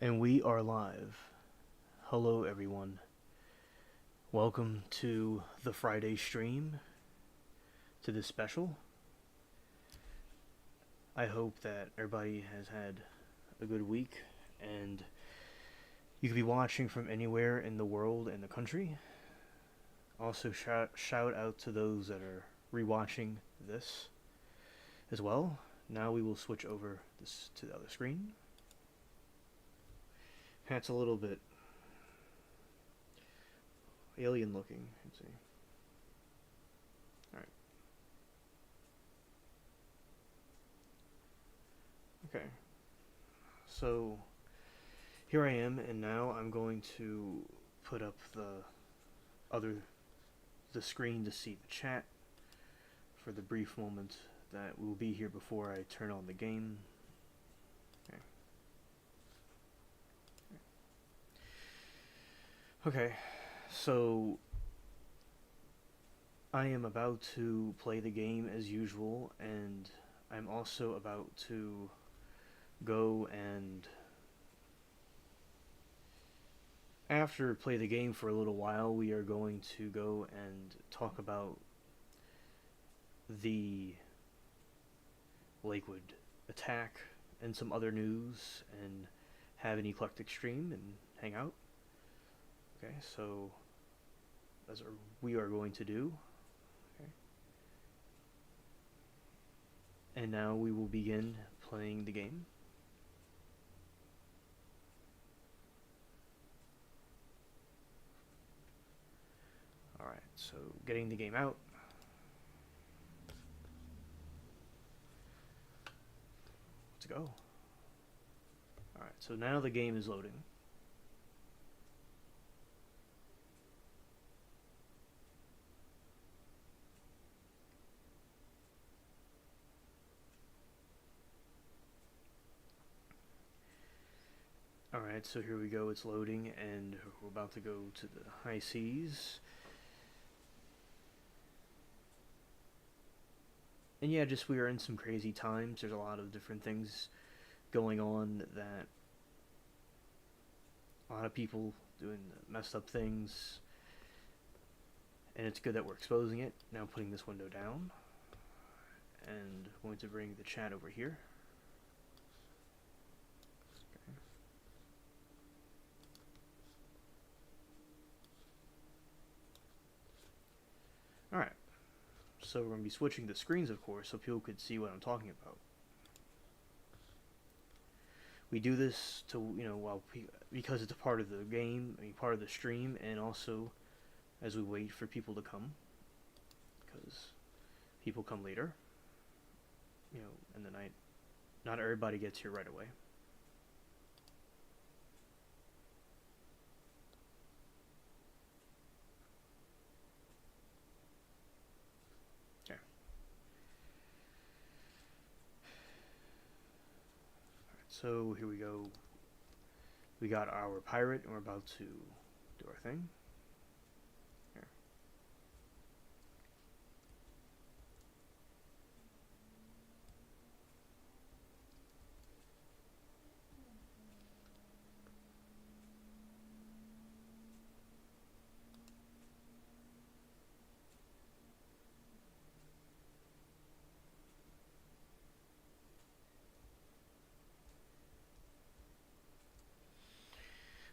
And we are live. Hello, everyone. Welcome to the Friday stream, to this special. I hope that everybody has had a good week, and you could be watching from anywhere in the world and the country. Also, shout out to those that are rewatching this as well. Now we will switch over this to the other screen. That's a little bit alien looking. Let's see. Alright. Okay. So here I am, and now I'm going to put up the screen to see the chat for the brief moment that will be here before I turn on the game. Okay, so I am about to play the game as usual, and I'm also about to go and, after play the game for a little while, we are going to go and talk about the Lakewood attack and some other news, and have an Eclectic stream and hang out. Okay, so that's what we are going to do. Okay. And now we will begin playing the game. Alright, so getting the game out. Let's go. Alright, so now the game is loading. Alright, so here we go, it's loading, and we're about to go to the high seas. And yeah, just we are in some crazy times. There's a lot of different things going on, that a lot of people doing messed up things, and it's good that we're exposing it. Now putting this window down, and going to bring the chat over here. Alright, so we're going to be switching the screens, of course, so people could see what I'm talking about. We do this to, because it's a part of the game, part of the stream, and also as we wait for people to come, because people come later, in the night. Not everybody gets here right away. So here we go. We got our pirate, and we're about to do our thing. Here.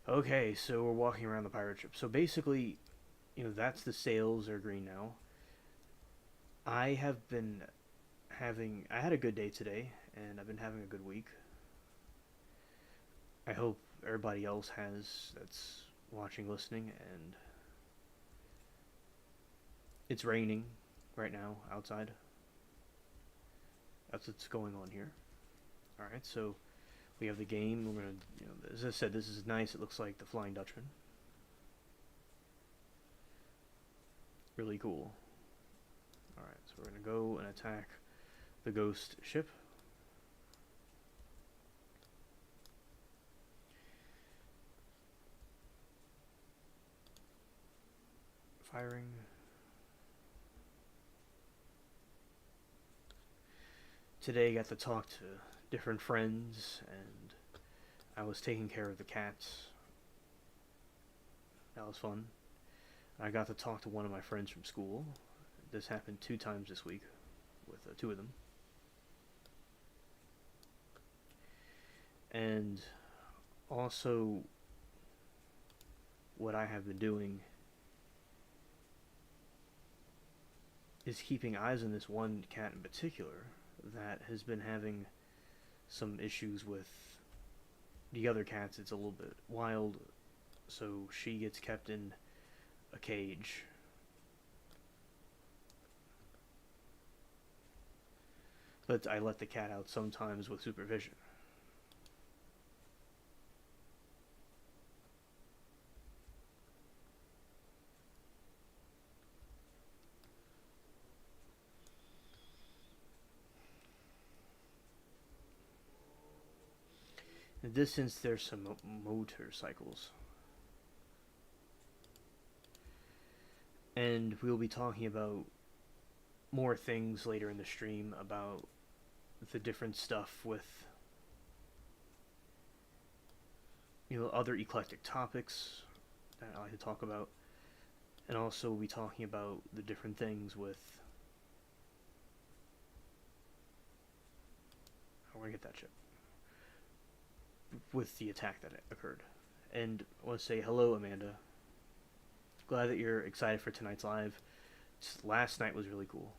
Okay, so we're walking around the pirate ship. So basically, that's the sails are green now. I had a good day today, and I've been having a good week. I hope everybody else has, that's watching, listening, and it's raining right now outside. That's what's going on here. Alright, so we have the game. We're going to, as I said, this is nice. It looks like the Flying Dutchman. Really cool. Alright, so we're going to go and attack the ghost ship. Firing. Today I got to talk to different friends, and I was taking care of the cats. That was fun. I got to talk to one of my friends from school. This happened 2 times this week with 2 of them. And also, what I have been doing is keeping eyes on this one cat in particular that has been having some issues with the other cats. It's a little bit wild, so she gets kept in a cage. But I let the cat out sometimes with supervision. In the distance, there's some motorcycles. And we'll be talking about more things later in the stream about the different stuff with, other eclectic topics that I like to talk about. And also we'll be talking about the different things with... I want to get that chip. With the attack that occurred. And I want to say hello, Amanda. Glad that you're excited for tonight's live. Last night was really cool.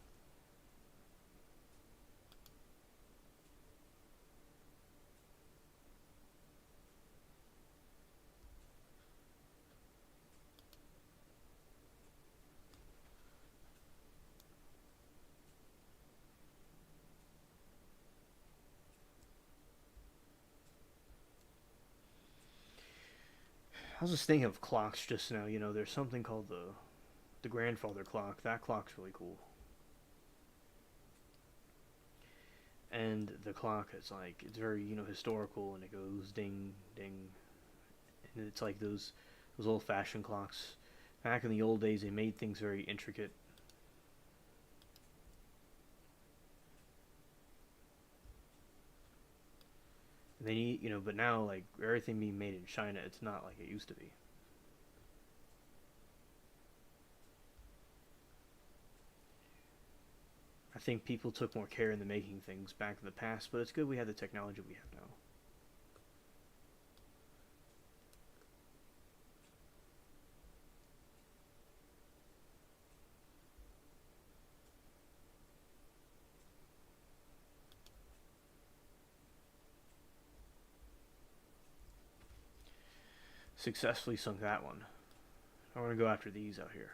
I was just thinking of clocks just now. There's something called the grandfather clock. That clock's really cool. And the clock is like, it's very, historical, and it goes ding, ding. And it's like those old-fashioned clocks. Back in the old days, they made things very intricate. And they need, but now, like, everything being made in China, it's not like it used to be. I think people took more care in the making things back in the past, but it's good we have the technology we have now. Successfully sunk that one. I want to go after these out here.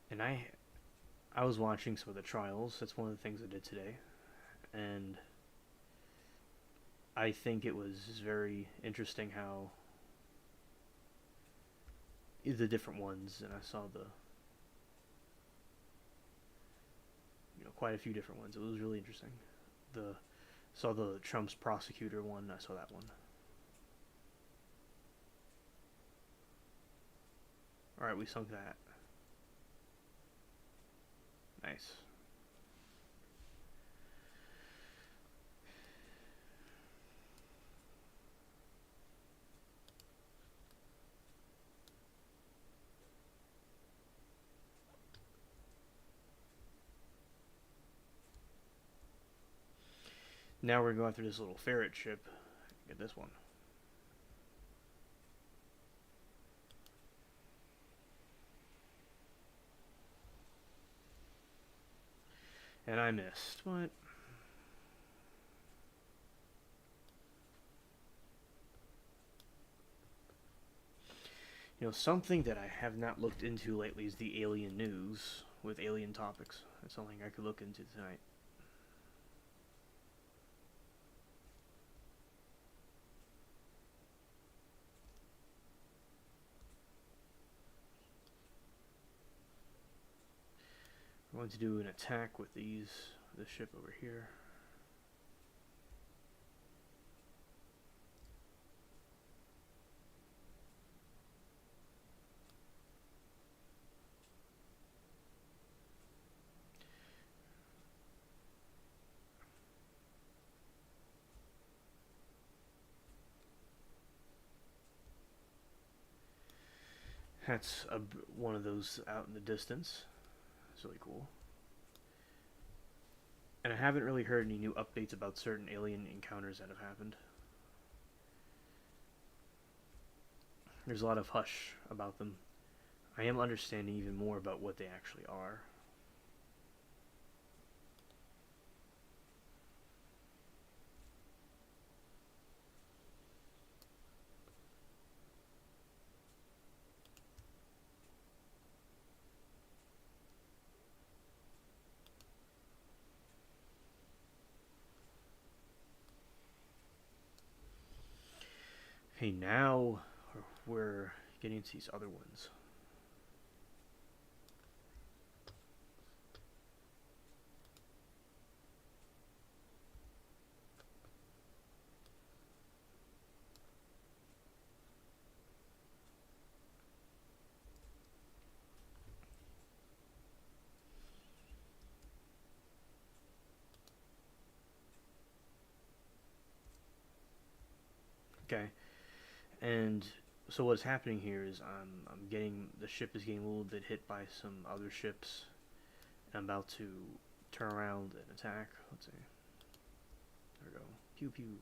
And I was watching some of the trials. That's one of the things I did today. And I think it was very interesting how the different ones, and I saw quite a few different ones. It was really interesting. Saw the Trump's prosecutor one. I saw that one. All right, we sunk that. Nice. Now we're going through this little ferret ship. Get this one. And I missed. What? Something that I have not looked into lately is the alien news with alien topics. That's something I could look into tonight. I'm going to do an attack with this ship over here. That's one of those out in the distance. It's really cool. And I haven't really heard any new updates about certain alien encounters that have happened. There's a lot of hush about them. I am understanding even more about what they actually are. Okay, now we're getting to these other ones. Okay, and so what's happening here is I'm getting the ship is getting a little bit hit by some other ships, and I'm about to turn around and attack. Let's see. There we go. Pew pew.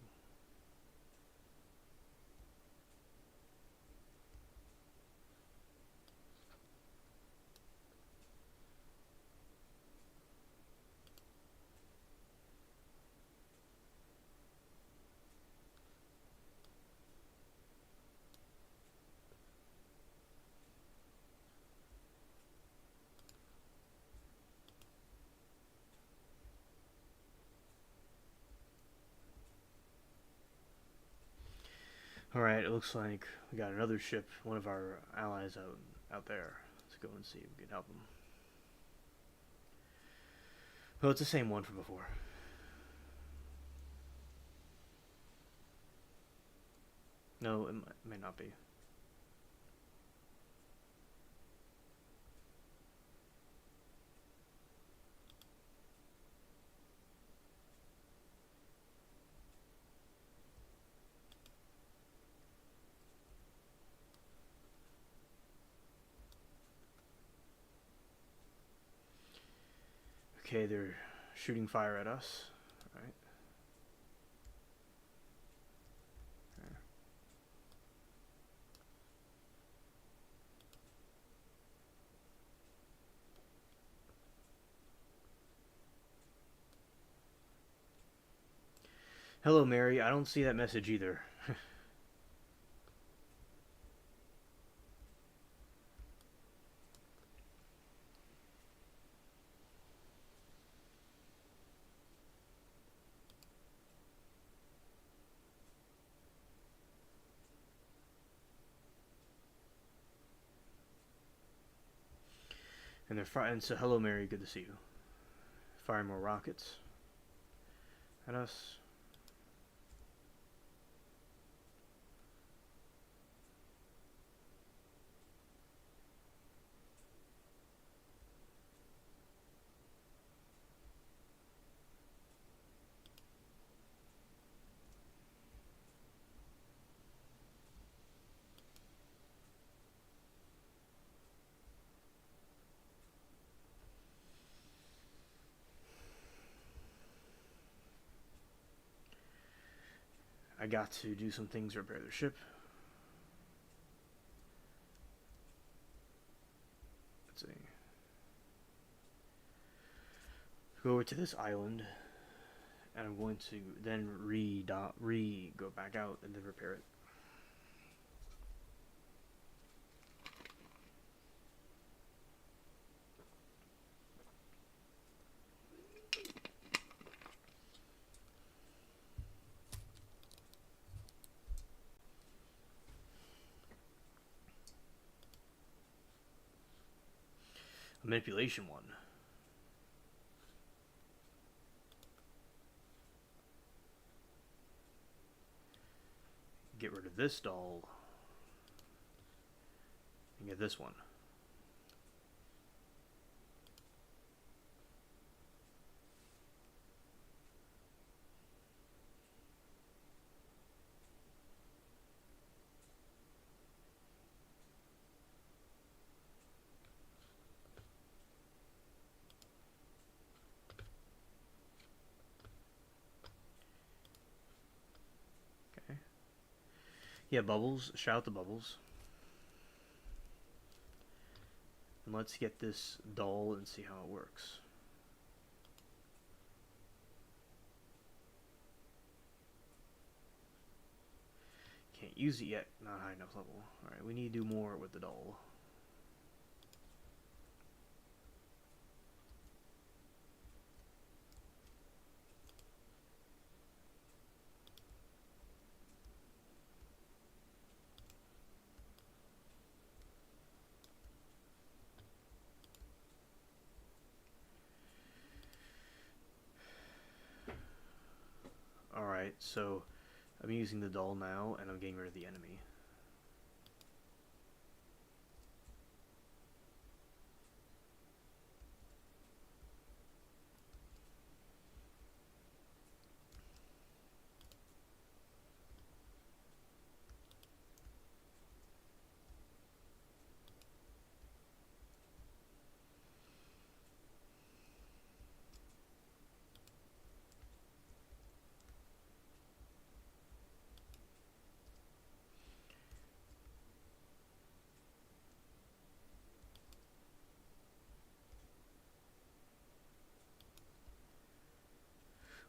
All right, it looks like we got another ship, one of our allies out there. Let's go and see if we can help them. Oh, it's the same one from before. No, it may not be. Okay, they're shooting fire at us. All right. Okay. Hello, Mary. I don't see that message either. And they're firing. So, hello, Mary. Good to see you. Firing more rockets at us. I got to do some things to repair their ship. Let's see. Go over to this island, and I'm going to then go back out and then repair it. A manipulation one. Get rid of this doll and get this one. Yeah, bubbles. Shout the bubbles. And let's get this dull and see how it works. Can't use it yet. Not high enough level. Alright, we need to do more with the dull. Alright, so I'm using the dull now, and I'm getting rid of the enemy.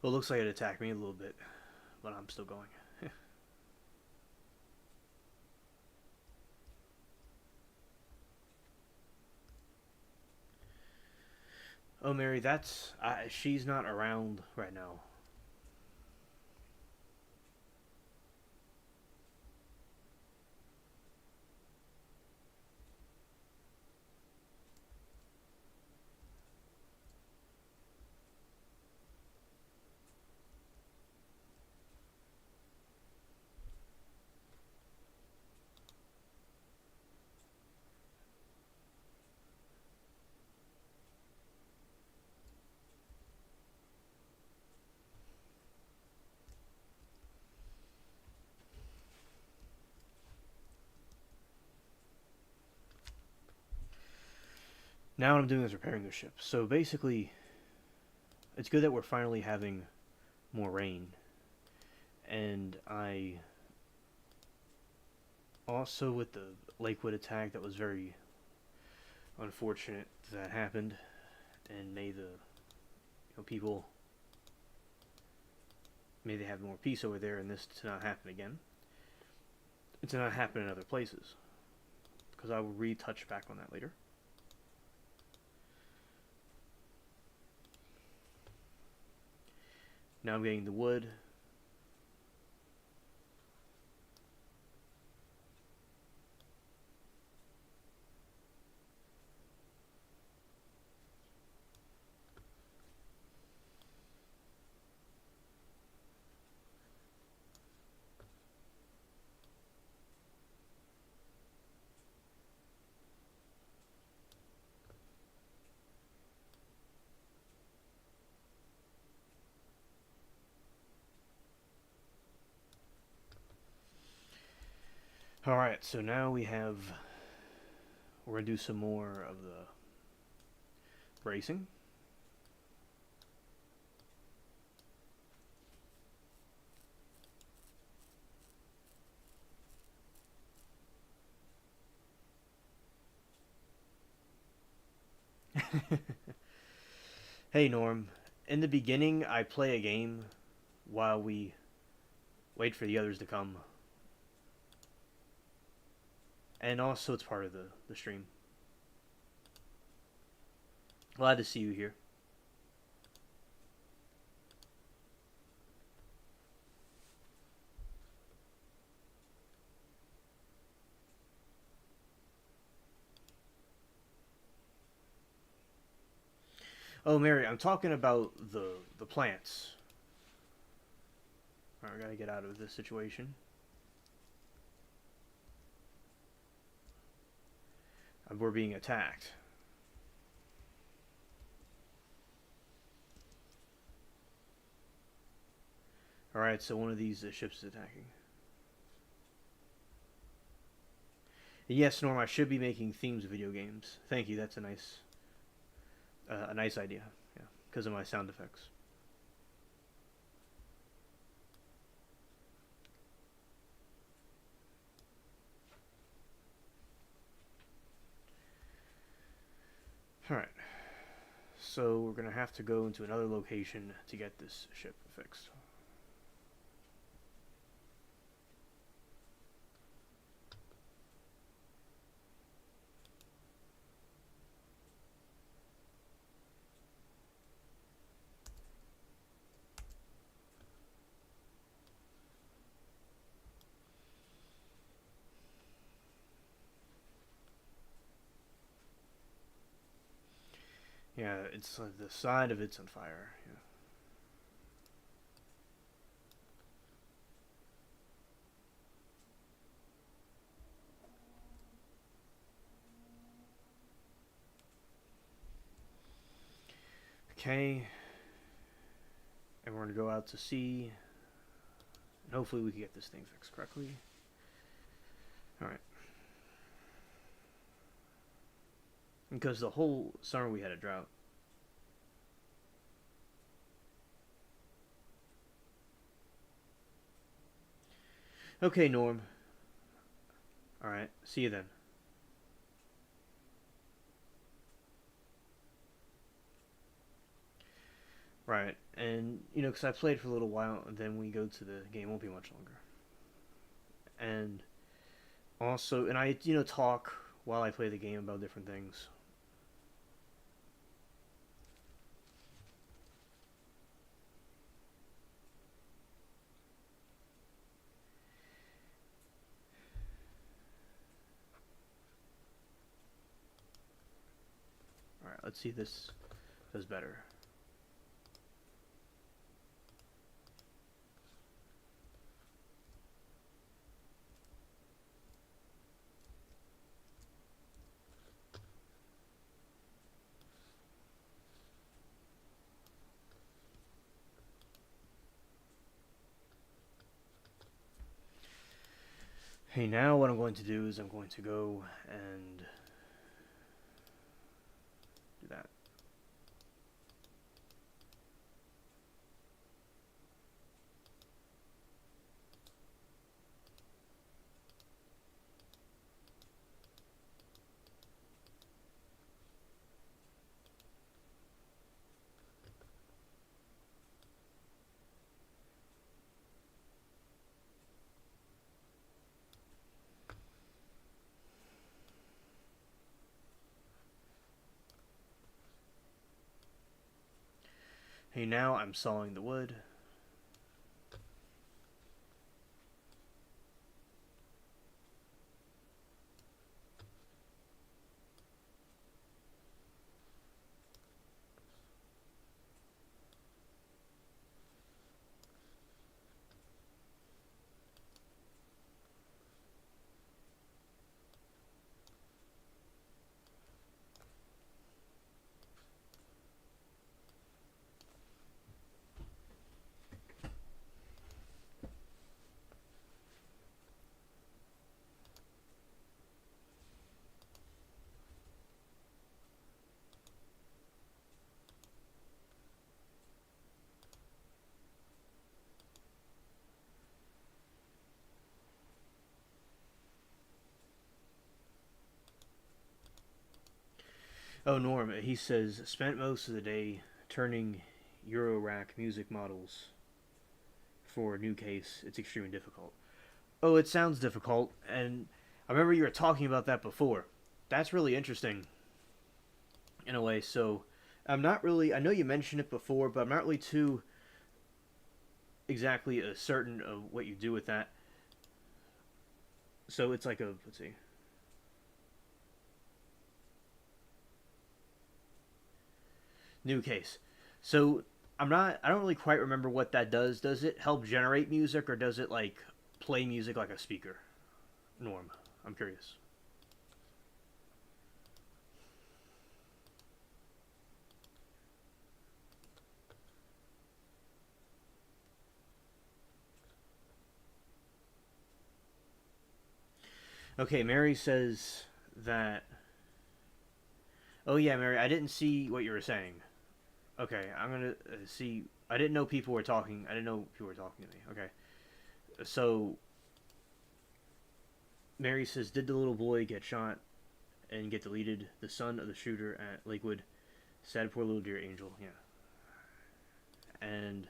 Well, it looks like it attacked me a little bit, but I'm still going. Oh, Mary, that's... she's not around right now. Now what I'm doing is repairing the ship. So basically, it's good that we're finally having more rain. And I... Also, with the Lakewood attack, that was very unfortunate that happened. And may the people... May they have more peace over there and this to not happen again. It to not happen in other places. Because I will retouch back on that later. Now I'm getting the wood. Alright, so now we have... We're going to do some more of the bracing. Hey Norm, in the beginning I play a game while we wait for the others to come. And also it's part of the stream. Glad to see you here. Oh, Mary, I'm talking about the plants. Alright, I gotta get out of this situation. We're being attacked. Alright, so one of these ships is attacking. Yes, Norm, I should be making themes of video games. Thank you, that's a nice idea. Yeah, because of my sound effects. Alright, so we're gonna have to go into another location to get this ship fixed. Yeah, it's the side of it's on fire. Yeah. Okay, and we're gonna go out to sea, and hopefully we can get this thing fixed correctly. All right, because the whole summer we had a drought. Okay, Norm. All right, see you then. Right, and because I played for a little while, and then we go to the game won't be much longer. And also, and I talk while I play the game about different things. All right, let's see if this does better. Hey, now what I'm going to do is I'm going to go and do that. Hey, now I'm sawing the wood. Oh, Norm, he says, spent most of the day turning Euro rack music models for a new case. It's extremely difficult. Oh, it sounds difficult, and I remember you were talking about that before. That's really interesting, in a way, so I'm not really, I know you mentioned it before, but I'm not really too exactly certain of what you do with that. So it's like a, let's see, new case. So I don't really quite remember what that does. Does it help generate music or does it like play music like a speaker? Norm, I'm curious. Okay, Mary says that. Oh yeah, Mary, I didn't see what you were saying. Okay, I'm gonna see. I didn't know people were talking. I didn't know people were talking to me. Okay, so Mary says, "Did the little boy get shot?" and get deleted. The son of the shooter at Lakewood. Sad poor little dear angel. Yeah. And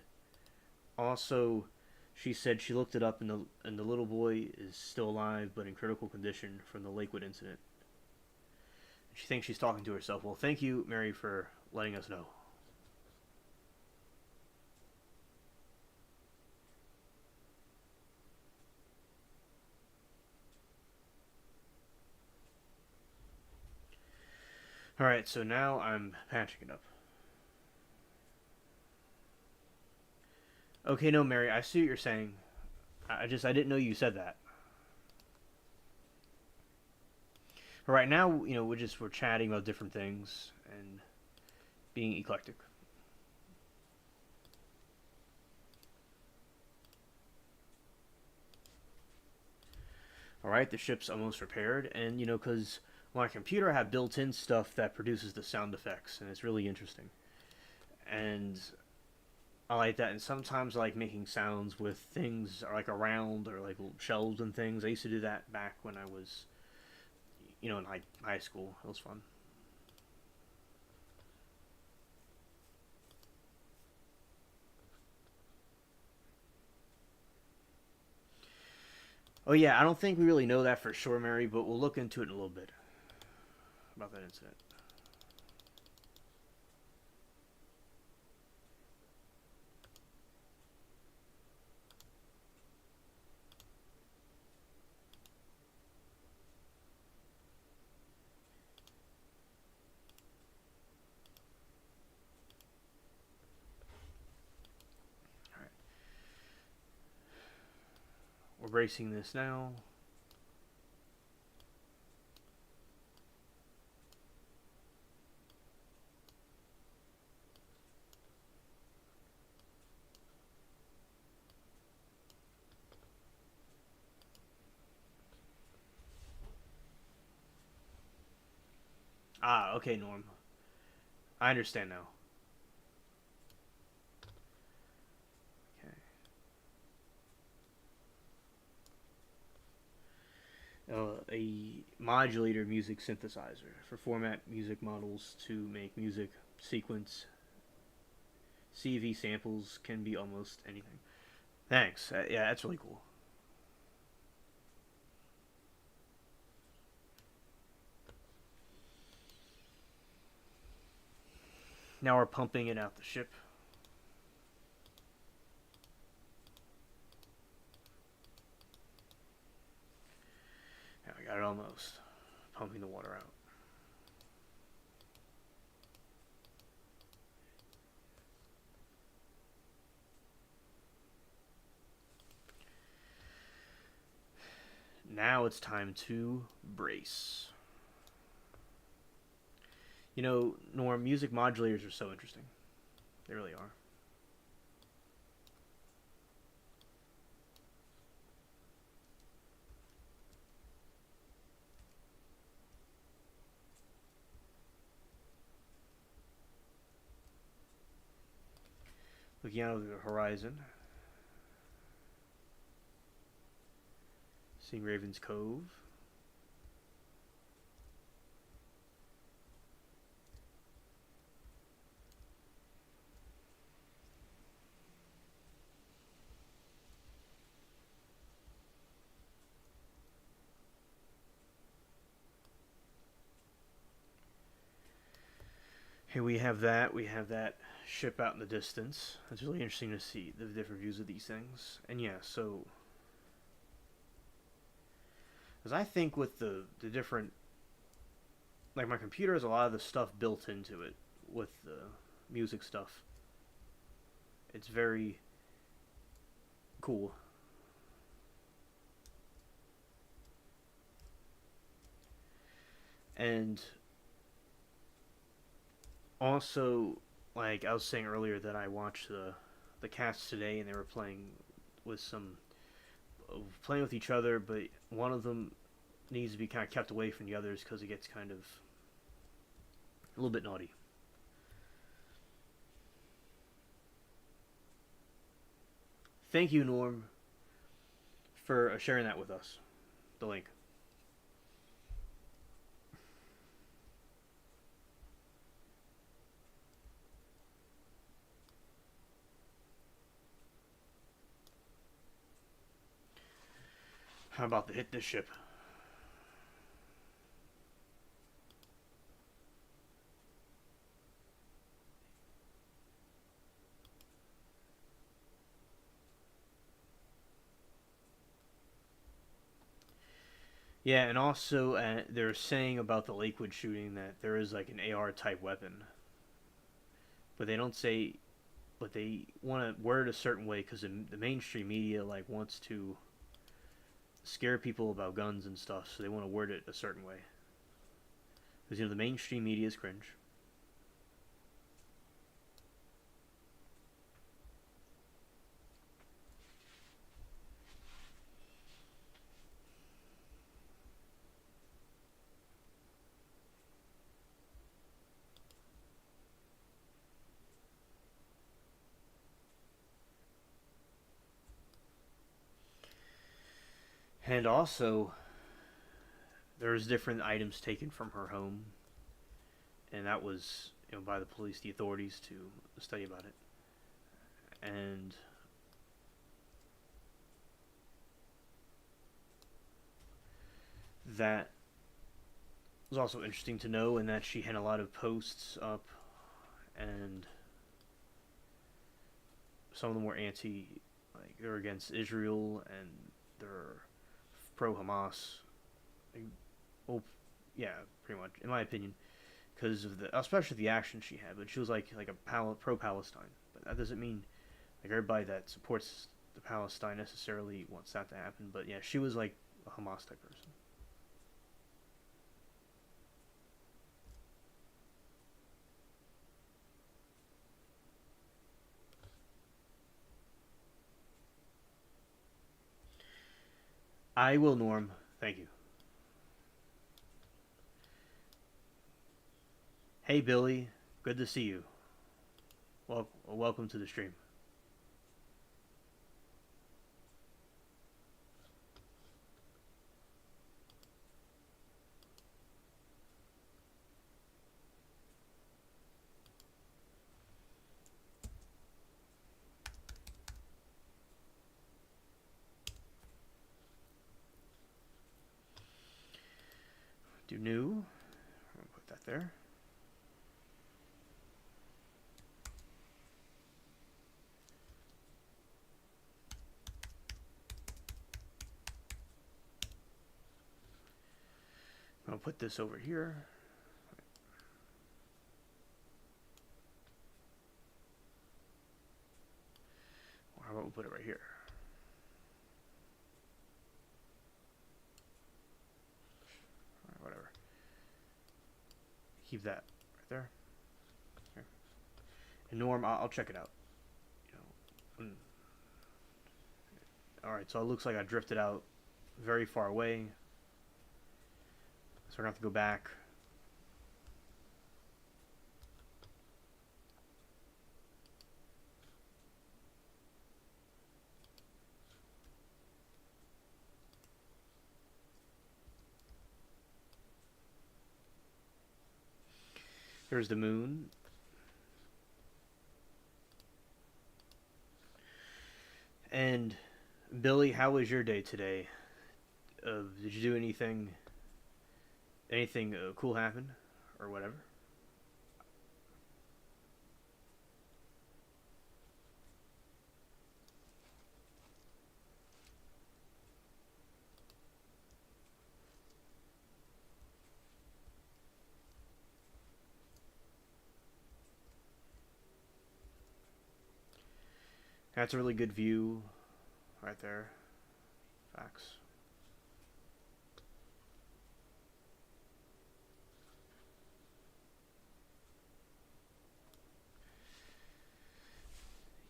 also, she said she looked it up, and the little boy is still alive, but in critical condition from the Lakewood incident. She thinks she's talking to herself. Well, thank you, Mary, for letting us know. All right, so now I'm patching it up. Okay, no, Mary, I see what you're saying. I didn't know you said that. All right, now we're chatting about different things and being eclectic. All right, the ship's almost repaired, and because my computer I have built-in stuff that produces the sound effects, and it's really interesting. And I like that, and sometimes I like making sounds with things like around or like shelves and things. I used to do that back when I was, in high school. It was fun. Oh yeah, I don't think we really know that for sure, Mary, but we'll look into it in a little bit about that incident. All right, we're bracing this now. Ah, okay, Norm. I understand now. Okay. A modulator music synthesizer for format music models to make music sequence. CV samples can be almost anything. Thanks. Yeah, that's really cool. Now we're pumping it out the ship. Yeah, we got it almost. Pumping the water out. Now it's time to brace. Norm, music modulators are so interesting. They really are. Looking out over the horizon, seeing Raven's Cove. Here we have that. We have that ship out in the distance. It's really interesting to see the different views of these things. And yeah, so as I think with the different, like, my computer has a lot of the stuff built into it with the music stuff. It's very cool. And also, like I was saying earlier, that I watched the cast today, and they were with some playing with each other, but one of them needs to be kind of kept away from the others because it gets kind of a little bit naughty. Thank you, Norm, for sharing that with us. The link. How about to hit this ship? Yeah, and also they're saying about the Lakewood shooting that there is like an AR type weapon, but they don't say. But they want to word it a certain way because the mainstream media like wants to scare people about guns and stuff, so they want to word it a certain way. Because the mainstream media is cringe. And also, there's different items taken from her home, and that was by the police, the authorities to study about it. And that was also interesting to know, in that she had a lot of posts up, and some of them were like they're against Israel and they're pro Hamas. Like, well, yeah, pretty much, in my opinion, because of especially the action she had. But she was like a pro Palestine, but that doesn't mean like everybody that supports the Palestine necessarily wants that to happen. But yeah, she was like a Hamas type person. I will, Norm. Thank you. Hey, Billy. Good to see you. Welcome to the stream. Do new. I'll put that there. I'll put this over here. Or how about we put it right here? Whatever. Keep that right there. Okay. And Norm, I'll check it out. You know, all right. So it looks like I drifted out very far away. So we're gonna have to go back. Here's the moon. And Billy, how was your day today? Did you do anything? Anything cool happen, or whatever? That's a really good view, right there. Facts.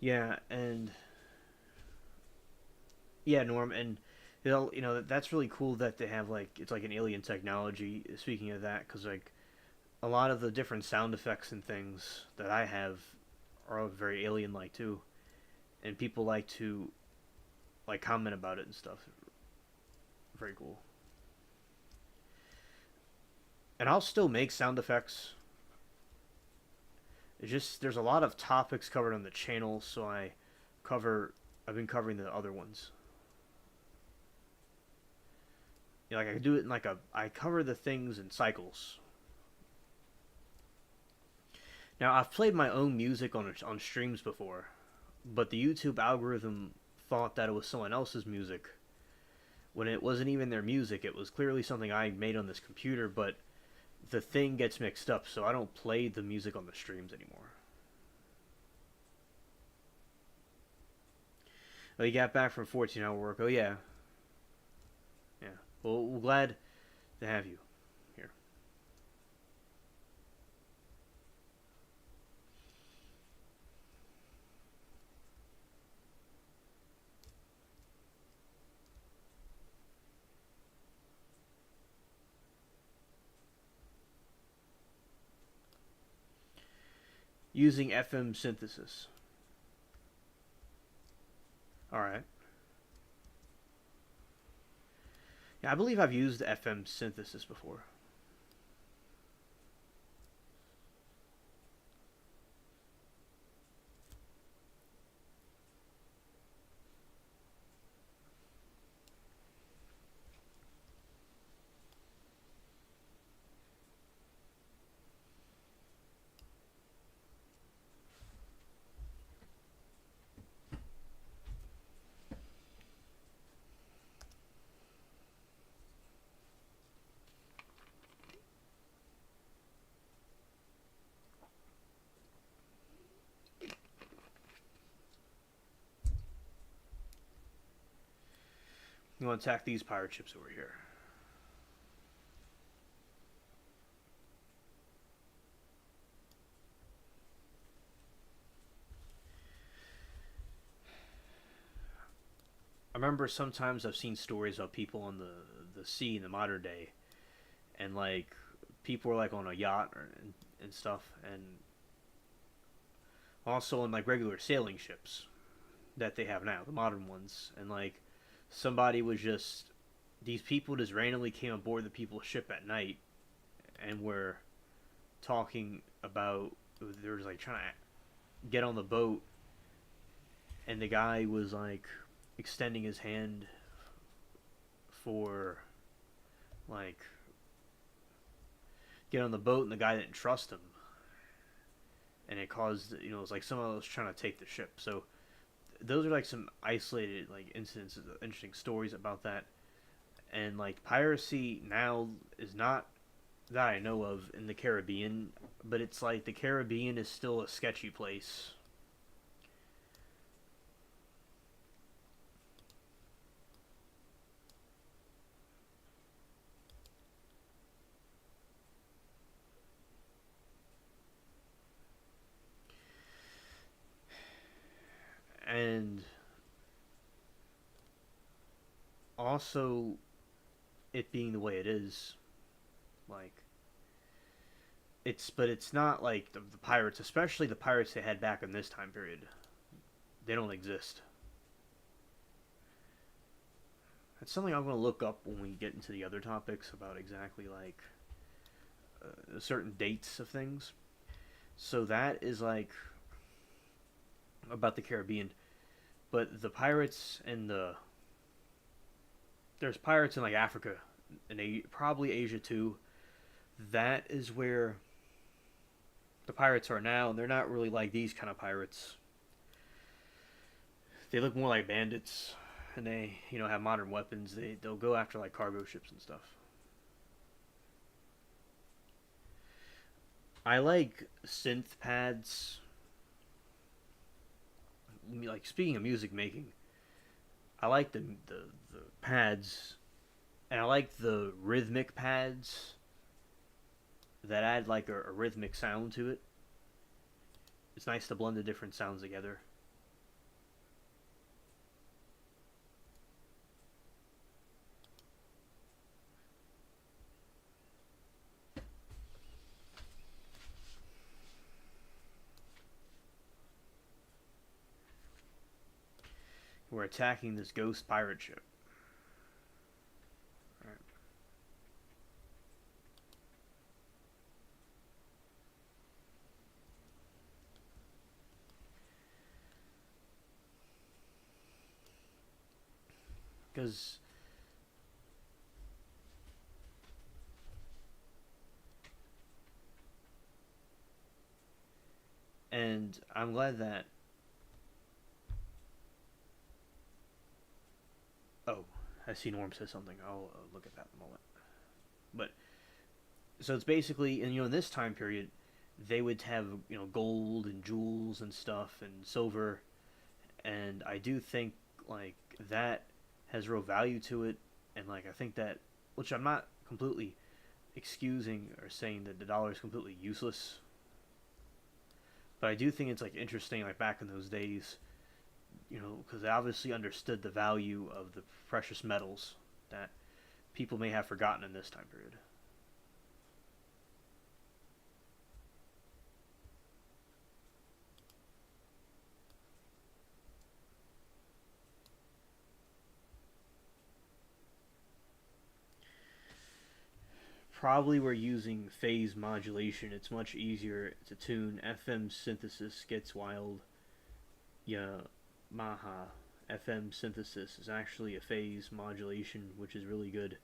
Yeah, and yeah, Norm, and that's really cool that they have like it's like an alien technology. Speaking of that, because like a lot of the different sound effects and things that I have are very alien-like too, and people like to like comment about it and stuff. Very cool. And I'll still make sound effects. It's just there's a lot of topics covered on the channel, so cover. I've been covering the other ones. You know, like I do it in like a I cover the things in cycles. Now I've played my own music on streams before, but the YouTube algorithm thought that it was someone else's music when it wasn't even their music. It was clearly something I made on this computer, but the thing gets mixed up, so I don't play the music on the streams anymore. Oh, you got back from 14-hour work. Oh yeah, yeah. Well, we're glad to have you here. Using FM synthesis. All right. Yeah, I believe I've used FM synthesis before. You want to attack these pirate ships over here. I remember sometimes I've seen stories of people on the sea in the modern day, and like people were like on a yacht and stuff, and also on like regular sailing ships that they have now, the modern ones, and like somebody was just these people just randomly came aboard the people's ship at night and were talking about they were like trying to get on the boat, and the guy was like extending his hand for like get on the boat, and the guy didn't trust him, and it caused it was like someone was trying to take the ship. So those are like some isolated like incidents, interesting stories about that. And like piracy now is not that I know of in the Caribbean, but it's like the Caribbean is still a sketchy place. And also it being the way it is, like it's not like the pirates, especially the pirates they had back in this time period. They don't exist. That's something I'm going to look up when we get into the other topics about exactly like certain dates of things. So that is like about the Caribbean, but the pirates and there's pirates in like Africa and probably Asia too. That is where the pirates are now, and they're not really like these kind of pirates. They look more like bandits, and they have modern weapons. They'll go after like cargo ships and stuff. I like synth pads. Like speaking of music making, I like the pads, and I like the rhythmic pads that add like a rhythmic sound to it. It's nice to blend the different sounds together. We're attacking this ghost pirate ship. Because And I'm glad that. Oh, I see Norm says something. I'll look at that in a moment. But so it's basically, and in this time period, they would have gold and jewels and stuff and silver, and I do think like that has real value to it, and like I think that, which I'm not completely excusing or saying that the dollar is completely useless, but I do think it's like interesting, like back in those days, because they obviously understood the value of the precious metals that people may have forgotten in this time period. Probably we're using phase modulation. It's much easier to tune. FM synthesis gets wild. Yamaha FM synthesis is actually a phase modulation, which is really good.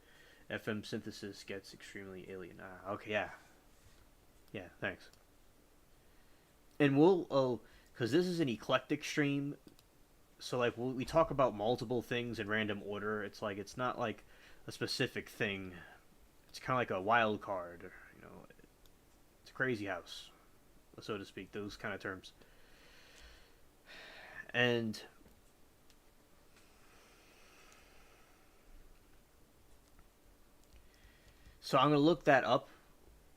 FM synthesis gets extremely alien. Okay, yeah. Yeah, thanks. And because this is an eclectic stream, so like we talk about multiple things in random order. It's like it's not like a specific thing. It's kind of like a wild card. It's a crazy house, so to speak. Those kind of terms. And so I'm gonna look that up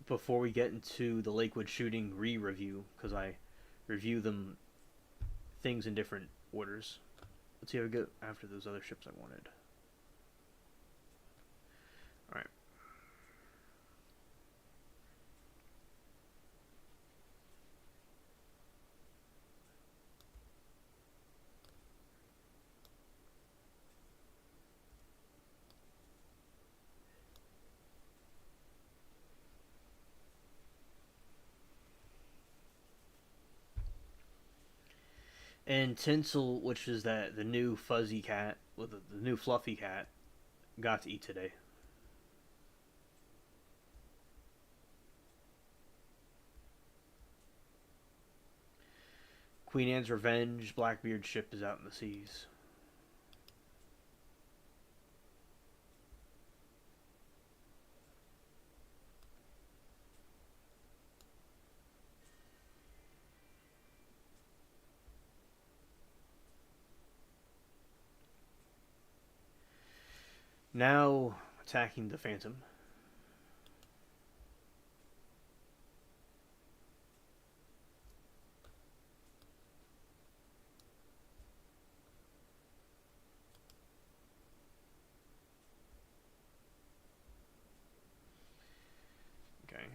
before we get into the Lakewood shooting re-review, because I review them things in different orders. Let's see how we go after those other ships I wanted. All right. And Tinsel, which is the new fuzzy cat with the new fluffy cat, got to eat today. Queen Anne's Revenge, Blackbeard's ship is out in the seas. Now attacking the Phantom. Okay.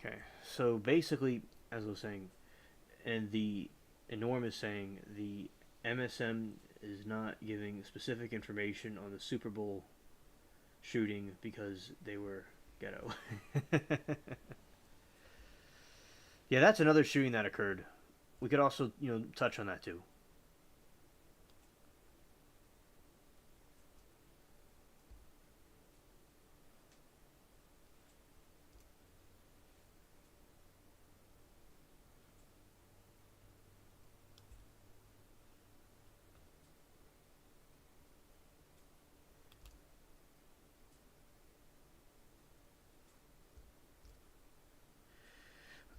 Okay. So basically, as I was saying, and the Norm is saying, the MSM is not giving specific information on the Super Bowl shooting because they were ghetto. Yeah, that's another shooting that occurred. We could also, touch on that too.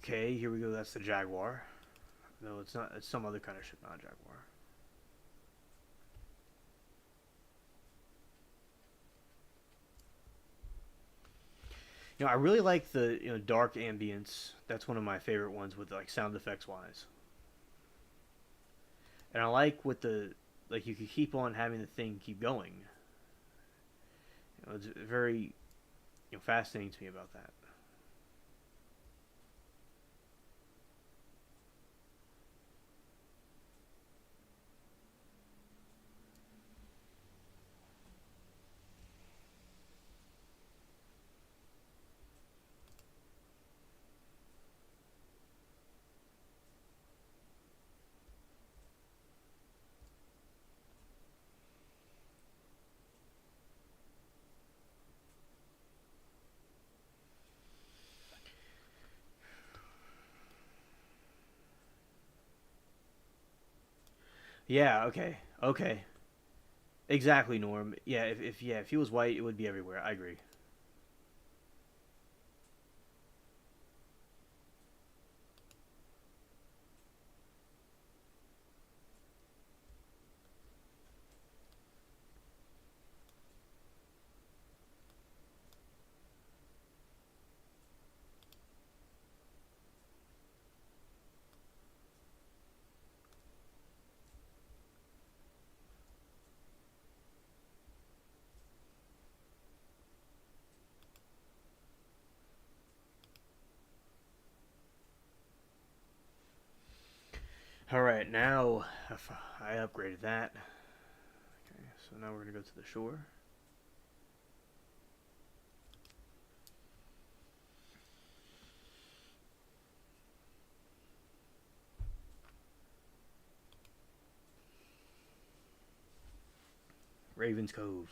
Okay, here we go. That's the Jaguar. No, it's not. It's some other kind of ship, not a Jaguar. I really like the dark ambience. That's one of my favorite ones with like sound effects wise. And I like with the like you could keep on having the thing keep going. It's very fascinating to me about that. Yeah. Okay. Okay. Exactly, Norm. Yeah. If he was white, it would be everywhere. I agree. All right. Now I upgraded that. Okay. So now we're gonna go to the shore. Ravens Cove.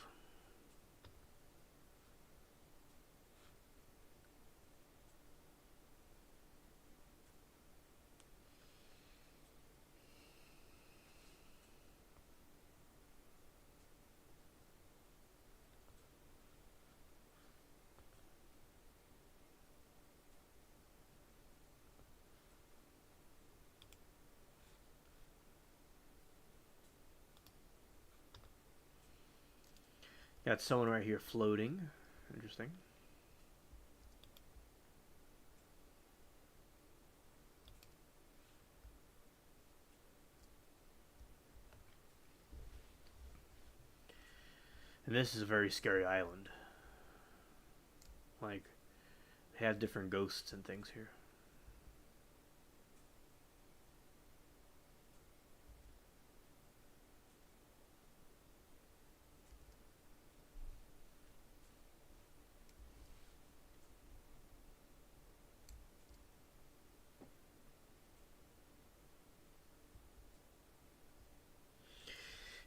Got someone right here floating. Interesting. And this is a very scary island. Like, they have different ghosts and things here.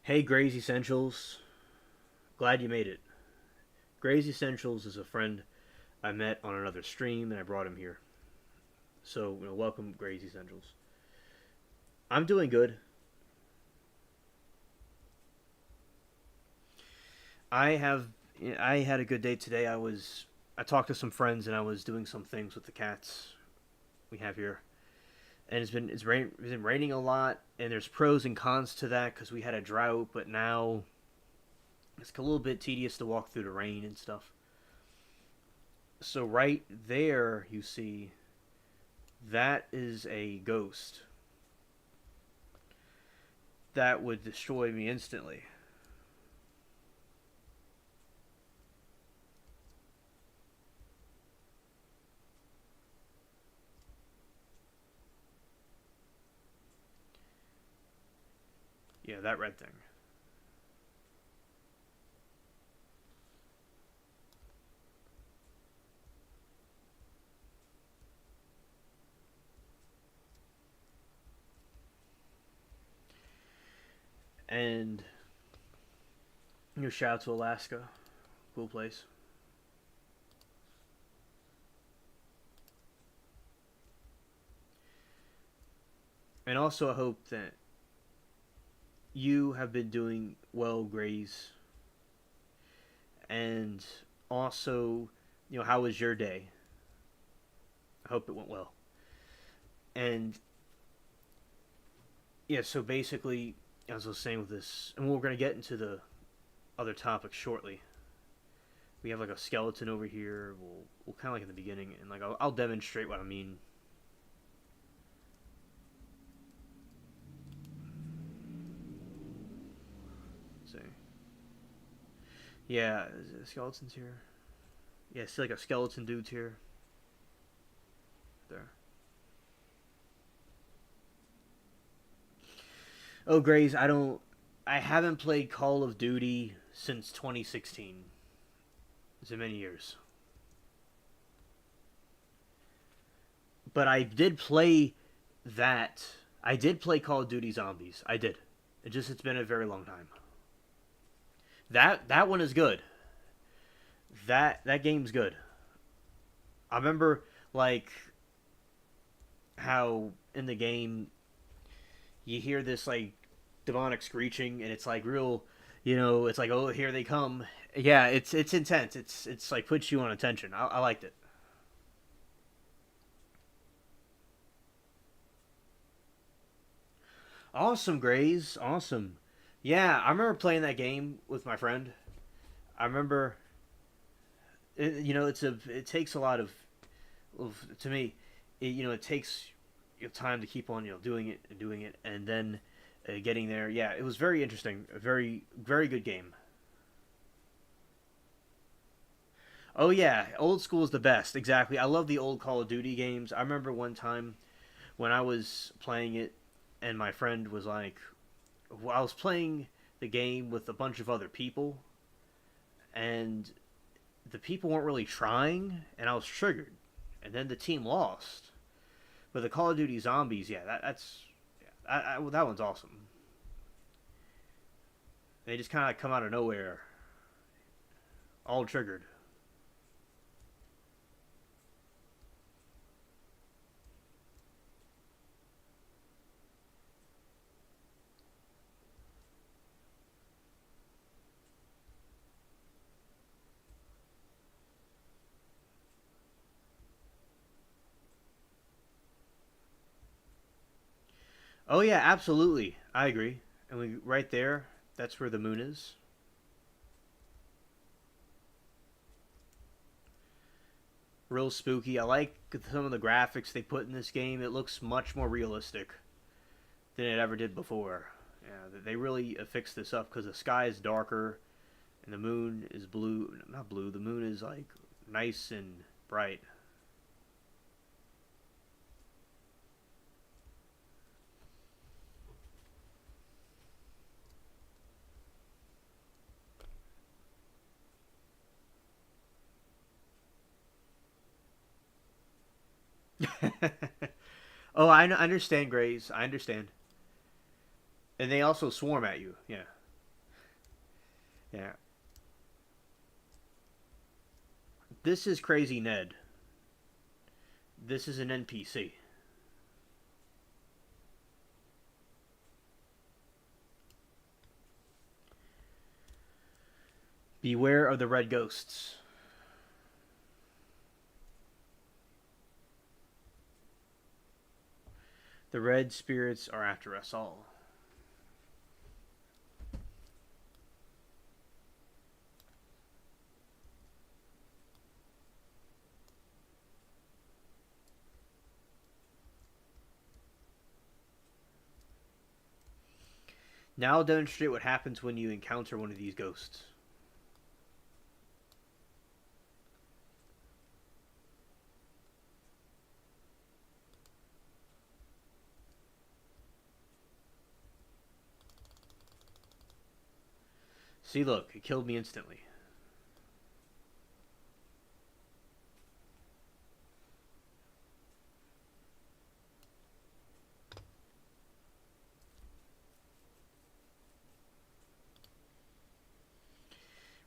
Hey, Gray's Essentials. Glad you made it. Gray's Essentials is a friend I met on another stream, and I brought him here. So, welcome, Gray's Essentials. I'm doing good. I have. I had a good day today. I talked to some friends, and I was doing some things with the cats we have here. And it's been raining a lot, and there's pros and cons to that because we had a drought, but now it's a little bit tedious to walk through the rain and stuff. So right there, you see, that is a ghost that would destroy me instantly. Yeah, that red thing. And shout out to Alaska, cool place. And also, I hope that you have been doing well, Grace. And also, how was your day? I hope it went well. And yeah, so basically, as I was saying with this, and we're gonna get into the other topics shortly. We have like a skeleton over here. We'll kind of like in the beginning, and like I'll demonstrate what I mean. Let's see. Yeah, is it skeletons here? Yeah, see like a skeleton dude's here. There. Oh, Grays, I don't. I haven't played Call of Duty since 2016. It's been many years. But I did play that. I did play Call of Duty Zombies. I did. It's been a very long time. That one is good. That game's good. I remember like how in the game you hear this like demonic screeching and it's like real, it's like, oh, here they come. Yeah, it's intense. It's like puts you on attention. I liked it. Awesome, Grays. Awesome. Yeah, I remember playing that game with my friend. I remember, it takes a lot of to me, it takes time to keep on, doing it and doing it, and then getting there. Yeah, it was very interesting. A very very good game. Oh yeah, old school is the best. Exactly. I love the old Call of Duty games. I remember one time when I was playing it, and my friend was like, well, I was playing the game with a bunch of other people, and the people weren't really trying, and I was triggered, and then the team lost. But the Call of Duty Zombies, yeah, that's yeah, that one's awesome. They just kind of come out of nowhere, all triggered. Oh yeah, absolutely, I agree. And we right there, that's where the moon is. Real spooky. I like some of the graphics they put in this game. It looks much more realistic than it ever did before. Yeah, they really fixed this up because the sky is darker and the moon is blue. Not blue. The moon is like nice and bright. Oh, I understand, Grays. I understand. And they also swarm at you. Yeah, yeah. This is Crazy Ned. This is an NPC. Beware of the red ghosts. The red spirits are after us all. Now I'll demonstrate what happens when you encounter one of these ghosts. See, look, it killed me instantly.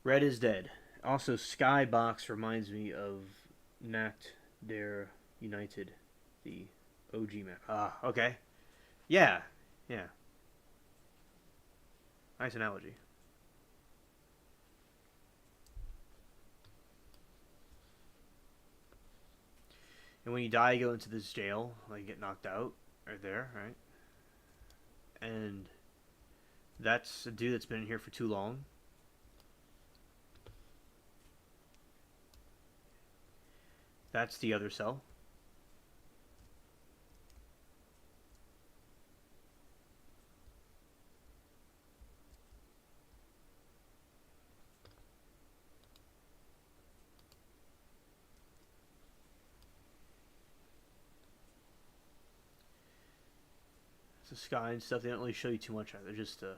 Red is dead. Also, Skybox reminds me of Nacht der United, the OG map. Ah, okay. Yeah, yeah. Nice analogy. And when you die, you go into this jail, like you get knocked out, right there, right? And that's a dude that's been in here for too long. That's the other cell. the sky and stuff. They don't really show you too much. They're just a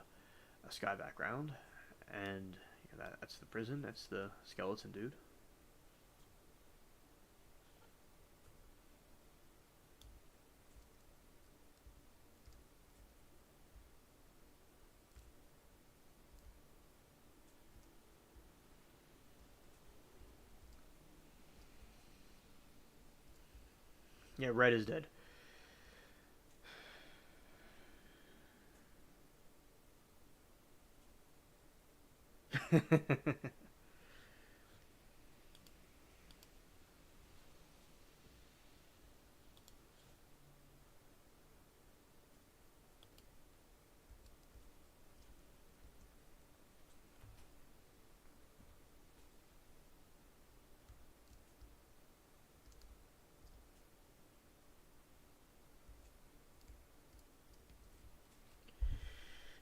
sky background, and that's the prison. That's the skeleton dude. Yeah, Red is dead.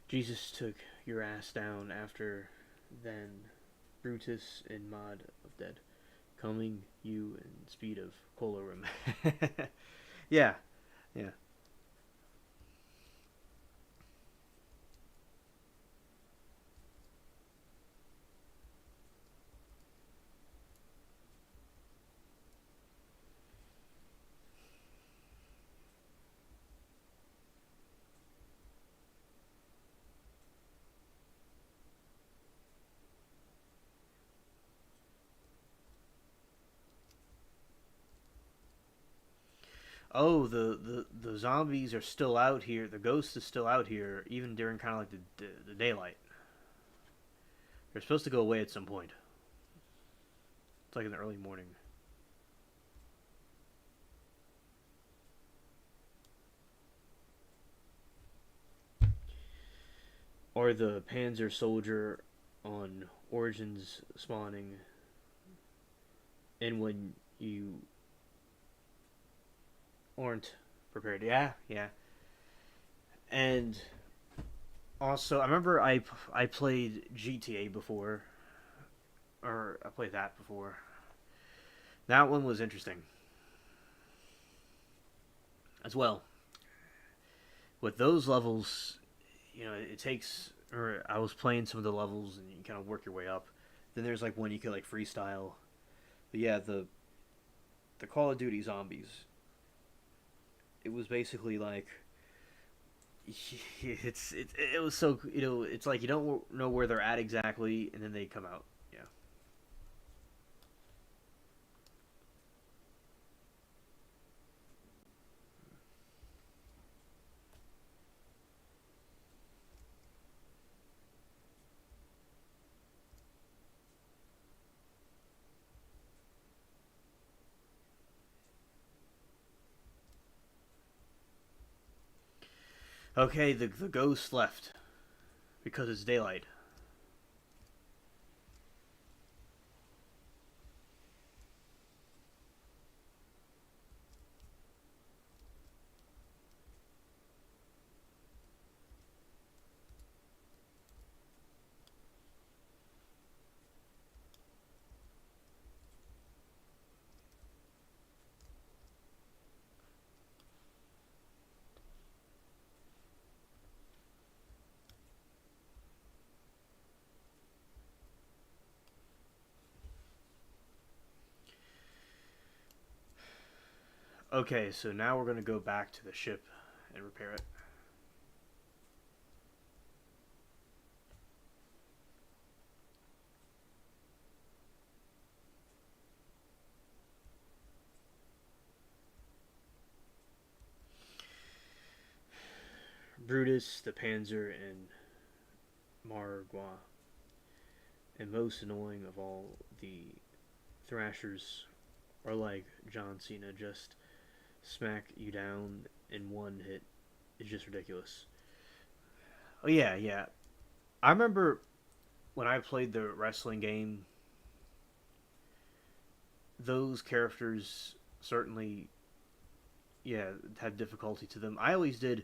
Jesus took your ass down after then Brutus in Mod of Dead. Coming you in speed of Colorum. Yeah, yeah. Oh, the zombies are still out here. The ghost is still out here, even during kind of like the daylight. They're supposed to go away at some point. It's like in the early morning. Or the Panzer soldier on Origins spawning, and when you aren't prepared. Yeah, yeah. And also, I remember I played GTA before, or I played that before. That one was interesting as well. With those levels, it takes. Or I was playing some of the levels, and you kind of work your way up. Then there's like one you could like freestyle. But yeah, the Call of Duty zombies. It was basically like it was so it's like you don't know where they're at exactly, and then they come out. Yeah. Okay, the ghost left because it's daylight. Okay, so now we're gonna go back to the ship and repair it. Brutus, the Panzer, and Margua. And most annoying of all, the Thrashers are like John Cena, just smack you down in one hit. It's just ridiculous. Oh yeah, yeah. I remember when I played the wrestling game, those characters certainly, yeah, had difficulty to them. I always did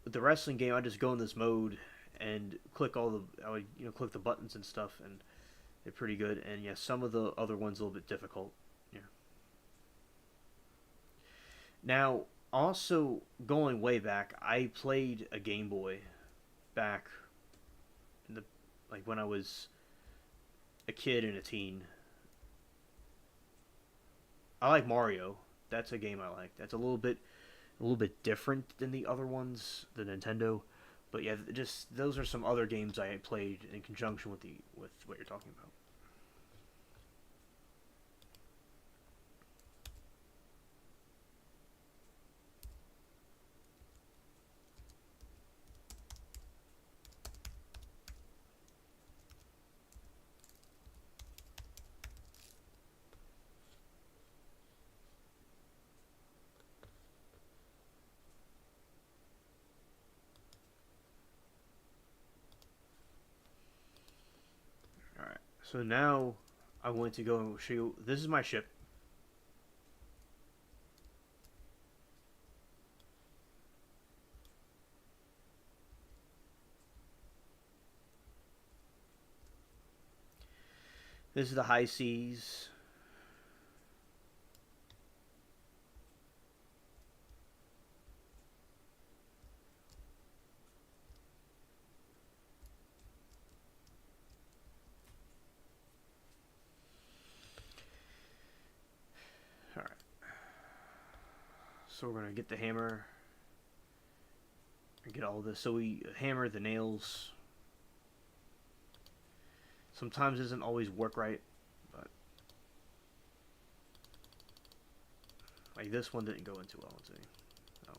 with the wrestling game. I just go in this mode and click all the, I would click the buttons and stuff, and they're pretty good. And yeah, some of the other ones a little bit difficult. Yeah. Now Also, going way back, I played a Game Boy back in the like when I was a kid and a teen. I like Mario. That's a game I like. That's a little bit different than the other ones, the Nintendo. But yeah, just those are some other games I played in conjunction with what you're talking about. All right. So now I want to go and show you. This is my ship. This is the high seas. All right. So we're gonna get the hammer and get all this. So we hammer the nails. Sometimes it doesn't always work right, but like this one didn't go into well. Let's see. Oh.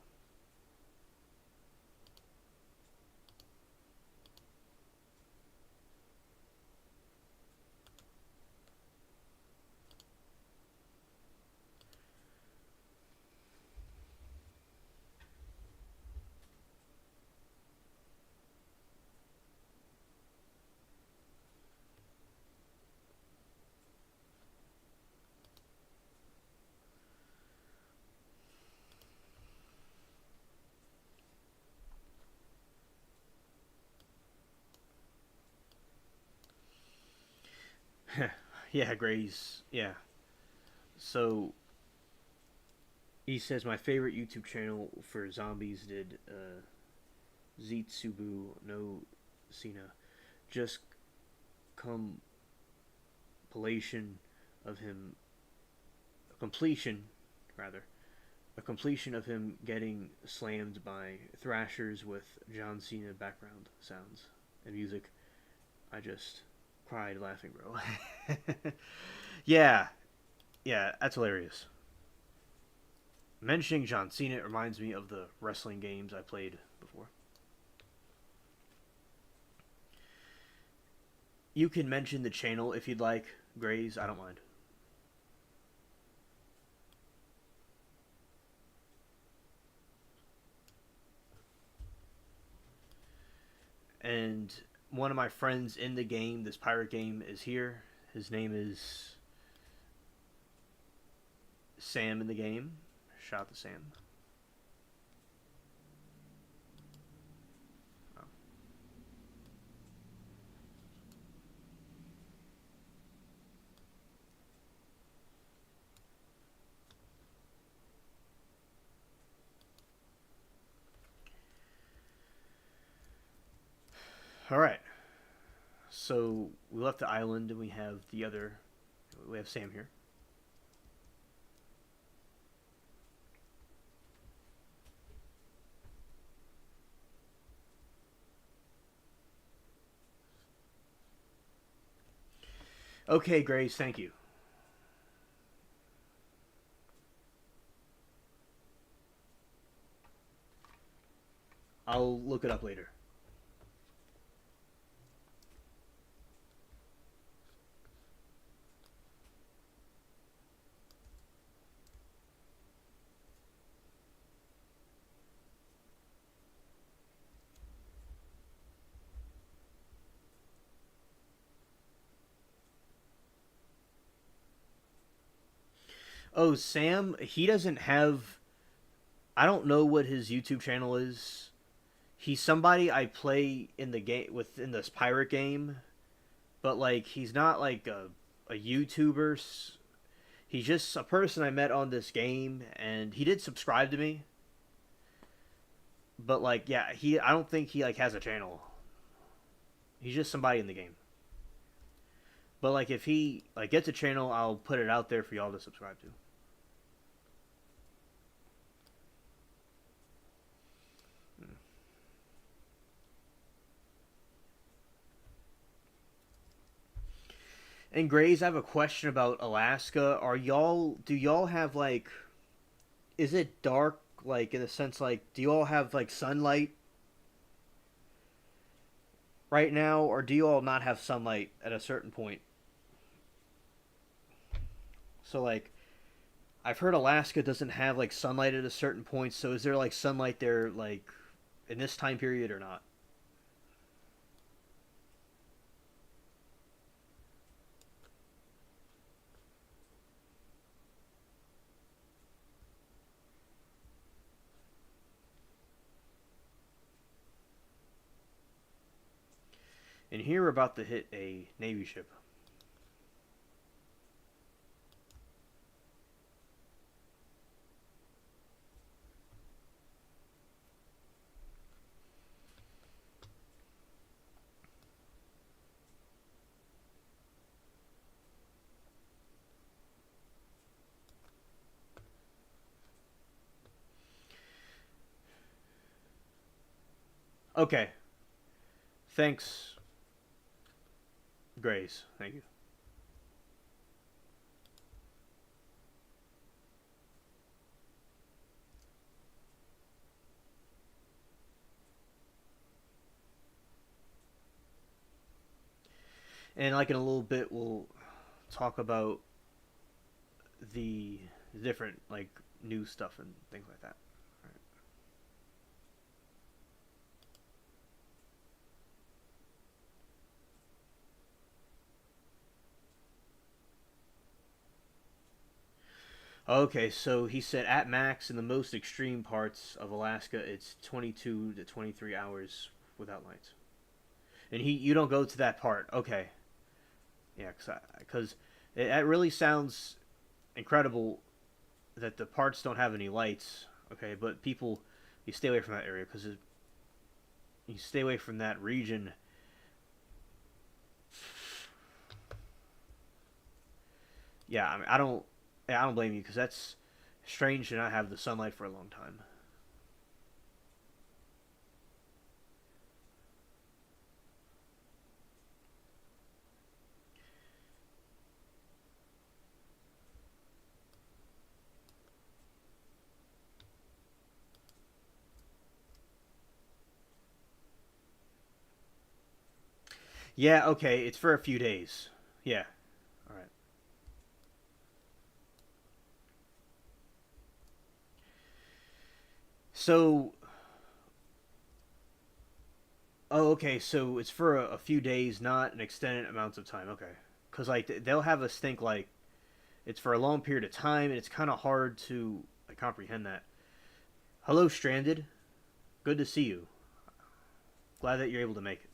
Yeah, Gray's. Yeah. So he says my favorite YouTube channel for zombies did Zitsubu no Sina. Just compilation of him, completion rather, a completion of him getting slammed by thrashers with John Cena background sounds and music. I just cried laughing, bro. Yeah, yeah, that's hilarious. Mentioning John Cena reminds me of the wrestling games I played before. You can mention the channel if you'd like, Grays. I don't mind. And one of my friends in the game, this pirate game, is here. His name is Sam in the game. Shout out to Sam. Oh. All right. So we left the island and we have the other. We have Sam here. Okay, Grace, thank you. I'll look it up later. Oh, Sam, he doesn't have. I don't know what his YouTube channel is. He's somebody I play in the game within this pirate game, but like he's not like a YouTuber. He's just a person I met on this game, and he did subscribe to me. But like, yeah, he. I don't think he like has a channel. He's just somebody in the game. But like, if he like gets a channel, I'll put it out there for y'all to subscribe to. And Grays, I have a question about Alaska. Are y'all? Do y'all have like? Is it dark? Like in the sense, like, do you all have like sunlight right now, or do you all not have sunlight at a certain point? So like, I've heard Alaska doesn't have like sunlight at a certain point. So is there like sunlight there like in this time period or not? And here we're about to hit a Navy ship. Okay, thanks, Grace. Thank you. And like in a little bit, we'll talk about the different like new stuff and things like that. Okay, so he said at max in the most extreme parts of Alaska, it's 22 to 23 hours without lights. And you don't go to that part. Okay, yeah, because it really sounds incredible that the parts don't have any lights. Okay, but people, you stay away from that area because you stay away from that region. Yeah, I mean, I don't. Yeah, I don't blame you because that's strange to not have the sunlight for a long time. Yeah, okay, it's for a few days. Yeah, all right. So, oh, okay, so it's for a few days, not an extended amounts of time. Okay, because like they'll have us think like it's for a long period of time, and it's kind of hard to like, comprehend that. Hello, Stranded. Good to see you. Glad that you're able to make it.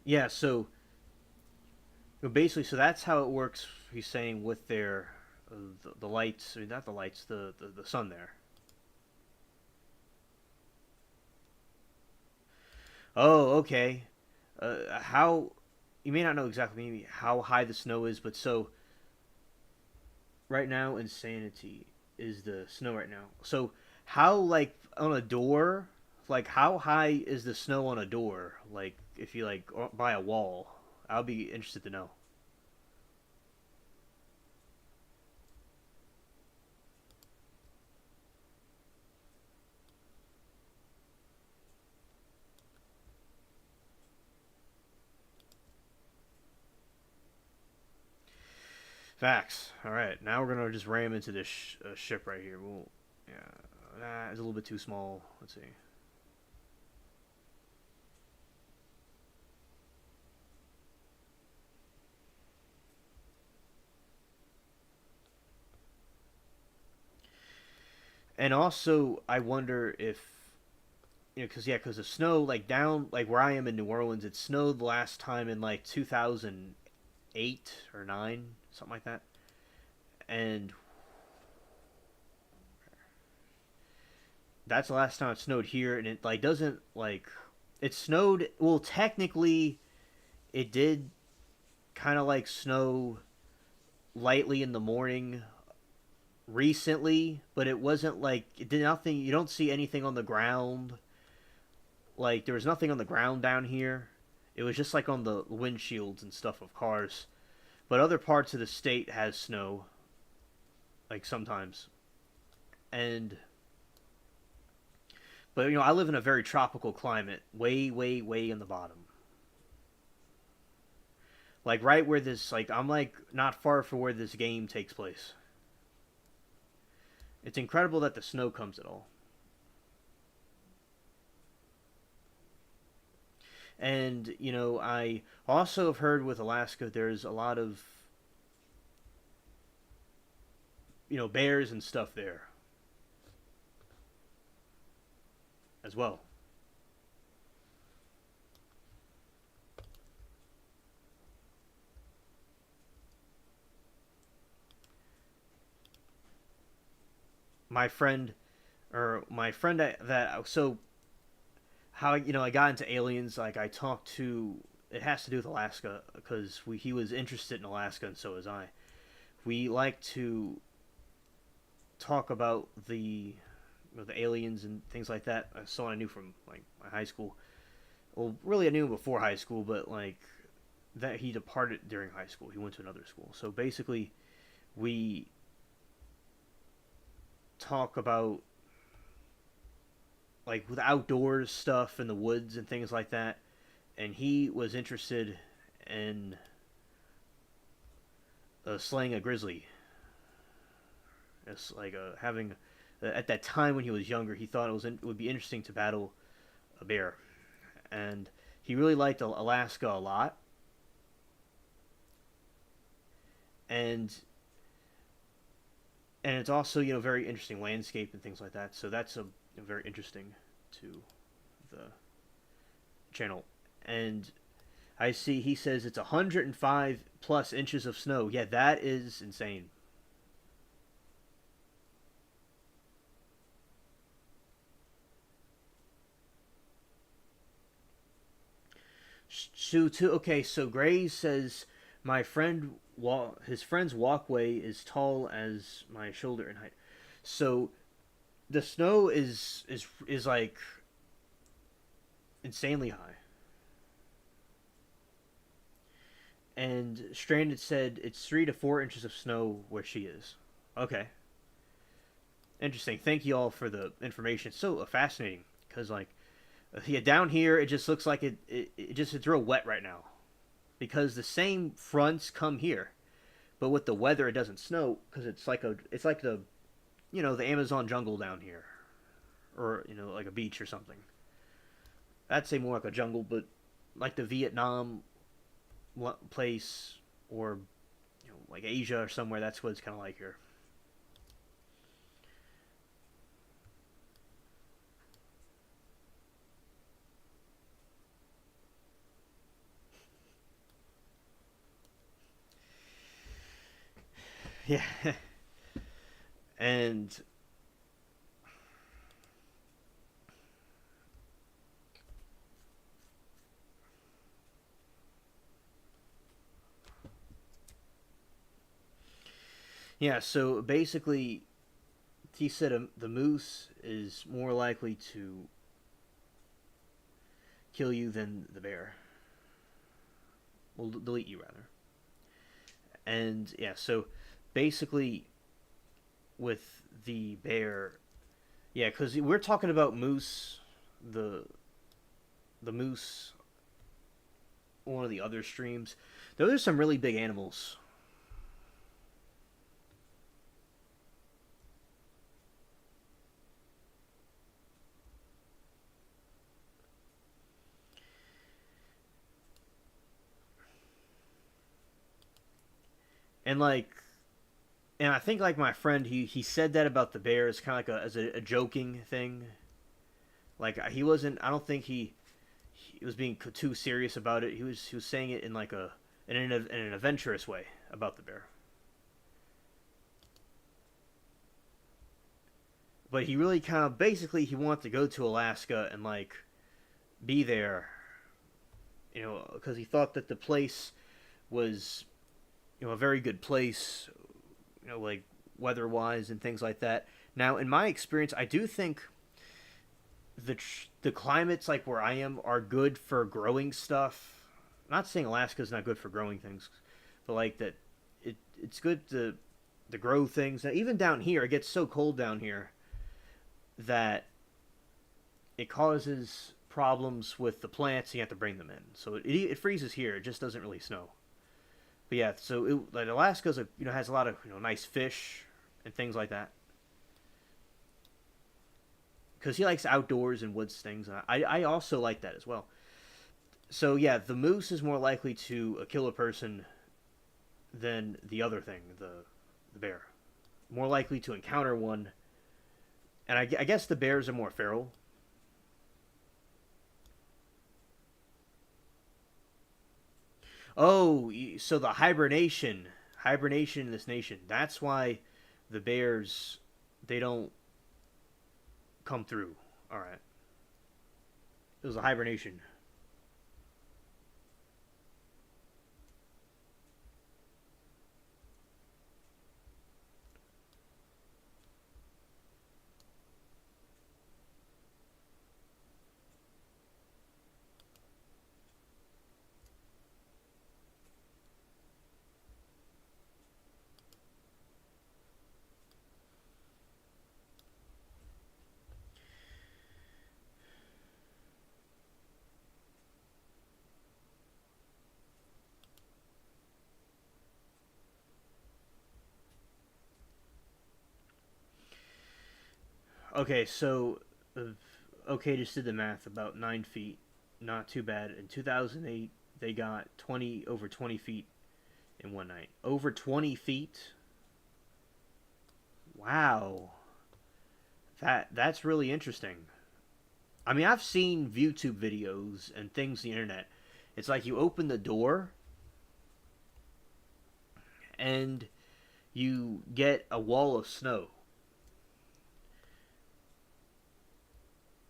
Yeah, so basically, so that's how it works. He's saying with their the lights, I mean, not the lights, the sun there. Oh, okay. How you may not know exactly maybe how high the snow is, but so right now insanity is the snow right now. So how like on a door, like how high is the snow on a door? Like if you like by a wall, I'll be interested to know. Facts. All right, now we're gonna just ram into this ship right here. We'll, yeah, it's a little bit too small. Let's see. And also, I wonder if because because the snow like down like where I am in New Orleans, it snowed last time in like 2008 or nine, something like that, and that's the last time it snowed here, and it like doesn't like it snowed. Well, technically, it did kind of like snow lightly in the morning recently, but it wasn't like it did nothing. You don't see anything on the ground. Like there was nothing on the ground down here. It was just like on the windshields and stuff of cars. But other parts of the state has snow, like sometimes. And but I live in a very tropical climate, way, way, way in the bottom. Like right where this, like I'm like not far from where this game takes place. It's incredible that the snow comes at all. And I also have heard with Alaska, there's a lot of bears and stuff there as well. My friend, or my friend that so how I got into aliens. Like I talked to, it has to do with Alaska because he was interested in Alaska and so was I. We like to talk about the aliens and things like that. Someone I knew from like my high school. Well, really I knew him before high school, but like that he departed during high school. He went to another school. So basically, we talk about like with outdoors stuff in the woods and things like that. And he was interested in slaying a grizzly. It's like having at that time when he was younger, he thought it would be interesting to battle a bear, and he really liked Alaska a lot. And it's also very interesting landscape and things like that. So that's very interesting to the channel. And I see he says it's 105 plus inches of snow. Yeah, that is insane. Okay, so Gray says my friend his friend's walkway is tall as my shoulder in height. So the snow is like insanely high. And Stranded said it's 3 to 4 inches of snow where she is. Okay, interesting. Thank you all for the information. It's so fascinating because yeah, down here it just looks like it's real wet right now because the same fronts come here, but with the weather it doesn't snow because it's like the Amazon jungle down here, or like a beach or something. I'd say more like a jungle, but like the Vietnam place, or like Asia or somewhere. That's what it's kind of like here. Yeah, and yeah. So basically, he said the moose is more likely to kill you than the bear. Well, delete you rather. And yeah, so basically with the bear, yeah, because we're talking about moose, the moose, one of the other streams. Those are some really big animals, and like And I think like my friend, he said that about the Bears, kind of like as a joking thing. Like he wasn't. I don't think he was being too serious about it. He was saying it in like a in an adventurous way about the bear. But he really kind of basically he wanted to go to Alaska and like be there, because he thought that the place was a very good place, like weather wise and things like that. Now, in my experience, I do think the climates like where I am are good for growing stuff. I'm not saying Alaska's not good for growing things, but like that it's good to grow things. Now, even down here, it gets so cold down here that it causes problems with the plants. You have to bring them in, so it freezes here. It just doesn't really snow. But yeah, so like Alaska's has a lot of nice fish and things like that. Because he likes outdoors and woods things. And I also like that as well. So yeah, the moose is more likely to kill a person than the other thing, the bear. More likely to encounter one, and I guess the bears are more feral. Oh, so the hibernation in this nation. That's why the bears they don't come through. All right, it was a hibernation. Okay, so okay, just did the math. About 9 feet, not too bad. In 2008, they got 20 feet in one night. Over 20 feet. Wow, that's really interesting. I mean, I've seen YouTube videos and things on the internet. It's like you open the door and you get a wall of snow.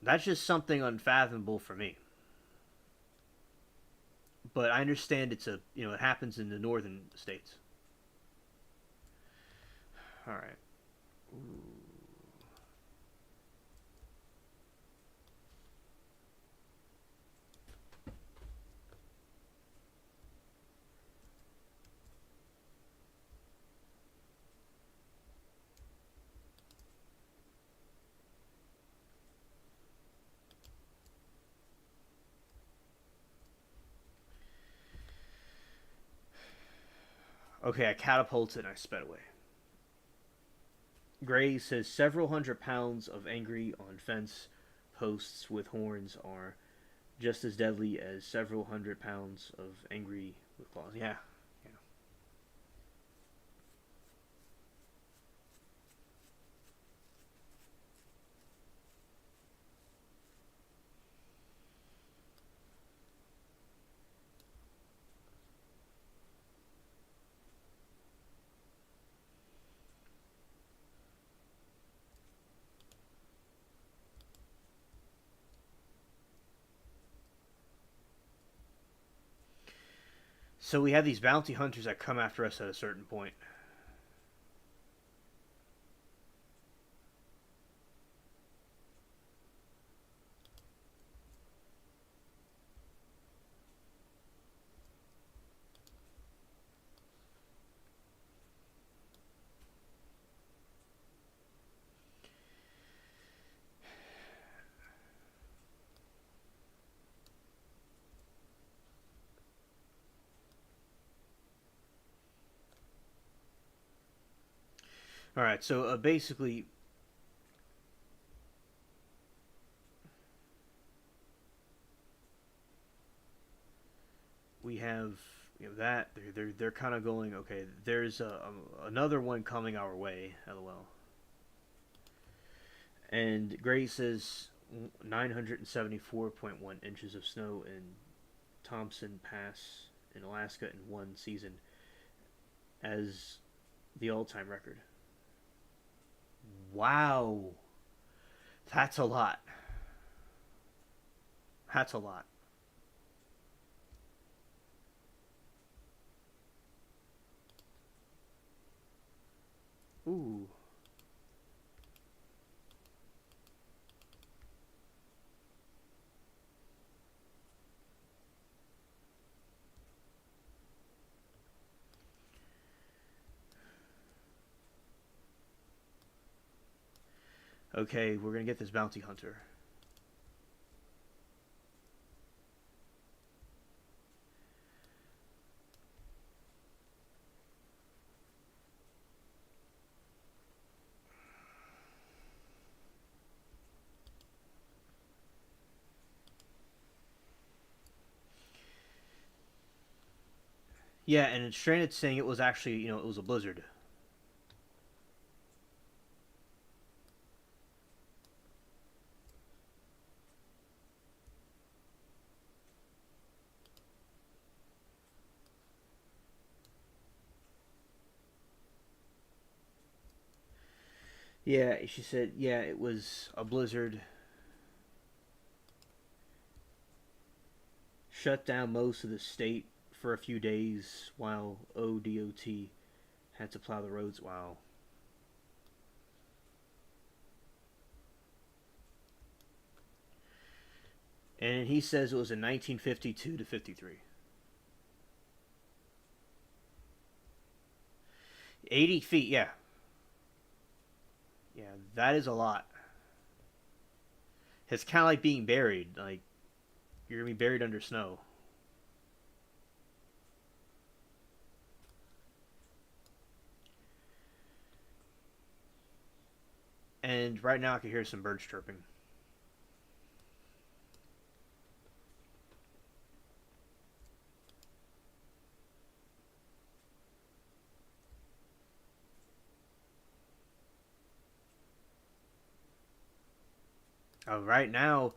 That's just something unfathomable for me. But I understand it happens in the northern states. All right. Okay, I catapulted and I sped away. Gray says several hundred pounds of angry on fence posts with horns are just as deadly as several hundred pounds of angry with claws. Yeah, yeah. So we have these bounty hunters that come after us at a certain point. All right, so basically we have that they're kind of going, okay, there's another one coming our way, lol. And Gray says 974.1 inches of snow in Thompson Pass in Alaska in one season as the all-time record. Wow, that's a lot. That's a lot. Ooh. Okay, we're gonna get this bounty hunter. Yeah, and it's Stranded saying it was actually, it was a blizzard. Yeah, she said, yeah, it was a blizzard. Shut down most of the state for a few days while ODOT had to plow the roads. Wow. And he says it was in 1952 to 53. 80 feet, yeah. Yeah, that is a lot. It's kind of like being buried. Like, you're going to be buried under snow. And right now I can hear some birds chirping. Right now,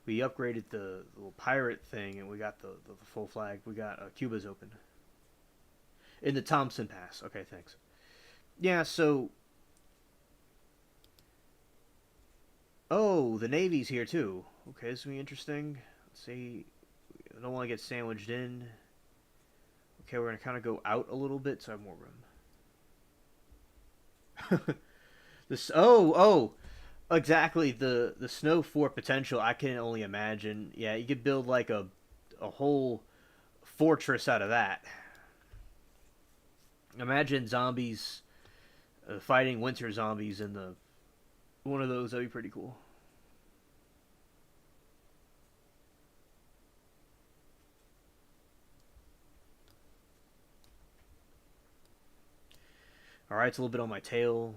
we upgraded the little pirate thing and we got the full flag. We got Cuba's open. In the Thompson Pass. Okay, thanks. Yeah, so. Oh, the Navy's here too. Okay, this will be interesting. Let's see. I don't want to get sandwiched in. Okay, we're going to kind of go out a little bit so I have more room. This. Oh. Exactly. The snow fort potential, I can only imagine. Yeah, you could build like a whole fortress out of that. Imagine zombies fighting winter zombies in the one of those. That'd be pretty cool. All right, it's a little bit on my tail.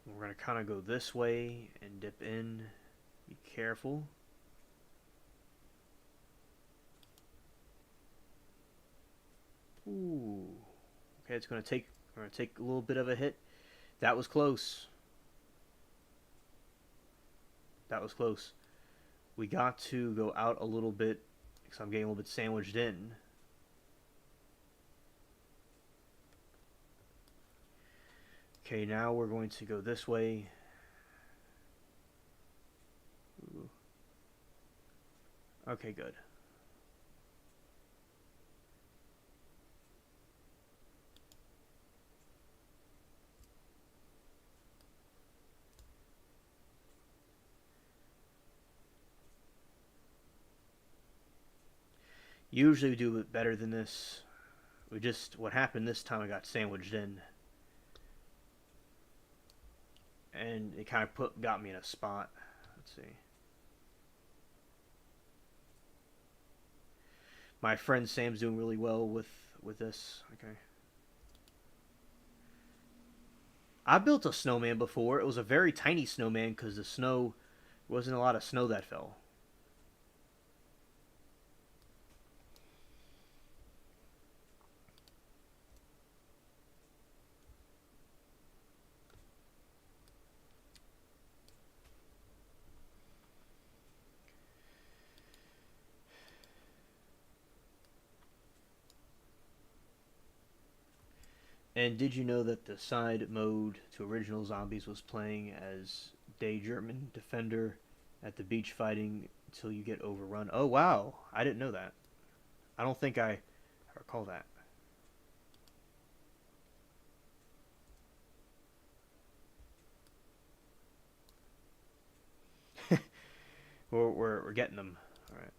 We're gonna kind of go this way and dip in. Be careful. Ooh. Okay, it's gonna take. We're gonna take a little bit of a hit. That was close. That was close. We got to go out a little bit because I'm getting a little bit sandwiched in. Okay, now we're going to go this way. Ooh. Okay, good. Usually we do it better than this. What happened this time, I got sandwiched in. And it kind of got me in a spot. Let's see. My friend Sam's doing really well with this. Okay. I built a snowman before. It was a very tiny snowman because the snow wasn't a lot of snow that fell. And did you know that the side mode to original Zombies was playing as Day German Defender at the beach fighting until you get overrun? Oh wow, I didn't know that. I don't think I recall that. We're getting them. All right.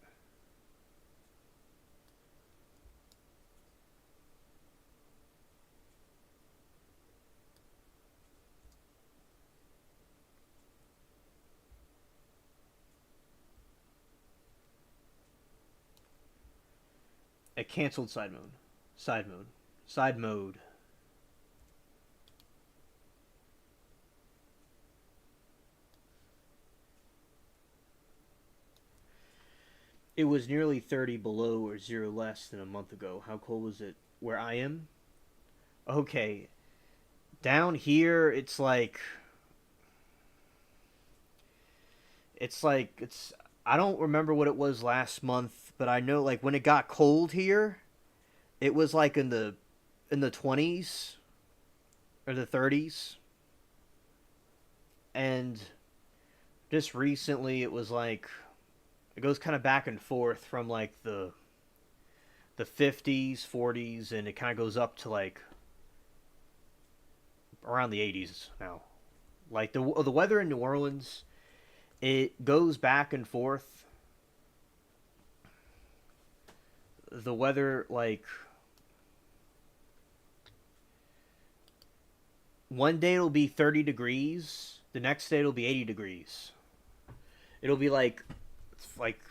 A canceled side mode. Side mode. Side mode. It was nearly 30 below or 0 less than a month ago. How cold was it where I am? Okay. Down here, it's I don't remember what it was last month, but I know like when it got cold here, it was like in the 20s or the 30s, and just recently it was like it goes kind of back and forth from like the 50s, 40s, and it kind of goes up to like around the 80s now. Like the weather in New Orleans, it goes back and forth. The weather, like one day it'll be 30 degrees, the next day it'll be 80 degrees. It'll be like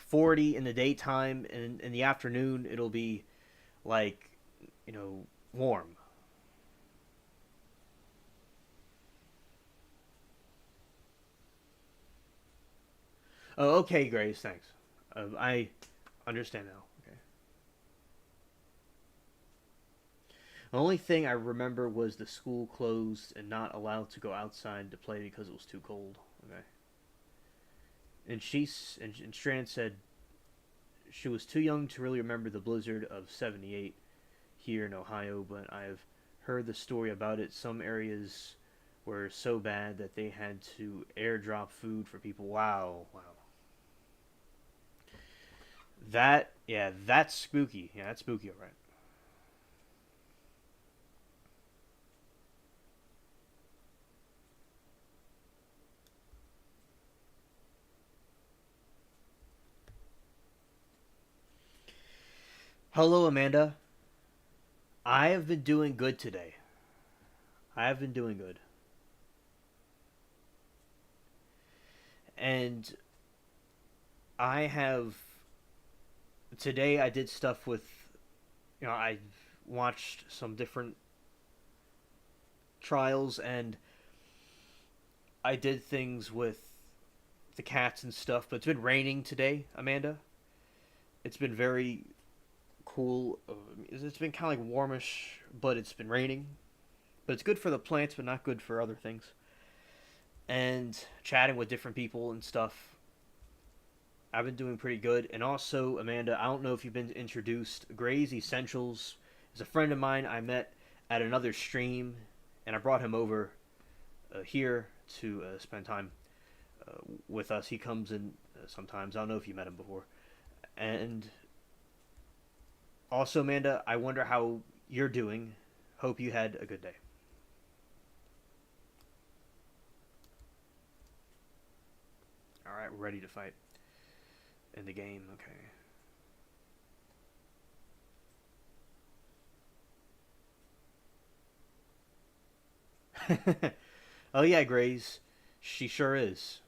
40 in the daytime, and in the afternoon it'll be like, warm. Oh, okay, Grace, thanks. I understand now. Okay. The only thing I remember was the school closed and not allowed to go outside to play because it was too cold. Okay. And Strand said she was too young to really remember the blizzard of '78 here in Ohio, but I've heard the story about it. Some areas were so bad that they had to airdrop food for people. Wow, wow. That's spooky. Yeah, that's spooky, all right. Hello, Amanda. I have been doing good today. I have been doing good. And I have today I did stuff with I watched some different trials, and I did things with the cats and stuff, but it's been raining today, Amanda. It's been very cool. It's been kind of like warmish, but it's been raining. But it's good for the plants, but not good for other things. And chatting with different people and stuff. I've been doing pretty good. And also, Amanda, I don't know if you've been introduced. Gray's Essentials is a friend of mine I met at another stream, and I brought him over here to spend time with us. He comes in sometimes. I don't know if you met him before. And also, Amanda, I wonder how you're doing. Hope you had a good day. All right, we're ready to fight in the game. Okay. Oh yeah, Grays. She sure is.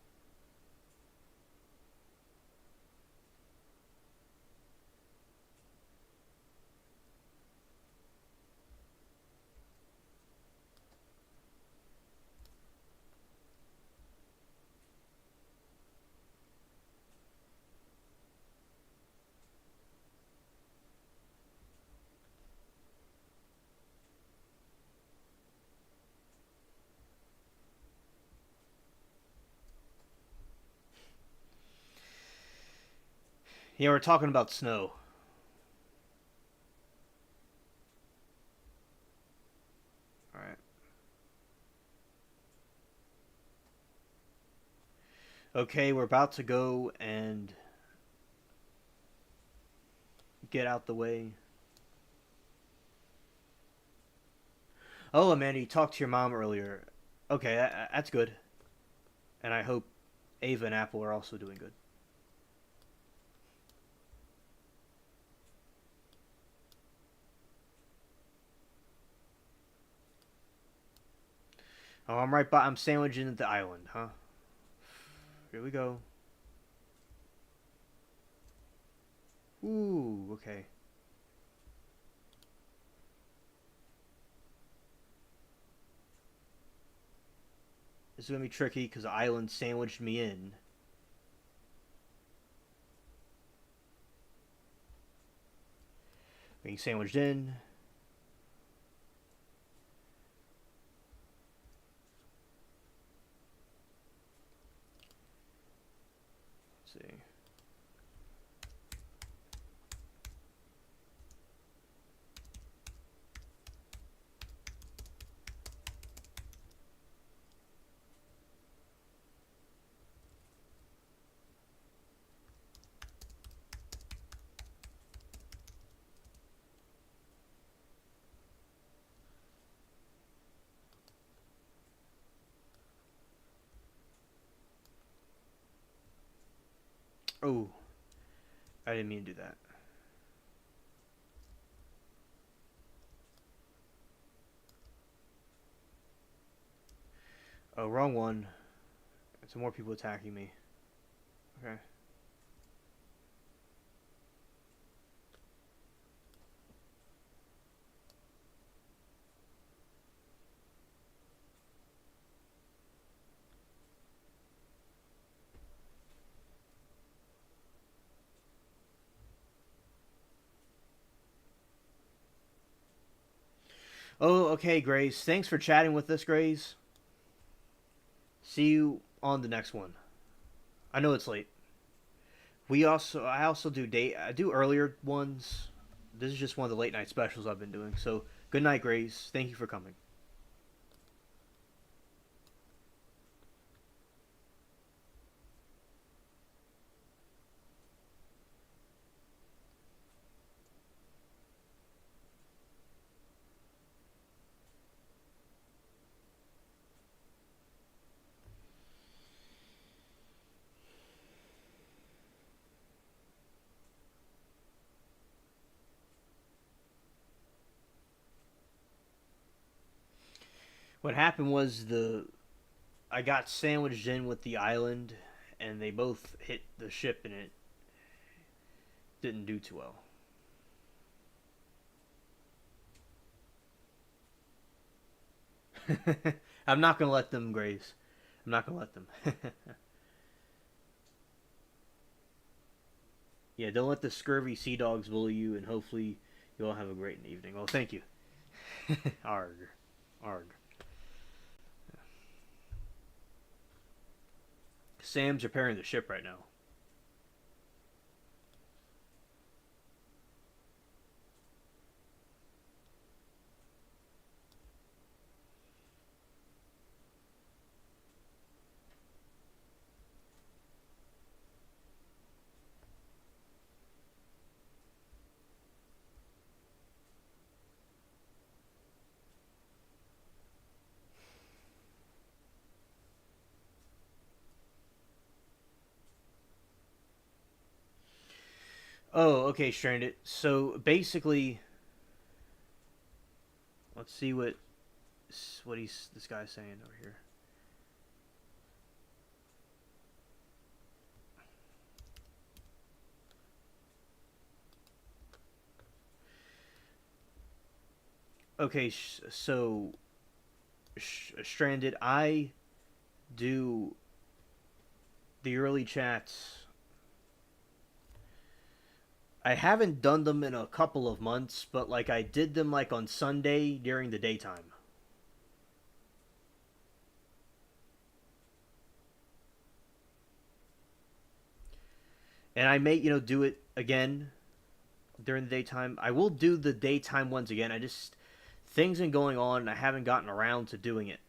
Yeah, we're talking about snow. Okay, we're about to go and get out the way. Oh, Amanda, you talked to your mom earlier. Okay, that's good. And I hope Ava and Apple are also doing good. Oh, I'm right by. I'm sandwiched into the island, huh? Here we go. Ooh, okay. This is gonna be tricky because the island sandwiched me in. Being sandwiched in. Let's see. Oh, I didn't mean to do that. Oh, wrong one. Some more people attacking me. Okay. Oh, okay, Grace. Thanks for chatting with us, Grace. See you on the next one. I know it's late. I also do I do earlier ones. This is just one of the late night specials I've been doing. So good night, Grace. Thank you for coming. What happened was the I got sandwiched in with the island, and they both hit the ship, and it didn't do too well. I'm not gonna let them, Grace. I'm not gonna let them. Yeah, don't let the scurvy sea dogs bully you, and hopefully you all have a great evening. Well, thank you. Arg, arg. Sam's repairing the ship right now. Oh, okay, Stranded. So basically, let's see what this guy's saying over here. Okay, so Stranded, I do the early chats. I haven't done them in a couple of months, but like I did them like on Sunday during the daytime. And I may, do it again during the daytime. I will do the daytime ones again. I just things been going on and I haven't gotten around to doing it.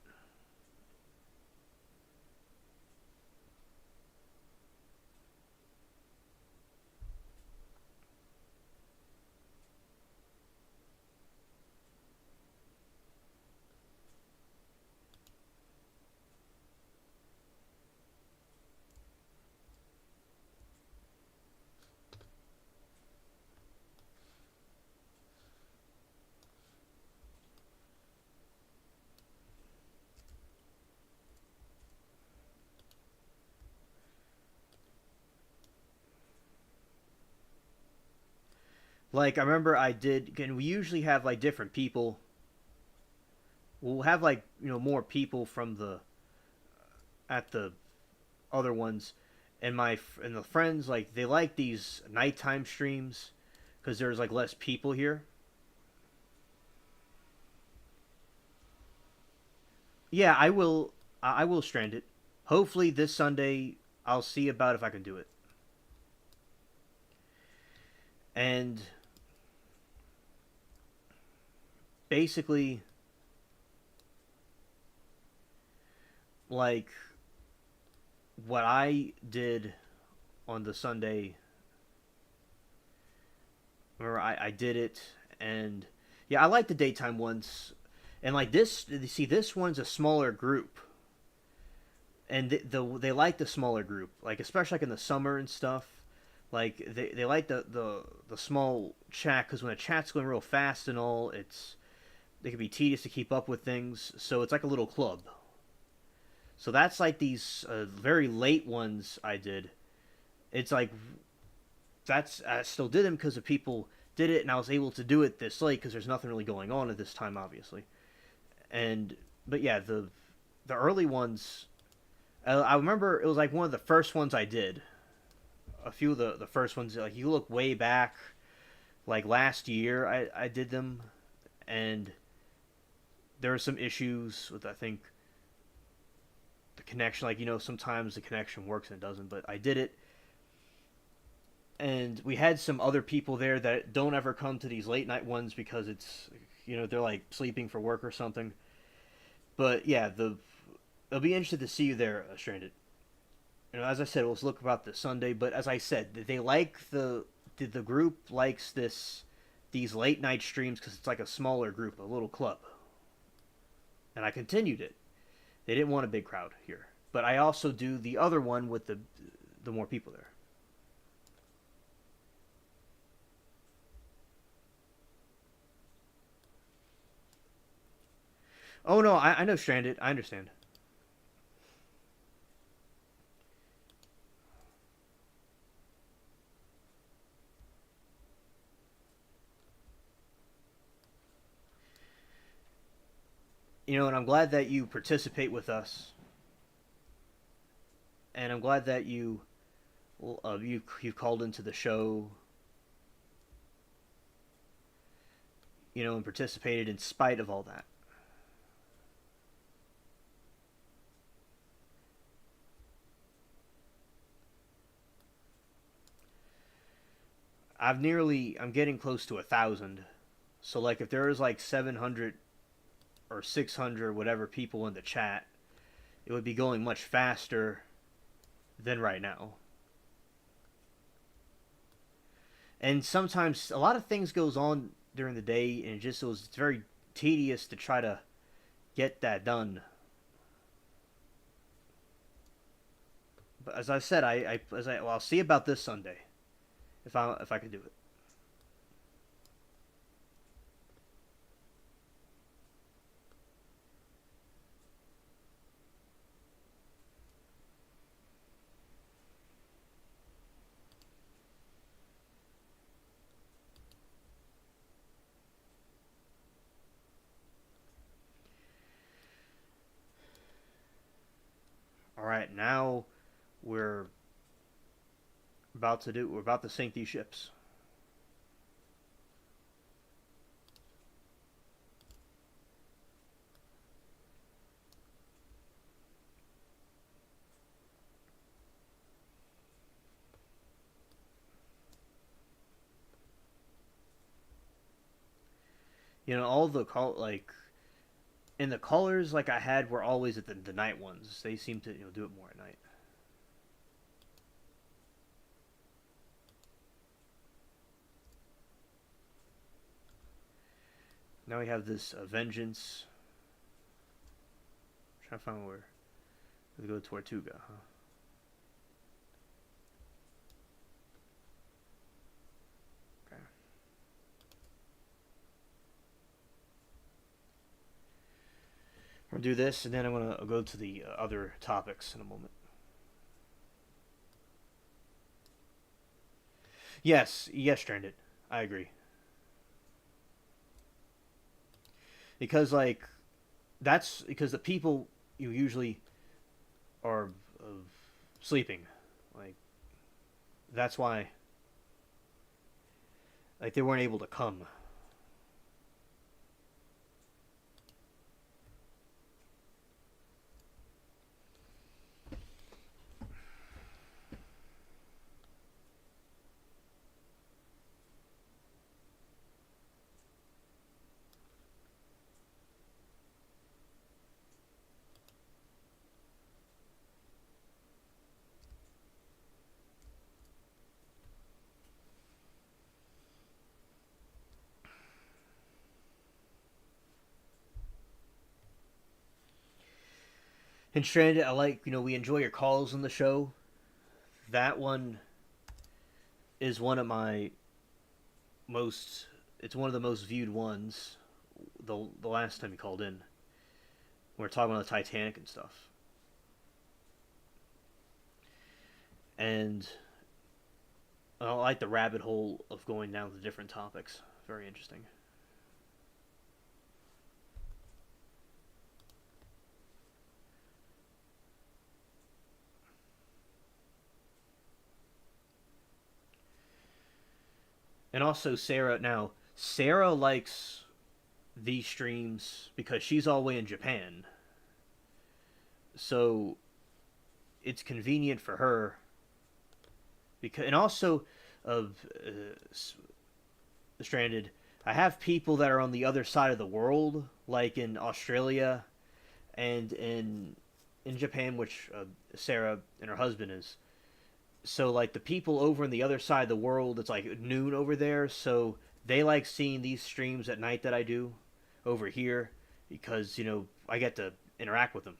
Like I remember I did, and we usually have like different people. We'll have like more people from the at the other ones, and the friends like they like these nighttime streams because there's like less people here. Yeah, I will. I will strand it. Hopefully this Sunday I'll see about if I can do it. And basically, like what I did on the Sunday, or I did it, and yeah, I like the daytime ones. And like this, see, this one's a smaller group, and they like the smaller group, like especially like in the summer and stuff. Like they like the small chat because when a chat's going real fast and all, it can be tedious to keep up with things. So it's like a little club. So that's like these very late ones I did. It's like that's I still did them because the people did it, and I was able to do it this late because there's nothing really going on at this time, obviously. And but yeah, the early ones, I remember it was like one of the first ones I did. A few of the first ones, like you look way back, like last year, I did them, and there were some issues with I think the connection. Like sometimes the connection works and it doesn't, but I did it, and we had some other people there that don't ever come to these late night ones because it's they're like sleeping for work or something. But yeah, it'll be interested to see you there, Stranded. As I said, we'll look about this Sunday. But as I said, they like the group likes these late night streams because it's like a smaller group, a little club. And I continued it. They didn't want a big crowd here, but I also do the other one with the more people there. Oh no, I know Stranded. I understand. And I'm glad that you participate with us, and I'm glad that you've called into the show, and participated in spite of all that. I'm getting close to 1,000. So like if there is like 700 or 600 whatever people in the chat, it would be going much faster than right now. And sometimes a lot of things goes on during the day, and it's very tedious to try to get that done. But as I said, I'll see about this Sunday if I can do it. All right, now we're we're about to sink these ships. All the call like in the colors like I had were always at the night ones. They seem to do it more at night. Now we have this vengeance. I'm trying to find where we go to Tortuga, huh? Okay. We're gonna do this, and then I'm gonna go to the other topics in a moment. Yes, yes, Stranded. I agree. because like that's because the people you usually are sleeping. Like that's why like they weren't able to come. And Stranded, I like, we enjoy your calls on the show. That one is one of my most, it's one of the most viewed ones the last time you called in. We are talking about the Titanic and stuff. And I like the rabbit hole of going down to different topics. Very interesting. And also Sarah likes these streams because she's all the way in Japan. So it's convenient for her because and also of Stranded, I have people that are on the other side of the world, like in Australia and in Japan, which Sarah and her husband is. So like the people over on the other side of the world, it's like noon over there, so they like seeing these streams at night that I do over here because I get to interact with them.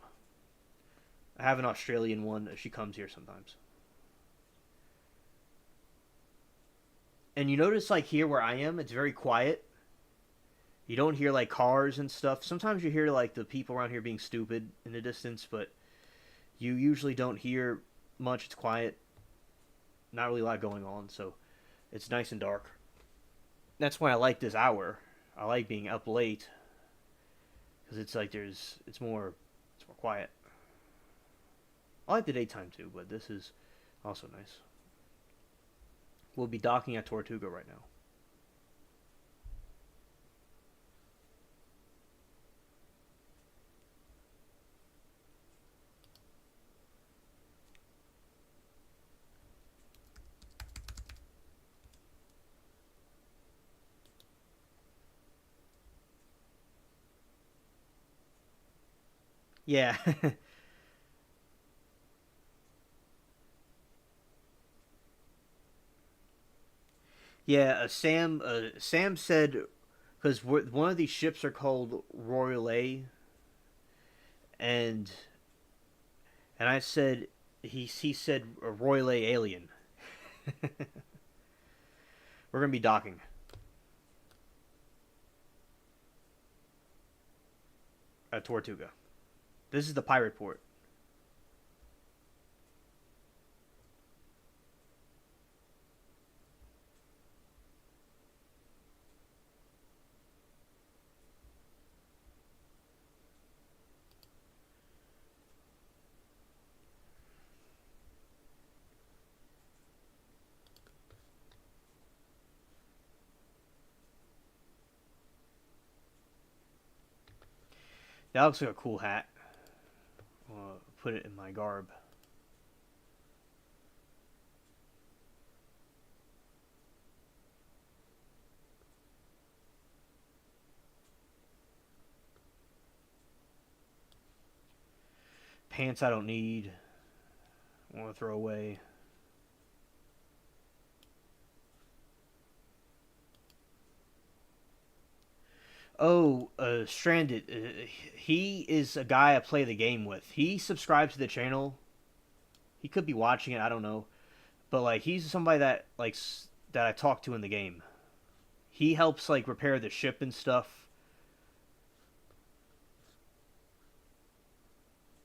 I have an Australian one. She comes here sometimes. And you notice like here where I am, it's very quiet. You don't hear like cars and stuff. Sometimes you hear like the people around here being stupid in the distance, but you usually don't hear much. It's quiet. Not really a lot going on, so it's nice and dark. That's why I like this hour. I like being up late because it's like it's more quiet. I like the daytime too, but this is also nice. We'll be docking at Tortuga right now. Yeah. Yeah, Sam said because one of these ships are called Royal A, and I said he said a Royal A alien. We're gonna be docking at Tortuga. This is the pirate port. That looks like a cool hat. I'll put it in my garb. Pants I don't need. I want to throw away. Oh, Stranded. He is a guy I play the game with. He subscribes to the channel. He could be watching it. I don't know, but like he's somebody that that I talk to in the game. He helps like repair the ship and stuff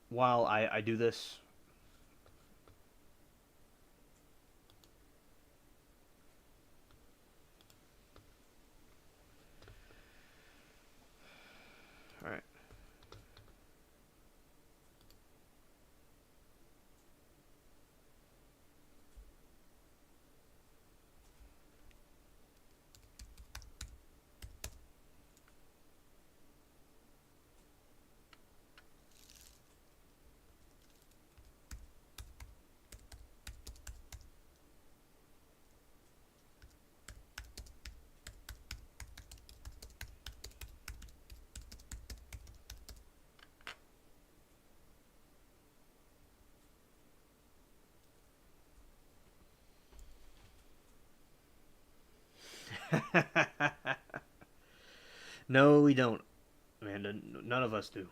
while I do this. No, we don't, Amanda. None of us do.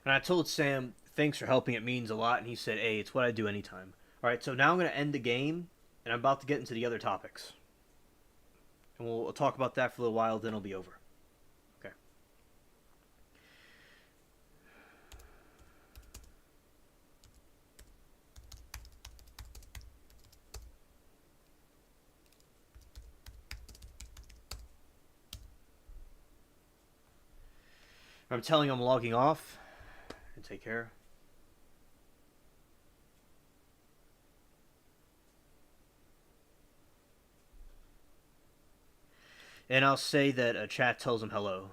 And I told Sam, thanks for helping. It means a lot. And he said, hey, it's what I do anytime. All right, so now I'm going to end the game, and I'm about to get into the other topics. And we'll talk about that for a little while, then it'll be over. Okay. I'm telling him I'm logging off, and take care. And I'll say that a chat tells him hello.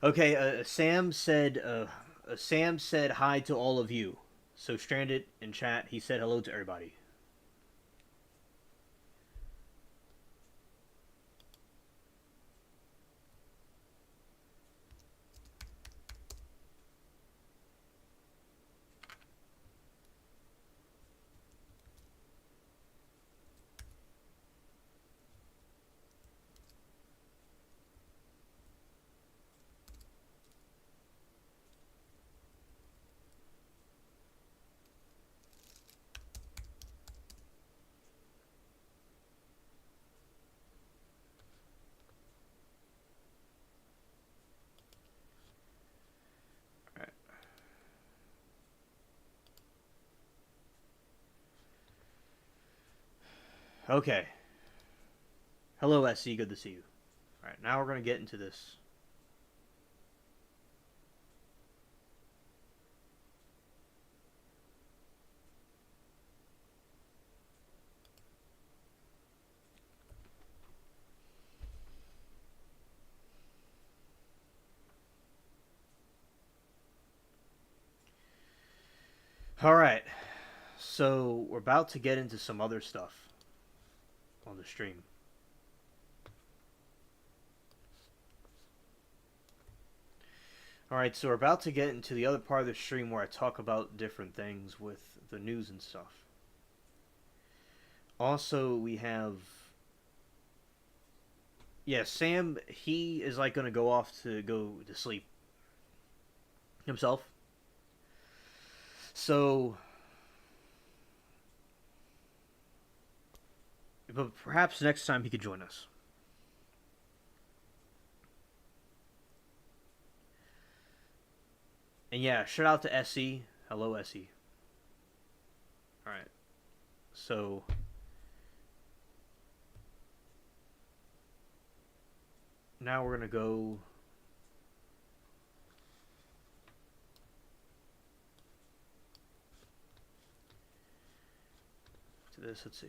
Okay, Sam said hi to all of you. So Stranded in chat, he said hello to everybody. All right. Okay. Hello, SC. Good to see you. All right, now we're gonna get into this. All right. So we're about to get into some other stuff on the stream. All right, so we're about to get into the other part of the stream where I talk about different things with the news and stuff. Also, we have Sam. He is like gonna go off to go to sleep himself. So, but perhaps next time he could join us. And yeah, shout out to SE. Hello, SE. All right. So now we're gonna go to this. Let's see.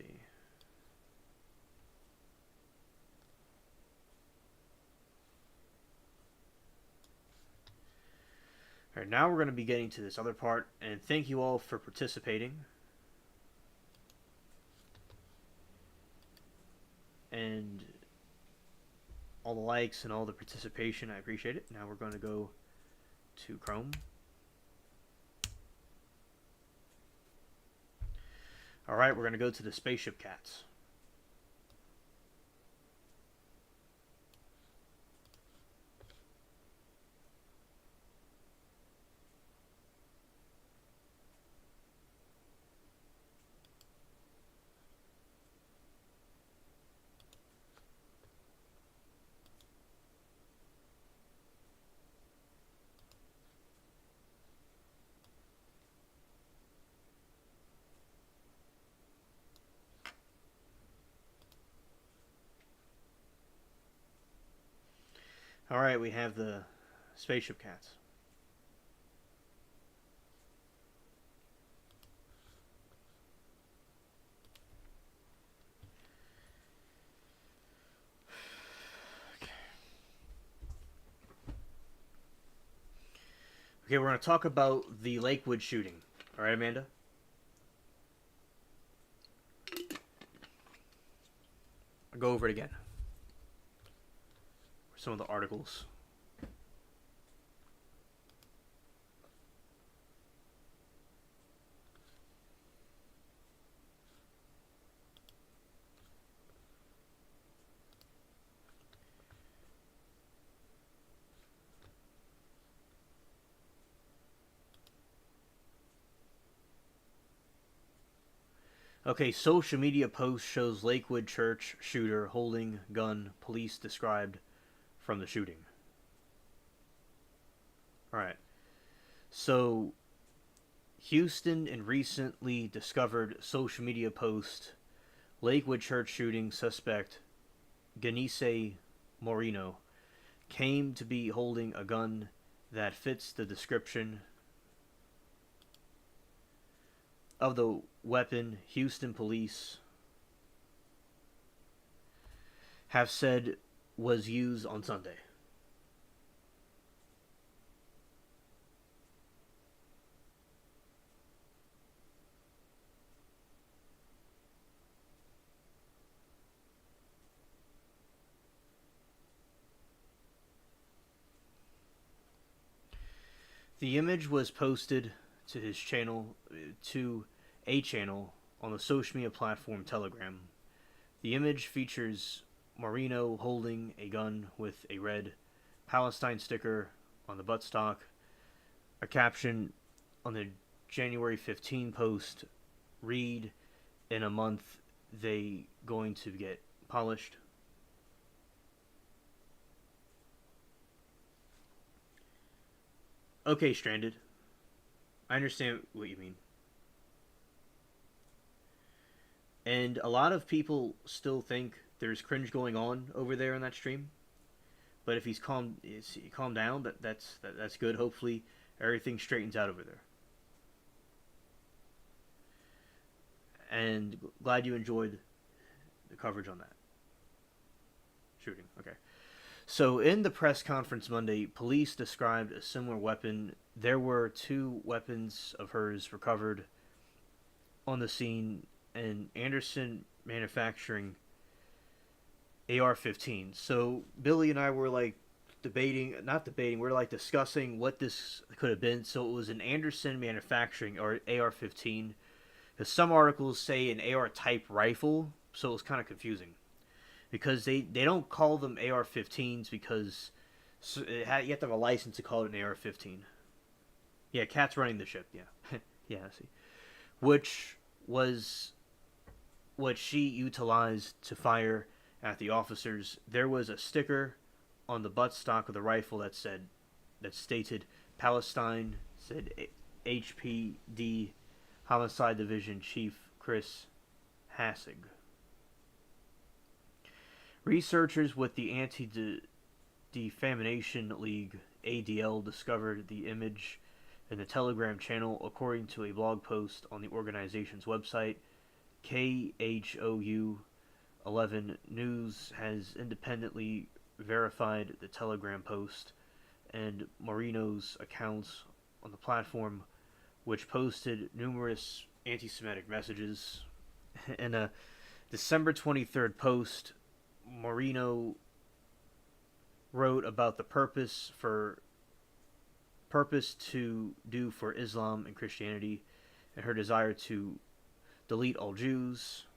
All right, now we're going to be getting to this other part, and thank you all for participating. And all the likes and all the participation, I appreciate it. Now we're going to go to Chrome. All right, we're going to go to the spaceship cats. All right, we have the spaceship cats. Okay, we're going to talk about the Lakewood shooting. All right, Amanda? I'll go over it again. Some of the articles. Okay, social media post shows Lakewood church shooter holding gun, police described from the shooting. Alright, so Houston in recently discovered social media post Lakewood church shooting suspect Genise Moreno came to be holding a gun that fits the description of the weapon Houston police have said was used on Sunday. The image was posted to his channel, to a channel on the social media platform Telegram. The image features Marino holding a gun with a red Palestine sticker on the buttstock. A caption on the January 15 post read, "In a month, they going to get polished." Okay, Stranded. I understand what you mean. And a lot of people still think there's cringe going on over there on that stream. But if he's calmed down, that's good. Hopefully, everything straightens out over there. And glad you enjoyed the coverage on that shooting. Okay. So in the press conference Monday, police described a similar weapon. There were two weapons of hers recovered on the scene, and Anderson Manufacturing AR-15. So Billy and I were like not debating, we are like discussing what this could have been. So it was an Anderson Manufacturing or AR-15. Because some articles say an AR type rifle, so it was kind of confusing. Because they don't call them AR-15s because you have to have a license to call it an AR-15. Yeah, Cat's running the ship. Yeah, yeah. I see. Which was what she utilized to fire at the officers. There was a sticker on the buttstock of the rifle that stated Palestine, said HPD Homicide Division Chief Chris Hassig. Researchers with the Anti-Defamation League ADL discovered the image in the Telegram channel, according to a blog post on the organization's website. KHOU 11 News has independently verified the Telegram post and Marino's accounts on the platform, which posted numerous anti-Semitic messages. In a December 23rd post, Marino wrote about the purpose to do for Islam and Christianity and her desire to delete all Jews.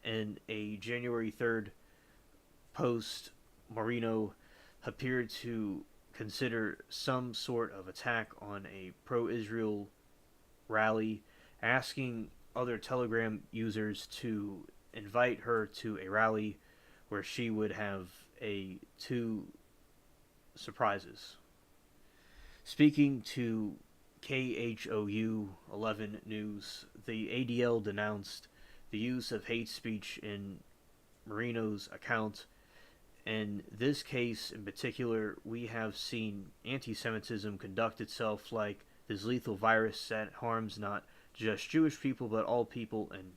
In a January 3rd post, Marino appeared to consider some sort of attack on a pro-Israel rally, asking other Telegram users to invite her to a rally where she would have two surprises. Speaking to KHOU 11 News, the ADL denounced the use of hate speech in Marino's account. In this case in particular, we have seen anti-Semitism conduct itself like this lethal virus that harms not just Jewish people but all people in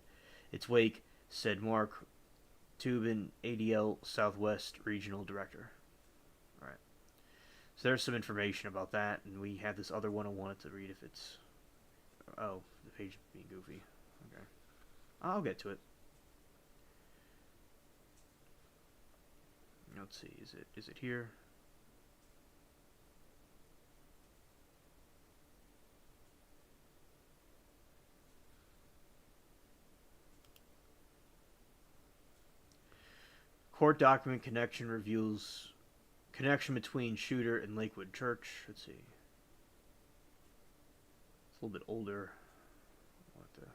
its wake, said Mark Tubin, ADL Southwest Regional Director. All right. So there's some information about that, and we have this other one I wanted to read if it's... Oh, the page being goofy. Okay. I'll get to it. Let's see, is it here? Court document connection reveals connection between shooter and Lakewood Church. Let's see. It's a little bit older. What the...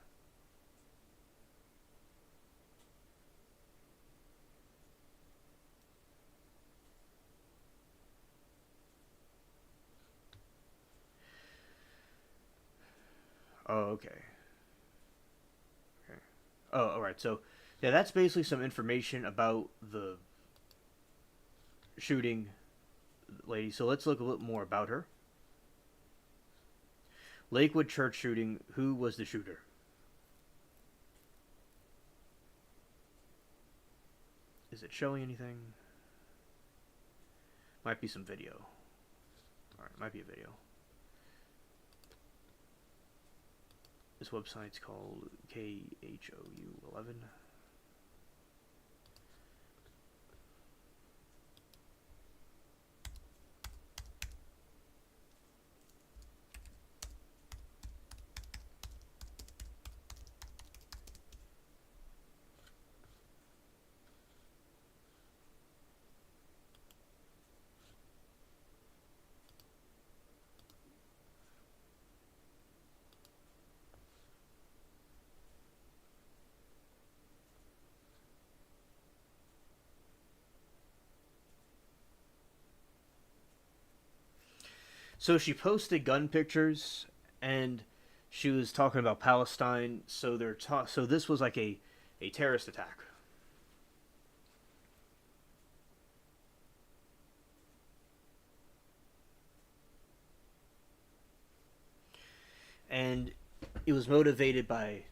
Oh, okay. Okay. Oh, alright. So, yeah, that's basically some information about the shooting lady. So let's look a little more about her. Lakewood Church shooting. Who was the shooter? Is it showing anything? Might be some video. Alright, might be a video. This website's called KHOU11. So she posted gun pictures, and she was talking about Palestine. So so this was like a terrorist attack. And it was motivated by,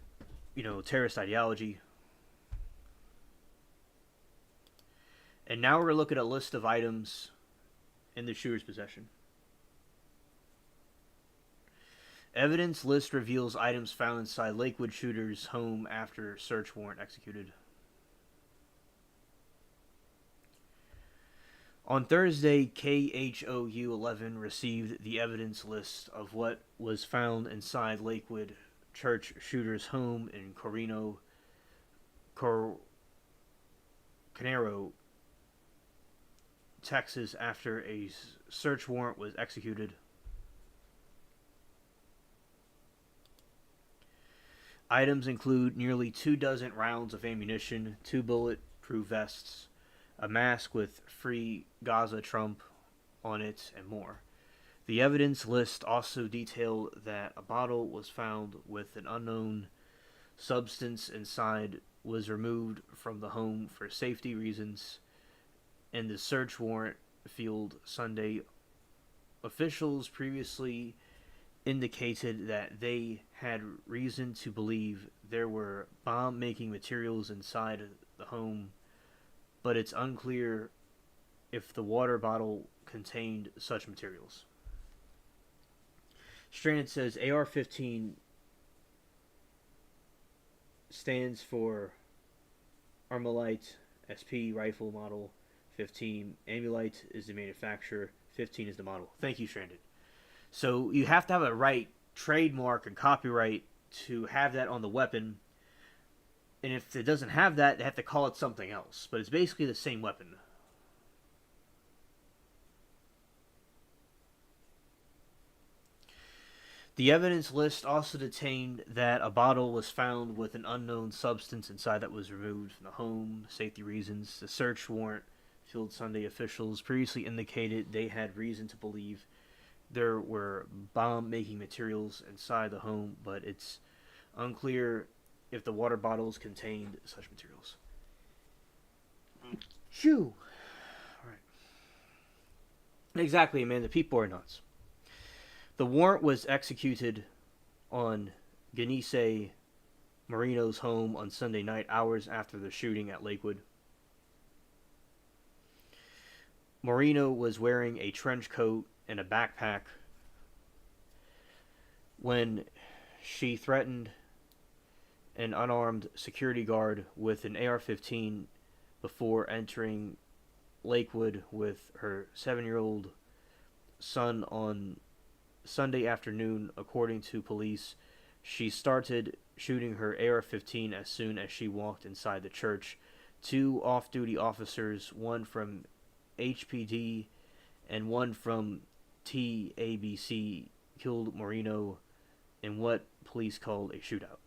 terrorist ideology. And now we're looking at a list of items in the shooter's possession. Evidence list reveals items found inside Lakewood shooter's home after search warrant executed. On Thursday, KHOU11 received the evidence list of what was found inside Lakewood Church shooter's home in Conero, Texas, after a search warrant was executed. Items include nearly 24 rounds of ammunition, 2 bulletproof vests, a mask with Free Gaza Trump on it, and more. The evidence list also detailed that a bottle was found with an unknown substance inside was removed from the home for safety reasons, and the search warrant field Sunday. Officials previously indicated that they had reason to believe there were bomb-making materials inside the home, but it's unclear if the water bottle contained such materials. Stranded says AR-15 stands for Armalite SP rifle model 15. Amulite is the manufacturer. 15 is the model. Thank you, Stranded. So you have to have a right trademark and copyright to have that on the weapon. And if it doesn't have that, they have to call it something else. But it's basically the same weapon. The evidence list also detained that a bottle was found with an unknown substance inside that was removed from the home, safety reasons. The search warrant field Sunday. Officials previously indicated they had reason to believe there were bomb-making materials inside the home, but it's unclear if the water bottles contained such materials. Shoo! Alright. Exactly, man. The people are nuts. The warrant was executed on Genise Marino's home on Sunday night, hours after the shooting at Lakewood. Moreno was wearing a trench coat and a backpack when she threatened an unarmed security guard with an AR 15 before entering Lakewood with her 7-year-old son on Sunday afternoon, according to police. She started shooting her AR 15 as soon as she walked inside the church. Two off duty officers, one from HPD and one from TABC, killed Moreno in what police called a shootout.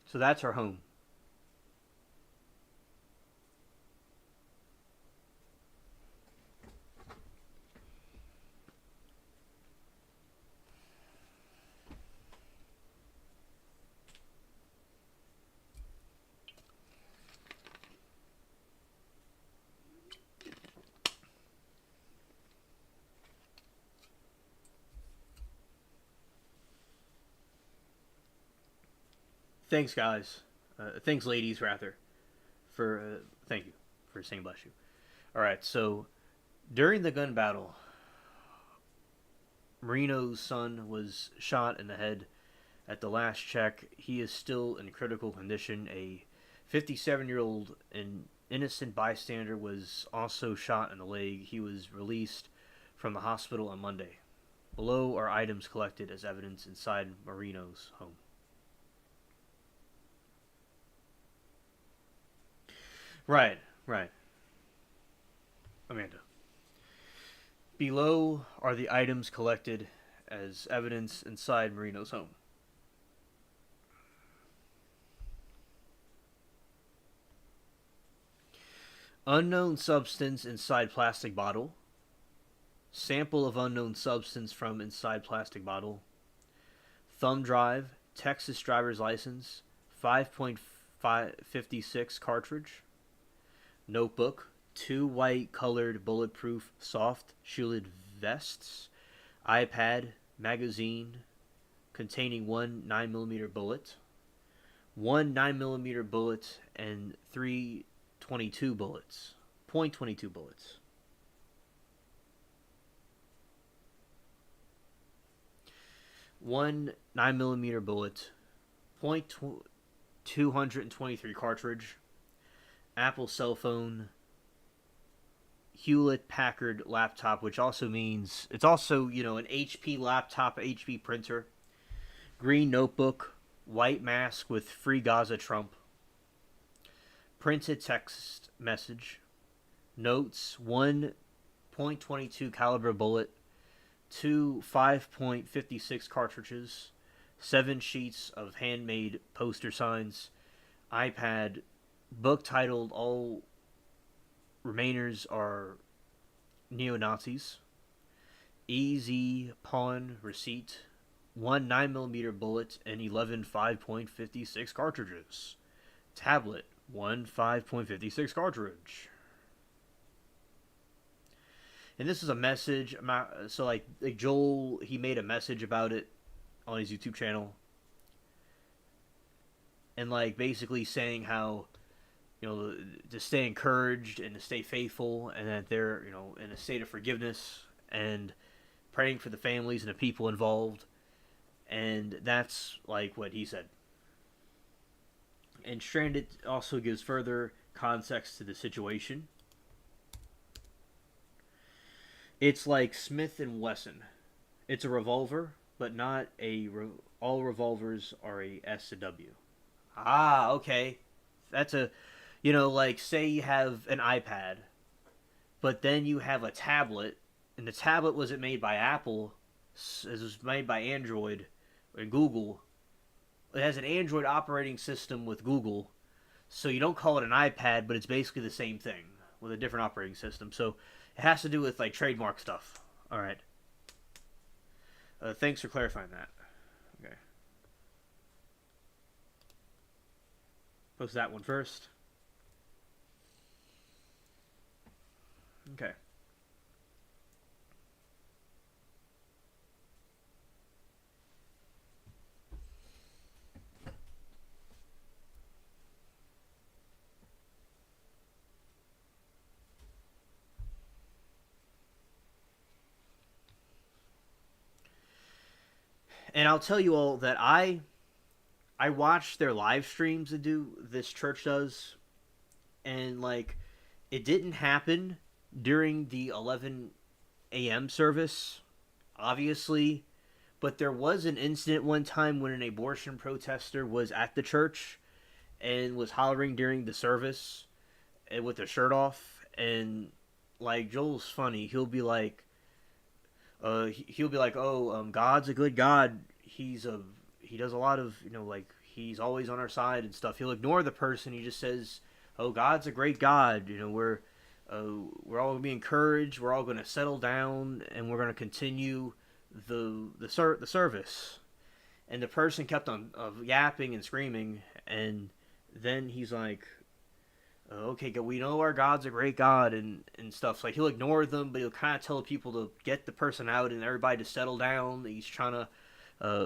So that's her home. Thanks, guys. Thanks, ladies, rather, for thank you for saying bless you. All right, so during the gun battle, Marino's son was shot in the head. At the last check, he is still in critical condition. A 57-year-old and innocent bystander was also shot in the leg. He was released from the hospital on Monday. Below are items collected as evidence inside Marino's home. Right, right. Amanda. Below are the items collected as evidence inside Marino's home. Unknown substance inside plastic bottle. Sample of unknown substance from inside plastic bottle. Thumb drive, Texas driver's license, 5.56 cartridge. Notebook, 2 white colored bulletproof soft shielded vests. iPad, magazine containing one 9mm bullet. One 9mm bullet and 3.22 bullets. .22 bullets. One 9mm bullet, .223 cartridge, Apple cell phone, Hewlett Packard laptop, which also means it's also, an HP laptop, HP printer, green notebook, white mask with Free Gaza Trump, printed text message, notes, one .22 caliber bullet, 2 5.56 cartridges, 7 sheets of handmade poster signs, iPad, book titled All Remainers Are Neo-Nazis, EZ pawn receipt, one 9mm bullet and 11 5.56 cartridges, tablet, one 5.56 cartridge. And this is a message. So like Joel, he made a message about it on his YouTube channel, and like basically saying how, to stay encouraged and to stay faithful, and that they're, in a state of forgiveness and praying for the families and the people involved. And that's like what he said. And Stranded also gives further context to the situation. It's like Smith and Wesson. It's a revolver, but not all revolvers are a S&W. Ah, okay. That's a, like say you have an iPad, but then you have a tablet, and the tablet wasn't made by Apple, it was made by Android and Google. It has an Android operating system with Google, so you don't call it an iPad, but it's basically the same thing with a different operating system. So it has to do with like trademark stuff. All right. Thanks for clarifying that. Okay. Post that one first. Okay. And I'll tell you all that I watch their live streams that do this church does, and like it didn't happen during the 11 a.m. service, obviously, but there was an incident one time when an abortion protester was at the church and was hollering during the service and with their shirt off, and like Joel's funny. He'll be like, oh, God's a good God. He does a lot of, like he's always on our side and stuff. He'll ignore the person. He just says, oh, God's a great God. We're all gonna be encouraged. We're all gonna settle down, and we're gonna continue the service. And the person kept on yapping and screaming, and then he's like, okay, we know our God's a great God and stuff. So, like, he'll ignore them, but he'll kind of tell people to get the person out and everybody to settle down. He's trying to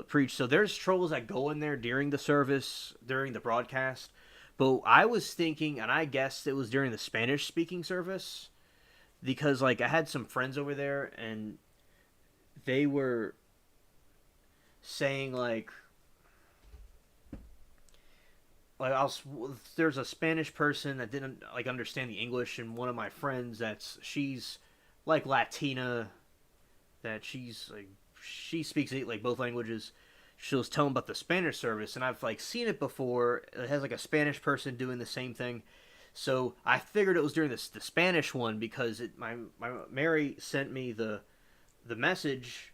preach. So there's trolls that go in there during the service, during the broadcast. But I was thinking, and I guessed it was during the Spanish speaking service, because like I had some friends over there and they were saying there's a Spanish person that didn't like understand the English, and one of my friends she's like Latina, that she speaks like both languages. She was telling about the Spanish service, and I've like seen it before. It has like a Spanish person doing the same thing, so I figured it was during the Spanish one because my Mary sent me the message,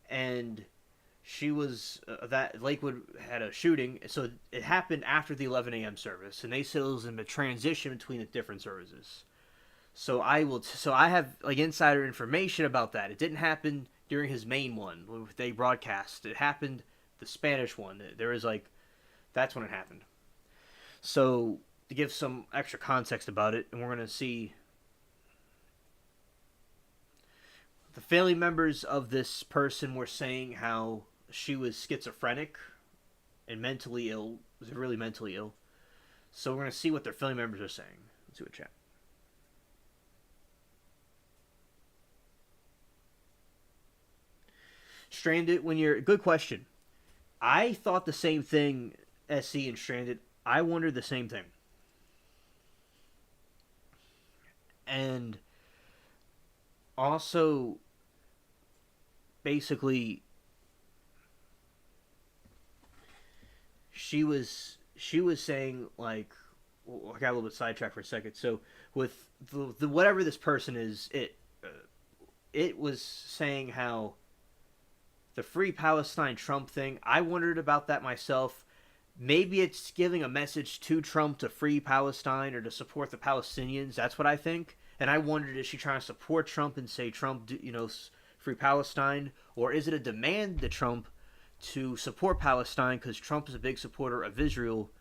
and she was that Lakewood had a shooting, so it happened after the 11 a.m. service, and they said it was in the transition between the different services. So I have like insider information about that. It didn't happen during his main one when they broadcast. It happened the Spanish one. There was like that's when it happened. So to give some extra context about it, and we're gonna see the family members of this person were saying how she was schizophrenic and mentally ill. Was really mentally ill. So we're gonna see what their family members are saying. Let's see what chat. Stranded when you're good question. I thought the same thing. SC and Stranded. I wondered the same thing. And also, basically, she was saying like, well, I got a little bit sidetracked for a second. So with the whatever this person is, it was saying how the Free Palestine Trump thing. I wondered about that myself. Maybe it's giving a message to Trump to free Palestine or to support the Palestinians. That's what I think. And I wondered, is she trying to support Trump and say Trump, free Palestine, or is it a demand to Trump to support Palestine because Trump is a big supporter of Israel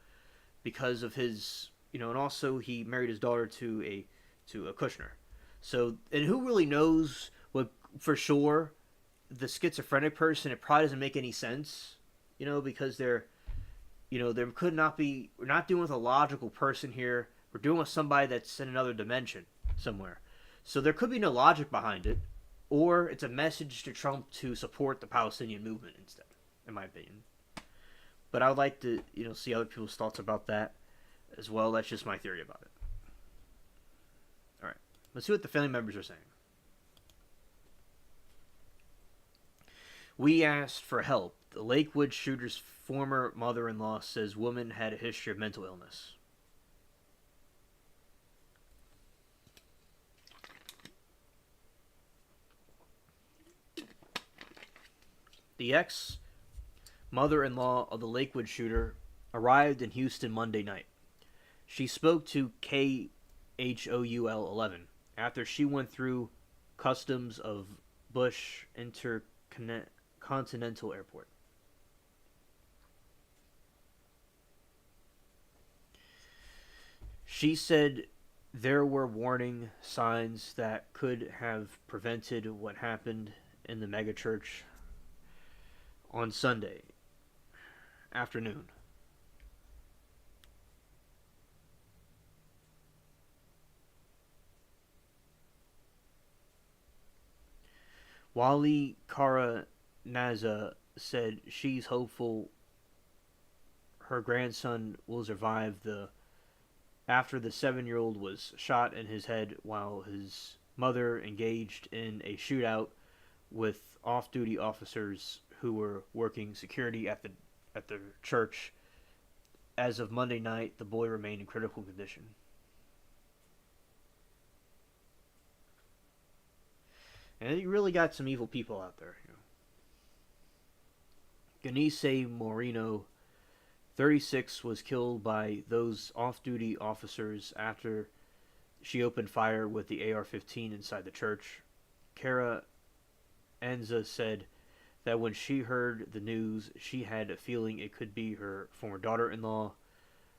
because of his, and also he married his daughter to a Kushner. So, and who really knows what for sure? The schizophrenic person, it probably doesn't make any sense, because there could not be. We're not dealing with a logical person here. We're dealing with somebody that's in another dimension somewhere. So there could be no logic behind it, or it's a message to Trump to support the Palestinian movement instead, in my opinion. But I would like to, see other people's thoughts about that as well. That's just my theory about it. All right, let's see what the family members are saying. We asked for help. The Lakewood shooter's former mother-in-law says woman had a history of mental illness. The ex-mother-in-law of the Lakewood shooter arrived in Houston Monday night. She spoke to KHOUL 11 after she went through customs of Bush Intercontinental Airport. She said there were warning signs that could have prevented what happened in the megachurch on Sunday afternoon. Wali Karanaza said she's hopeful her grandson will survive the after the 7-year-old was shot in his head while his mother engaged in a shootout with off-duty officers who were working security at the church. As of Monday night, the boy remained in critical condition. And you really got some evil people out there. Ganise Moreno, 36, was killed by those off-duty officers after she opened fire with the AR-15 inside the church. Kara Anza said that when she heard the news, she had a feeling it could be her former daughter-in-law.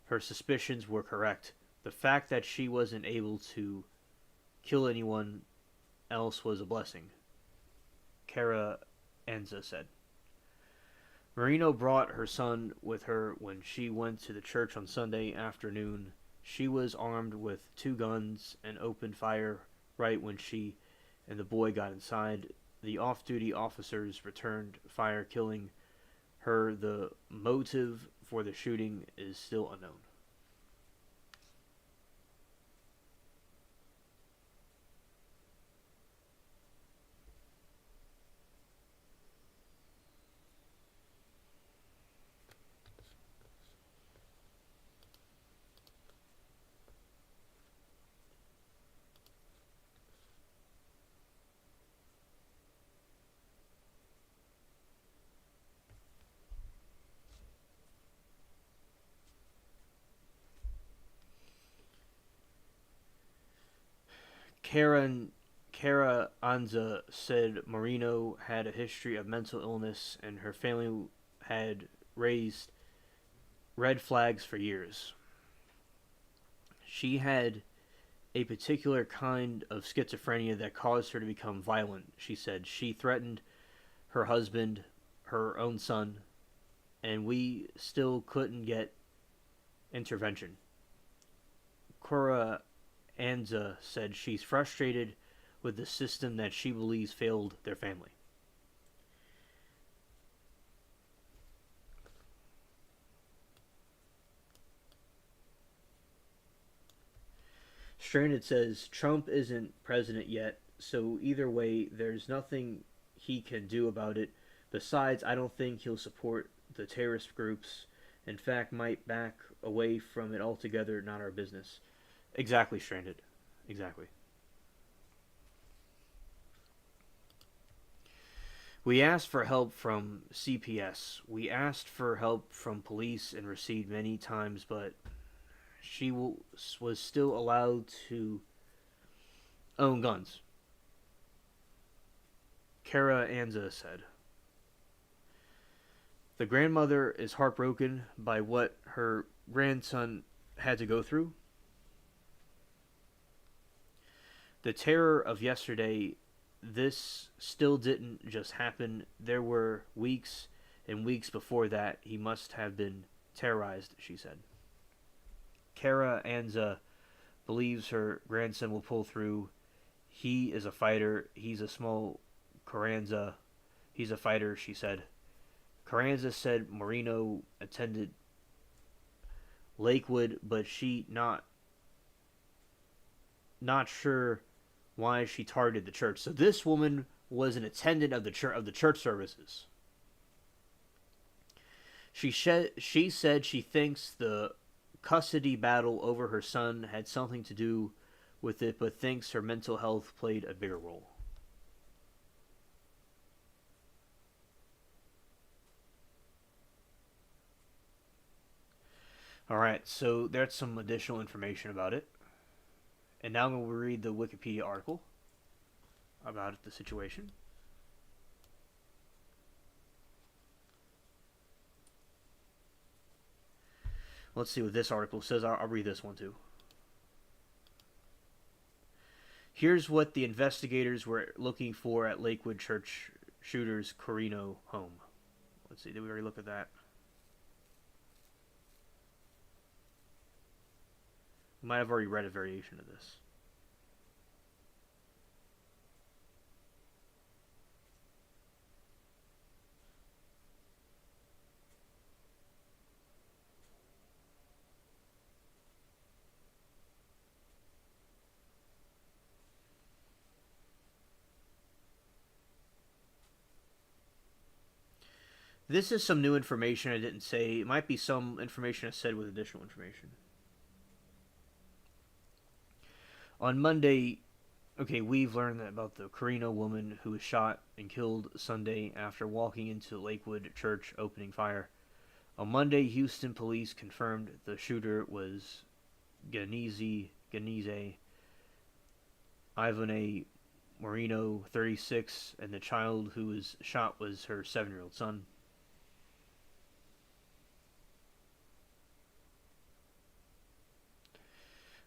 Her suspicions were correct. The fact that she wasn't able to kill anyone else was a blessing, Kara Anza said. Marino brought her son with her when she went to the church on Sunday afternoon. She was armed with 2 guns and opened fire right when she and the boy got inside. The off-duty officers returned fire, killing her. The motive for the shooting is still unknown. Karen Kara Anza said Marino had a history of mental illness and her family had raised red flags for years. She had a particular kind of schizophrenia that caused her to become violent, she said. She threatened her husband, her own son, and we still couldn't get intervention. Cora Anza said she's frustrated with the system that she believes failed their family. Stranded says Trump isn't president yet, so either way, there's nothing he can do about it. Besides, I don't think he'll support the terrorist groups. In fact, might back away from it altogether. Not our business. Exactly, Stranded. Exactly. We asked for help from CPS. We asked for help from police and received many times, but she was still allowed to own guns. Kara Anza said. The grandmother is heartbroken by what her grandson had to go through. The terror of yesterday, this still didn't just happen. There were weeks and weeks before that he must have been terrorized, she said. Kara Anza believes her grandson will pull through. He is a fighter. He's a small Carranza. He's a fighter, she said. Carranza said Marino attended Lakewood, but she not sure why she targeted the church. So this woman was an attendant of the church services. She said she thinks the custody battle over her son had something to do with it, but thinks her mental health played a bigger role. Alright, so there's some additional information about it. And now I'm going to read the Wikipedia article about the situation. Let's see what this article says. I'll read this one too. Here's what the investigators were looking for at Lakewood Church shooter's Corino home. Let's see, did we already look at that? We might have already read a variation of this. This is some new information I didn't say. It might be some information I said with additional information. On Monday, okay, we've learned about the Carino woman who was shot and killed Sunday after walking into Lakewood Church opening fire. On Monday, Houston police confirmed the shooter was Ganese Ivone Moreno, 36, and the child who was shot was her 7-year-old son.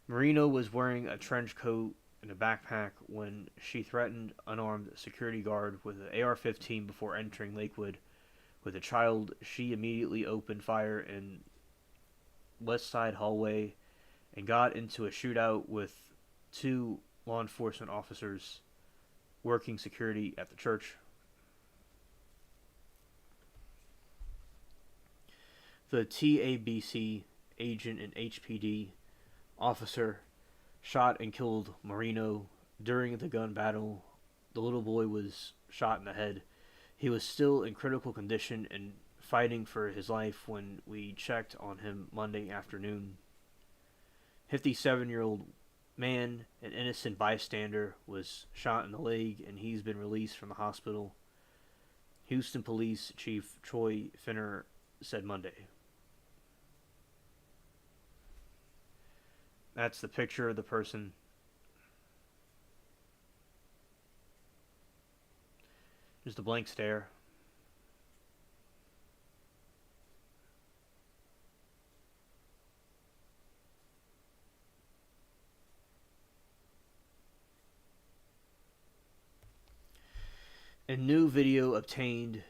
Moreno was wearing a trench coat and a backpack when she threatened unarmed security guard with an AR-15 before entering Lakewood. With the child, she immediately opened fire in West Side hallway and got into a shootout with 2 law enforcement officers working security at the church. The TABC agent and HPD officer shot and killed Moreno during the gun battle. The little boy was shot in the head. He was still in critical condition and fighting for his life when we checked on him Monday afternoon. 57-year-old man, an innocent bystander, was shot in the leg and he's been released from the hospital. Houston Police Chief Troy Finner said Monday. That's the picture of the person. Just a blank stare. A new video obtained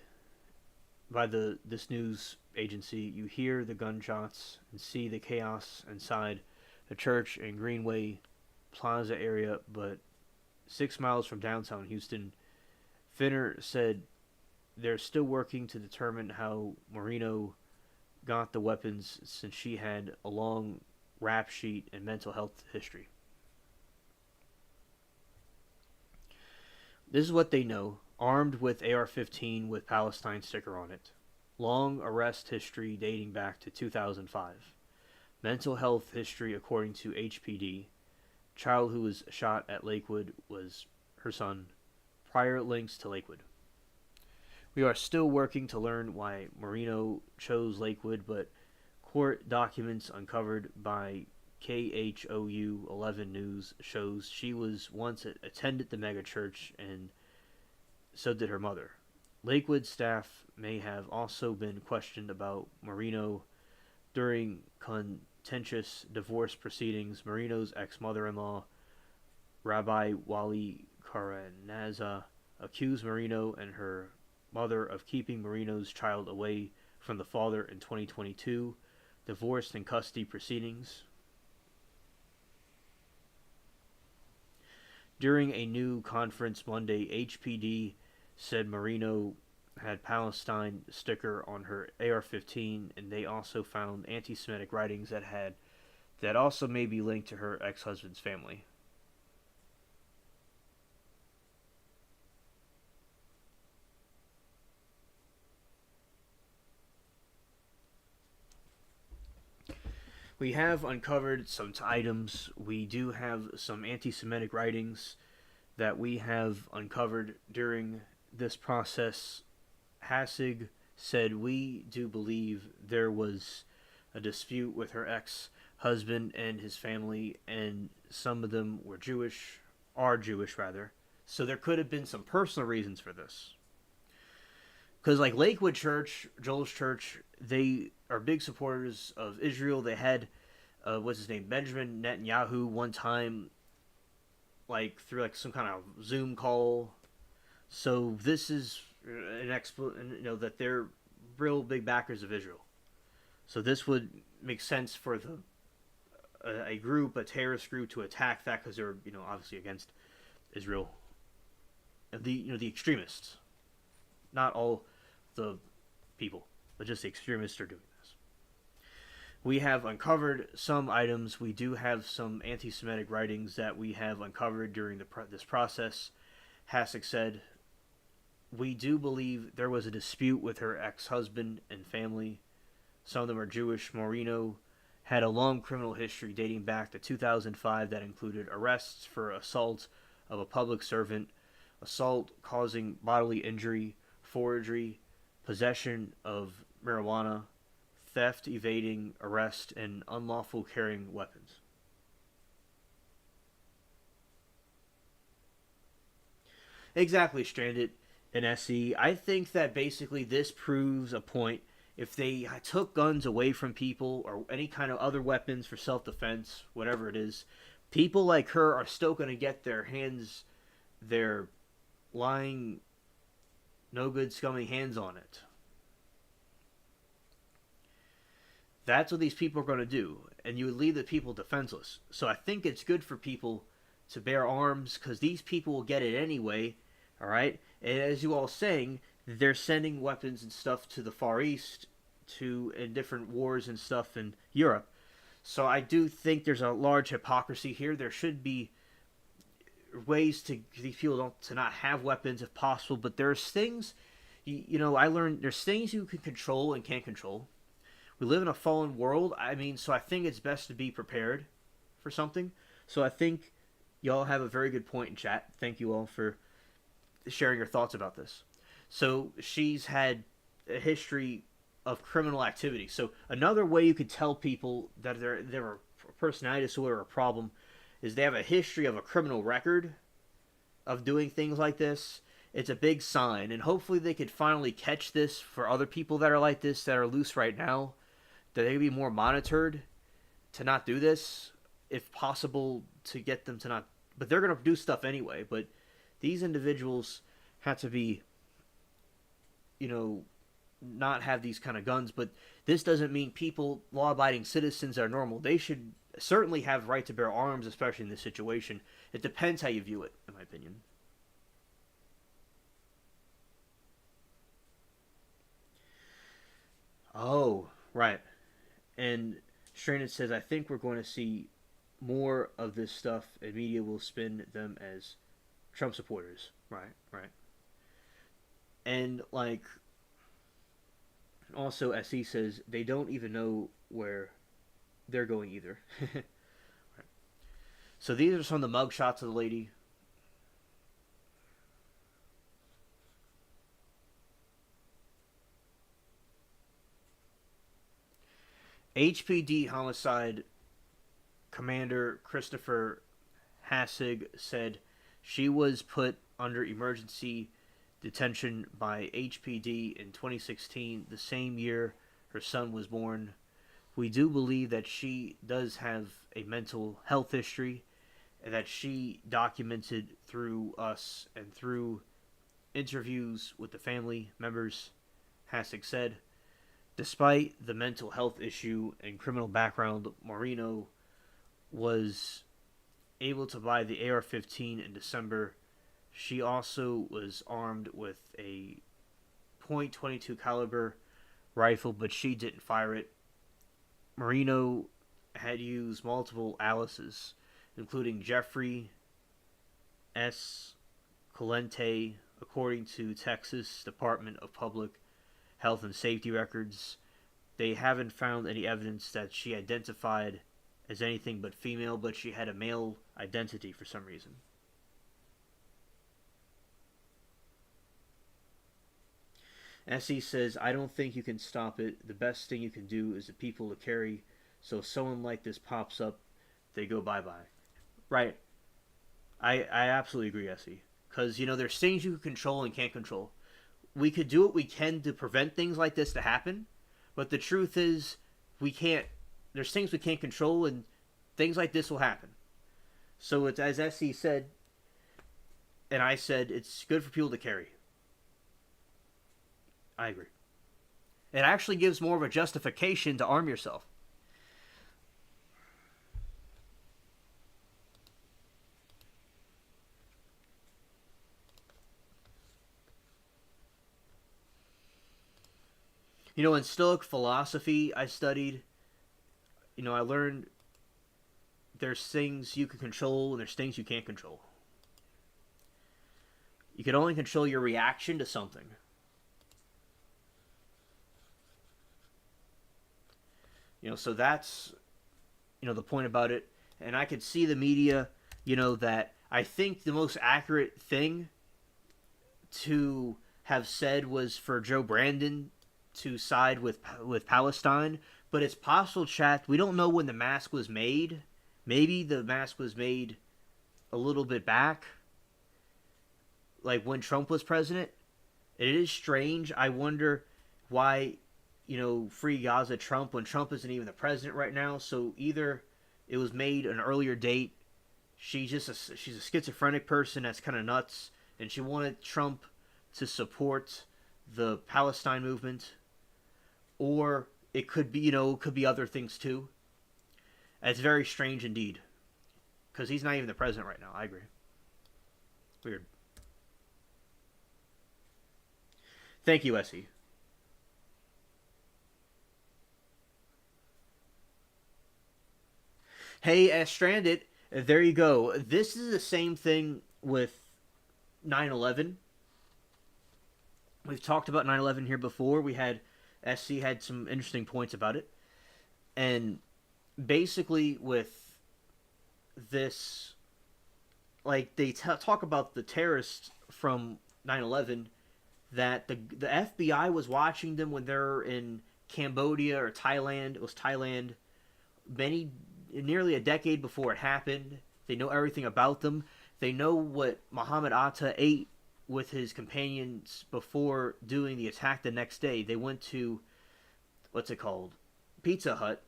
by this news agency, you hear the gunshots and see the chaos inside the church in Greenway Plaza area, but 6 miles from downtown Houston. Finner said they're still working to determine how Moreno got the weapons since she had a long rap sheet and mental health history. This is what they know. Armed with AR-15 with Palestine sticker on it. Long arrest history dating back to 2005. Mental health history according to HPD. Child who was shot at Lakewood was her son. Prior links to Lakewood. We are still working to learn why Moreno chose Lakewood, but court documents uncovered by KHOU 11 News shows she was once attended the megachurch and so did her mother. Lakewood staff may have also been questioned about Moreno during contentious divorce proceedings. Moreno's ex-mother-in-law, Rabbi Wally Caranaza, accused Moreno and her mother of keeping Moreno's child away from the father in 2022. Divorced and custody proceedings. During a new conference Monday, HPD said Moreno had Palestine sticker on her AR-15, and they also found anti-Semitic writings that also may be linked to her ex-husband's family. We have uncovered some items. We do have some anti-Semitic writings that we have uncovered during this process. Hassig said, we do believe there was a dispute with her ex-husband and his family, and some of them were Jewish, rather. So there could have been some personal reasons for this. Because like Lakewood Church, Joel's church, they are big supporters of Israel. They had, what's his name, Benjamin Netanyahu one time, like through like some kind of Zoom call. So this is that they're real big backers of Israel. So this would make sense for a terrorist group, to attack that because they're obviously against Israel. The extremists, not all the people, but just the extremists are doing this. We have uncovered some items. We do have some anti-Semitic writings that we have uncovered during this process. Hassick said, we do believe there was a dispute with her ex-husband and family. Some of them are Jewish. Moreno had a long criminal history dating back to 2005 that included arrests for assault of a public servant, assault causing bodily injury, forgery, possession of marijuana, theft, evading arrest, and unlawful carrying weapons. Exactly, Stranded and SE. I think that basically this proves a point. If they took guns away from people or any kind of other weapons for self defense, whatever it is, people like her are still going to get their lying, no good, scummy hands on it. That's what these people are going to do. And you would leave the people defenseless. So I think it's good for people to bear arms because these people will get it anyway. All right? And as you all saying, they're sending weapons and stuff to the Far East to in different wars and stuff in Europe. So I do think there's a large hypocrisy here. There should be ways to these people to not have weapons if possible, but there's things I learned there's things you can control and can't control. We live in a fallen world. I mean, so I think it's best to be prepared for something. So I think y'all have a very good point in chat. Thank you all for sharing your thoughts about this. So she's had a history of criminal activity. So another way you could tell people that they're a personality disorder or a problem is they have a history of a criminal record of doing things like this. It's a big sign, and hopefully they could finally catch this for other people that are like this that are loose right now, that they could be more monitored to not do this, if possible, to get them to not. But they're going to do stuff anyway. But these individuals have to be, not have these kind of guns. But this doesn't mean people, law-abiding citizens, are normal. They should certainly have right to bear arms, especially in this situation. It depends how you view it, in my opinion. Oh, right. And Stranded says, I think we're going to see more of this stuff, and media will spin them as Trump supporters. Right, right. And, also, as he says, they don't even know where they're going either. Right. So these are some of the mugshots of the lady. HPD homicide commander Christopher Hassig said she was put under emergency detention by HPD in 2016, the same year her son was born. We do believe that she does have a mental health history and that she documented through us and through interviews with the family members, Hassig said. Despite the mental health issue and criminal background, Moreno was able to buy the AR-15 in December. She also was armed with a .22 caliber rifle, but she didn't fire it. Moreno had used multiple aliases, including Jeffrey S. Colente, according to Texas Department of Public Health and Safety records. They haven't found any evidence that she identified as anything but female, but she had a male identity for some reason. SE says, I don't think you can stop it. The best thing you can do is the people to carry. So if someone like this pops up, they go bye-bye. Right. I absolutely agree, SE. Because, there's things you can control and can't control. We could do what we can to prevent things like this to happen, but the truth is we can't. There's things we can't control, and things like this will happen. So it's as SE said, and I said, it's good for people to carry. I agree. It actually gives more of a justification to arm yourself. In Stoic philosophy I studied, I learned there's things you can control and there's things you can't control. You can only control your reaction to something. So that's, the point about it. And I could see the media, that I think the most accurate thing to have said was for Joe Brandon to side with Palestine, but it's possible, chat. We don't know when the mask was made. Maybe the mask was made a little bit back, like when Trump was president. It is strange. I wonder why, free Gaza Trump when Trump isn't even the president right now. So either it was made an earlier date. She's a schizophrenic person that's kind of nuts, and she wanted Trump to support the Palestine movement, or it could be, it could be other things too. It's very strange indeed, because he's not even the president right now. I agree. Weird. Thank you, Essie. Hey, Stranded, there you go. This is the same thing with 9/11. We've talked about 9/11 here before. We had SC had some interesting points about it. And basically with this, like, they talk about the terrorists from 9/11, that the FBI was watching them when they're in Cambodia or Thailand. It was Thailand, nearly a decade before it happened. They know everything about them. They know what Muhammad Atta ate with his companions before doing the attack the next day. They went to, what's it called, Pizza Hut,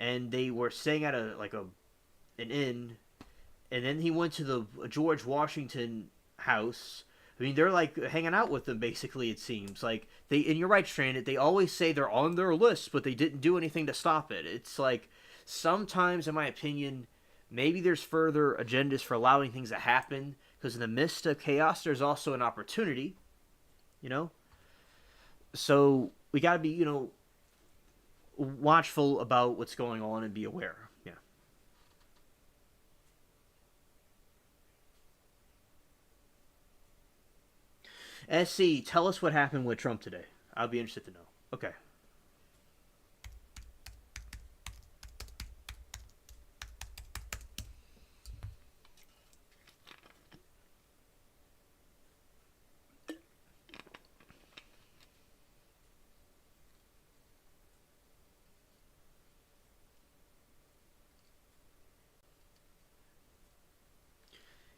and they were staying at an inn, and then he went to the George Washington house. I mean, they're like hanging out with them, basically, it seems. Like, and you're right, Stranded, they always say they're on their list, but they didn't do anything to stop it. It's like, sometimes, in my opinion, maybe there's further agendas for allowing things to happen, because in the midst of chaos, there's also an opportunity, So, we gotta be, watchful about what's going on and be aware. Yeah. SC, tell us what happened with Trump today. I'll be interested to know. Okay.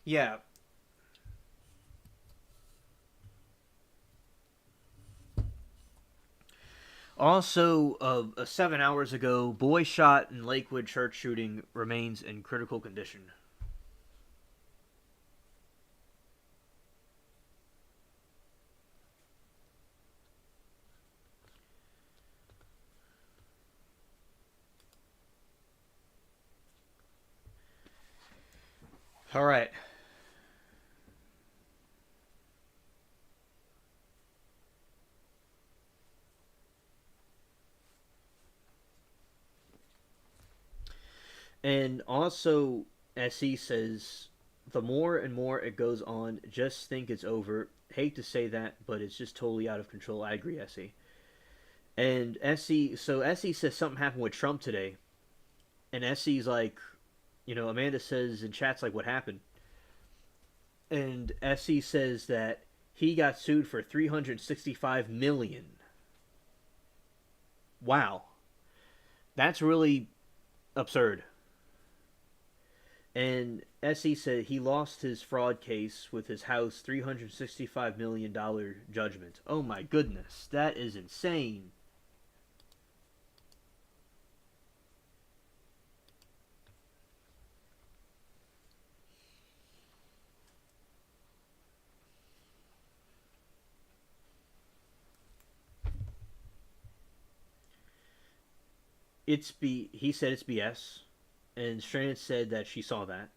Yeah. Also, 7 hours ago, boy shot in Lakewood church shooting remains in critical condition. All right. And also, as he says, the more and more it goes on, just think it's over. Hate to say that, but it's just totally out of control. I agree, Essie. And Essie says something happened with Trump today. And Essie's like, Amanda says in chat's like, what happened? And Essie says that he got sued for 365 million. Wow. That's really absurd. And Essie said he lost his fraud case with his house $365 million judgment. Oh my goodness, that is insane. He said it's BS, and Strand said that she saw that.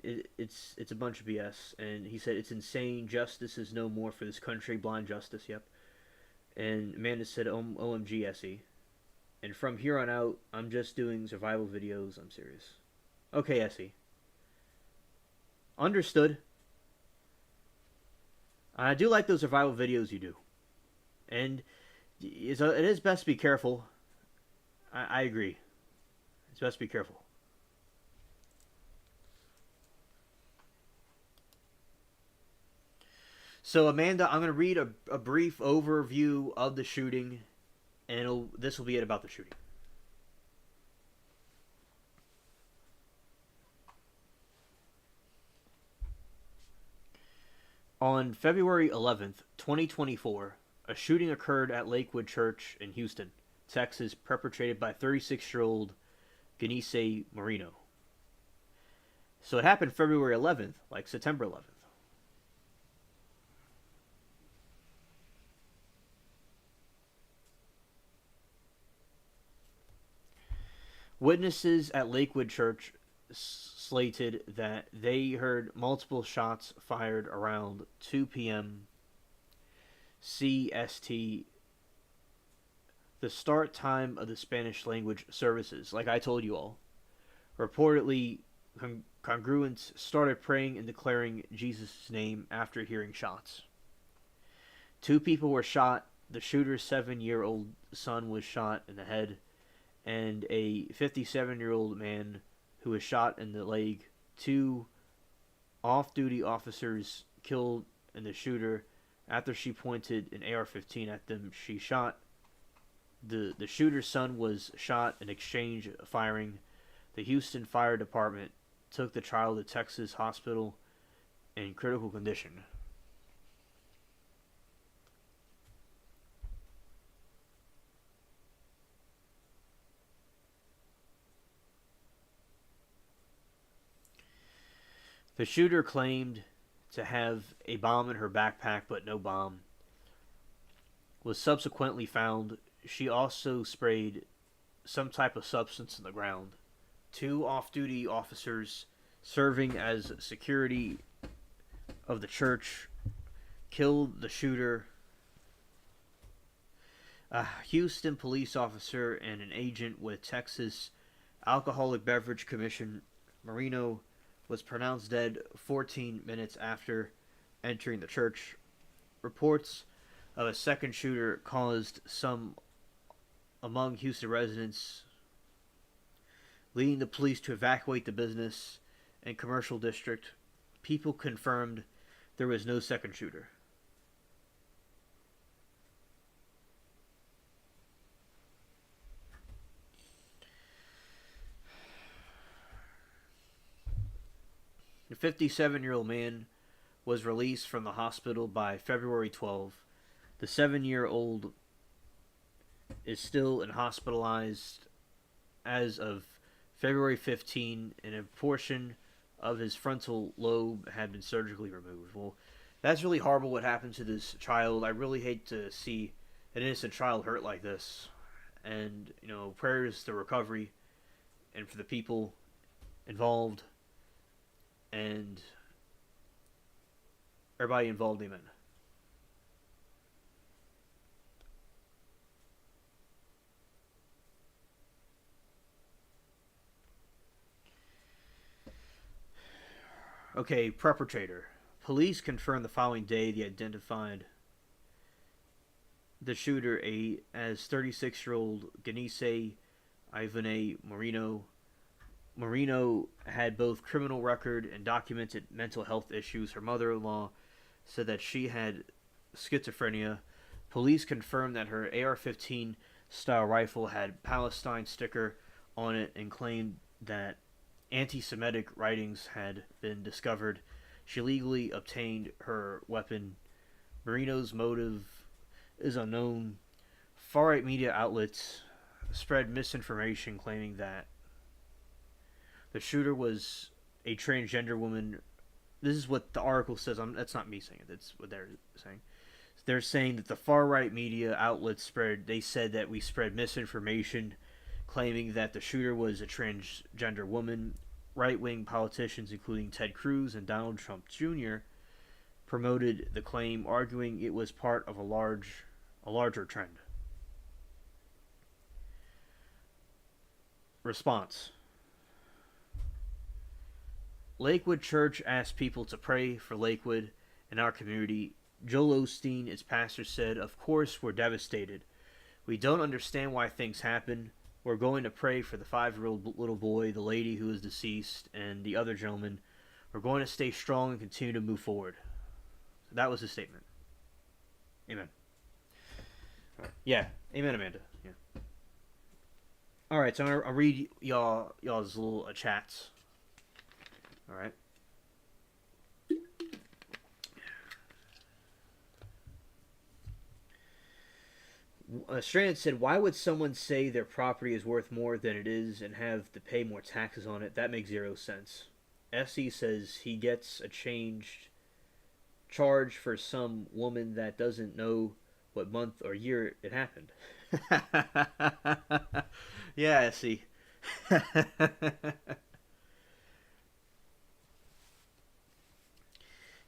It's a bunch of BS, and he said it's insane. Justice is no more for this country. Blind justice. Yep. And Amanda said, "OMG, Essie." And from here on out, I'm just doing survival videos. I'm serious. Okay, Essie. Understood. I do like those survival videos you do, and it is best to be careful. I agree. It's best to be careful. So, Amanda, I'm going to read a brief overview of the shooting, and this will be it about the shooting. On February 11th, 2024, a shooting occurred at Lakewood Church in Houston, Texas, perpetrated by 36-year-old Genise Marino. So it happened February 11th, like September 11th. Witnesses at Lakewood Church slated that they heard multiple shots fired around 2 p.m. CST, the start time of the Spanish language services. Like I told you all, reportedly, congruents started praying and declaring Jesus' name after hearing shots. 2 people were shot. The shooter's 7-year-old son was shot in the head, and a 57-year-old man who was shot in the leg. 2 off-duty officers killed, and the shooter, after she pointed an AR-15 at them, she shot. The shooter's son was shot in exchange firing. The Houston Fire Department took the child to Texas hospital in critical condition. The shooter claimed to have a bomb in her backpack, but no bomb was subsequently found. She also sprayed some type of substance in the ground. 2 off-duty officers serving as security of the church killed the shooter. A Houston police officer and an agent with Texas Alcoholic Beverage Commission, Marino, was pronounced dead 14 minutes after entering the church. Reports of a second shooter caused some among Houston residents, leading the police to evacuate the business and commercial district. People confirmed there was no second shooter. The 57-year-old man was released from the hospital by February 12. The 7-year-old is still hospitalized as of February 15, and a portion of his frontal lobe had been surgically removed. Well, that's really horrible what happened to this child. I really hate to see an innocent child hurt like this. And, prayers to recovery and for the people involved and everybody involved, amen. Okay, perpetrator. Police confirmed the following day they identified the shooter as 36-year-old Genise Ivane Marino. Marino had both criminal record and documented mental health issues. Her mother-in-law said that she had schizophrenia. Police confirmed that her AR-15 style rifle had Palestine sticker on it and claimed that anti-Semitic writings had been discovered. She legally obtained her weapon. Marino's motive is unknown. Far-right media outlets spread misinformation claiming that the shooter was a transgender woman. This is what the article says. That's not me saying it. That's what they're saying. They're saying that the far-right media outlets said that we spread misinformation claiming that the shooter was a transgender woman. Right-wing politicians, including Ted Cruz and Donald Trump Jr., promoted the claim, arguing it was part of a larger trend. Response. Lakewood Church asked people to pray for Lakewood and our community. Joel Osteen, its pastor, said, "Of course, we're devastated. We don't understand why things happen. We're going to pray for the 5-year-old little boy, the lady who is deceased, and the other gentleman. We're going to stay strong and continue to move forward." So that was his statement. Amen. Yeah. Amen, Amanda. Yeah. All right, so I'll read y'all's little chats. All right. Stranded said, "Why would someone say their property is worth more than it is and have to pay more taxes on it? That makes zero sense." SE says he gets a changed charge for some woman that doesn't know what month or year it happened. Yeah, SE.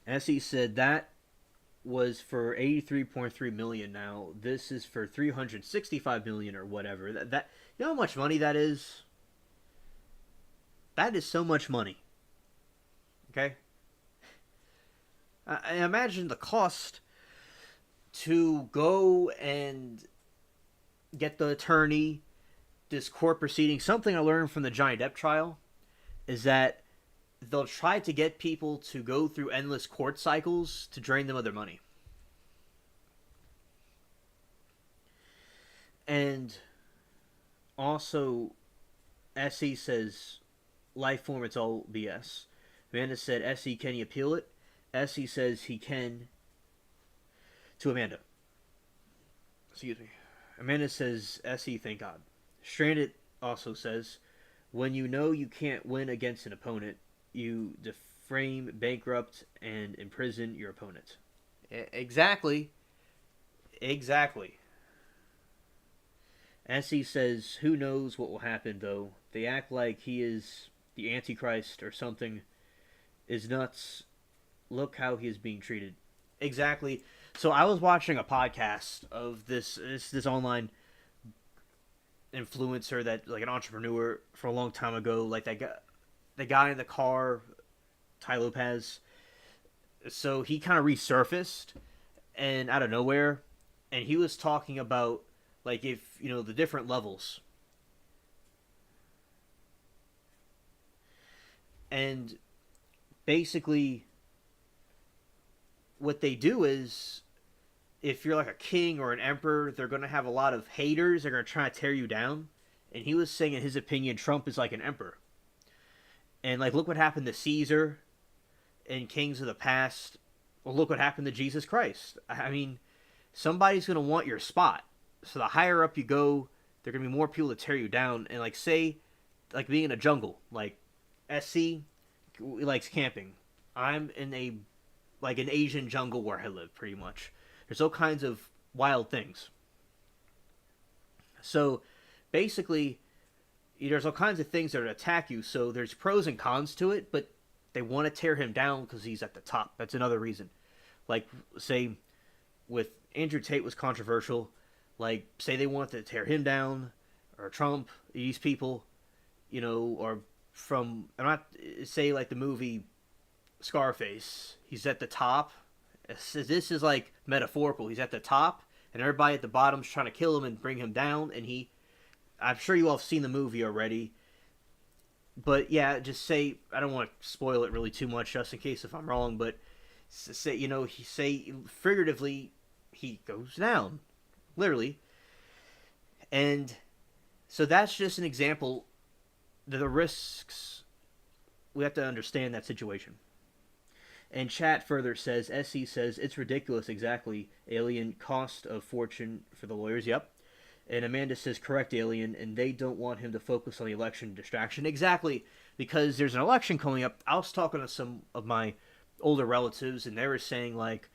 SE said that was for 83.3 million. Now this is for 365 million or whatever. That you know how much money that is? That is so much money. Okay? I imagine the cost to go and get the attorney, this court proceeding. Something I learned from the Johnny Depp trial is that they'll try to get people to go through endless court cycles to drain them of their money. And also, SE says, life form, it's all BS. Amanda said, SE, can you appeal it? SE says he can. To Amanda. Excuse me. Amanda says, SE, thank God. Stranded also says, when you know you can't win against an opponent, you defame, bankrupt, and imprison your opponent. Exactly. Exactly. SE says, who knows what will happen, though. They act like he is the Antichrist or something. Is nuts. Look how he is being treated. Exactly. So I was watching a podcast of this online influencer that, like, an entrepreneur from a long time ago, like the guy in the car, Ty Lopez. So he kind of resurfaced and out of nowhere, and he was talking about, like, if you know the different levels. And basically what they do is, if you're like a king or an emperor, they're going to have a lot of haters. They're going to try to tear you down. And he was saying, in his opinion, Trump is like an emperor. And, like, look what happened to Caesar and kings of the past. Well, look what happened to Jesus Christ. I mean, somebody's going to want your spot. So the higher up you go, there are going to be more people to tear you down. And, like, say, like, being in a jungle. Like, SC likes camping. I'm in a, like, an Asian jungle where I live, pretty much. There's all kinds of wild things. So, basically, there's all kinds of things that attack you. So there's pros and cons to it, but they want to tear him down because he's at the top. That's another reason. Like, say, with Andrew Tate was controversial. Like, say they want to tear him down, or Trump, these people, you know, or from, I'm not, say, like the movie Scarface, he's at the top. This is, like, metaphorical. He's at the top, and everybody at the bottom's trying to kill him and bring him down, and I'm sure you all have seen the movie already. But, yeah, just say, I don't want to spoil it really too much, just in case if I'm wrong, but say, you know, figuratively, he goes down. Literally. And so that's just an example. The risks, we have to understand that situation. And chat further says, SC says, it's ridiculous, exactly. Alien, cost of fortune for the lawyers, yep. And Amanda says, correct, Alien, and they don't want him to focus on the election distraction. Exactly, because there's an election coming up. I was talking to some of my older relatives, and they were saying, like,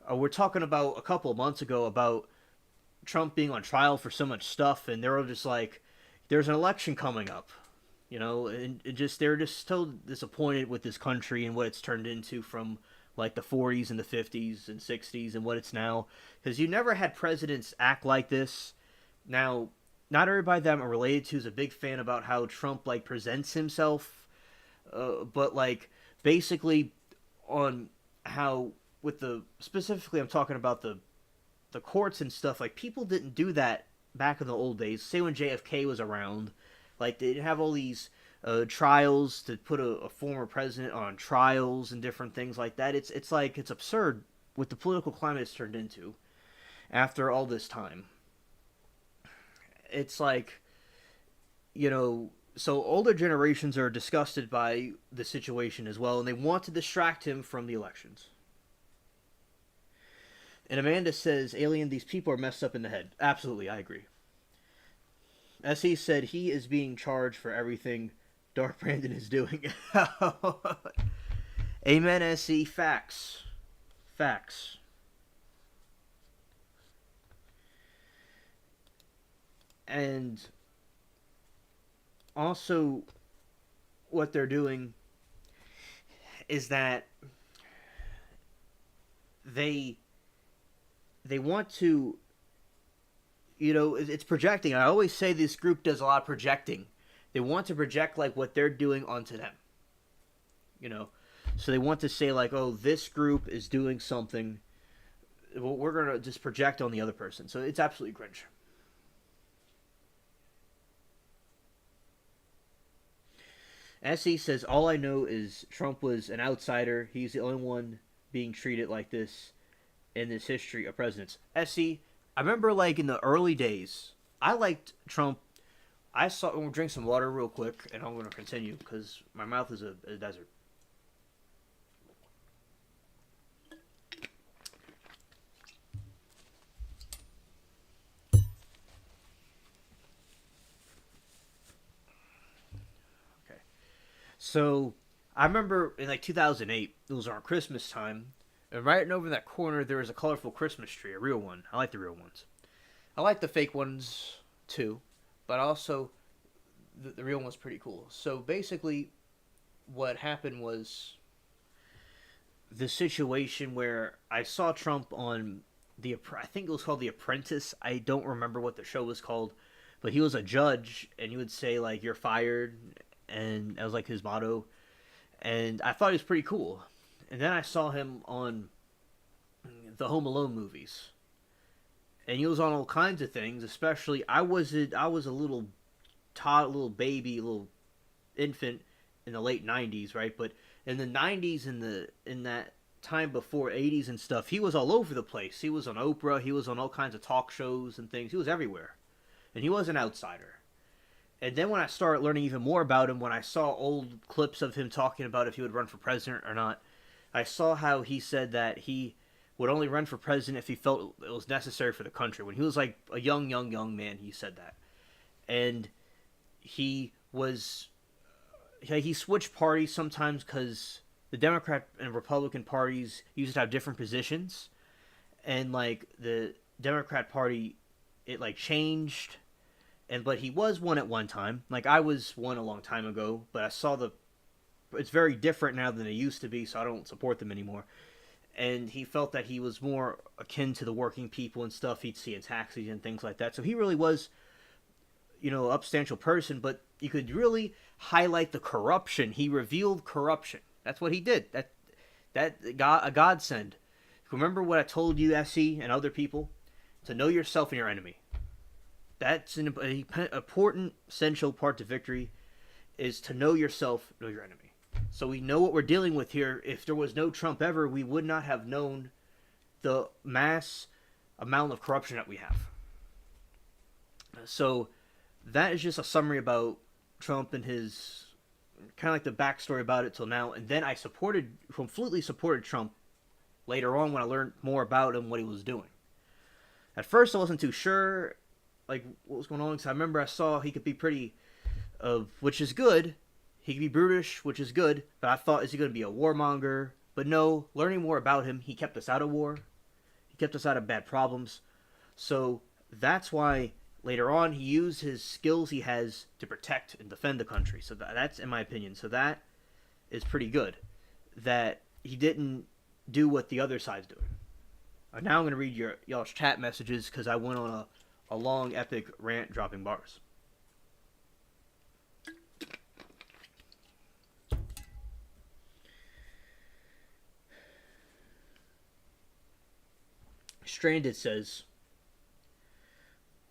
we're talking about a couple of months ago about Trump being on trial for so much stuff, and they were just like, there's an election coming up. You know, and they're just so disappointed with this country and what it's turned into from, like, the 40s and the 50s and 60s and what it's now. Because you never had presidents act like this. Now, not everybody that I'm related to is a big fan about how Trump, like, presents himself. But, like, basically on how with the specifically I'm talking about the courts and stuff. Like people didn't do that back in the old days. Say when JFK was around, like they didn't have all these trials to put a former president on trials and different things like that. It's like it's absurd what the political climate has turned into after all this time. It's like, so older generations are disgusted by the situation as well, and they want to distract him from the elections. And Amanda says, Alien, these people are messed up in the head. Absolutely, I agree. SE said he is being charged for everything Dark Brandon is doing. Amen, SE. Facts. Facts. And also, what they're doing is that they want to, it's projecting. I always say this group does a lot of projecting. They want to project like what they're doing onto them. So they want to say like, oh, this group is doing something. Well, we're going to just project on the other person. So it's absolutely cringe. SE says, all I know is Trump was an outsider. He's the only one being treated like this in this history of presidents. SE, I remember like in the early days, I liked Trump. I'm going to drink some water real quick, and I'm going to continue because my mouth is a desert. Okay. So I remember in like 2008, it was around Christmas time, and right over in that corner there was a colorful Christmas tree, a real one. I like the real ones. I like the fake ones too, but also the real one was pretty cool. So basically, what happened was the situation where I saw Trump on I think it was called The Apprentice. I don't remember what the show was called, but he was a judge, and he would say like, "You're fired," and that was like his motto. And I thought he was pretty cool. And then I saw him on the Home Alone movies, and he was on all kinds of things. Especially, I was a little little baby, little infant in the late '90s, right? But in the '90s, in that time before '80s and stuff, he was all over the place. He was on Oprah. He was on all kinds of talk shows and things. He was everywhere, and he was an outsider. And then when I started learning even more about him, when I saw old clips of him talking about if he would run for president or not, I saw how he said that he would only run for president if he felt it was necessary for the country. When he was like a young man, he said that. And he switched parties sometimes because the Democrat and Republican parties used to have different positions. And like the Democrat Party, it like changed. But he was one at one time. Like I was one a long time ago, but I saw it's very different now than it used to be, so I don't support them anymore. And he felt that he was more akin to the working people and stuff he'd see in taxis and things like that. So he really was, a substantial person, but you could really highlight the corruption. He revealed corruption. That's what he did. That a godsend. Remember what I told you, SE, and other people? To know yourself and your enemy. That's an important, essential part to victory, is to know yourself, know your enemy. So we know what we're dealing with here. If there was no Trump ever, we would not have known the mass amount of corruption that we have. So that is just a summary about Trump and his, kind of like the backstory about it till now. And then I completely supported Trump later on when I learned more about him, what he was doing. At first I wasn't too sure like what was going on, because I remember I saw he could be pretty, which is good. He could be brutish, which is good. But I thought, is he going to be a warmonger? But no, learning more about him, he kept us out of war. He kept us out of bad problems. So that's why later on he used his skills he has to protect and defend the country. So that's in my opinion. So that is pretty good. That he didn't do what the other side's doing. Now I'm going to read y'all's chat messages because I went on a long, epic rant dropping bars. Stranded says,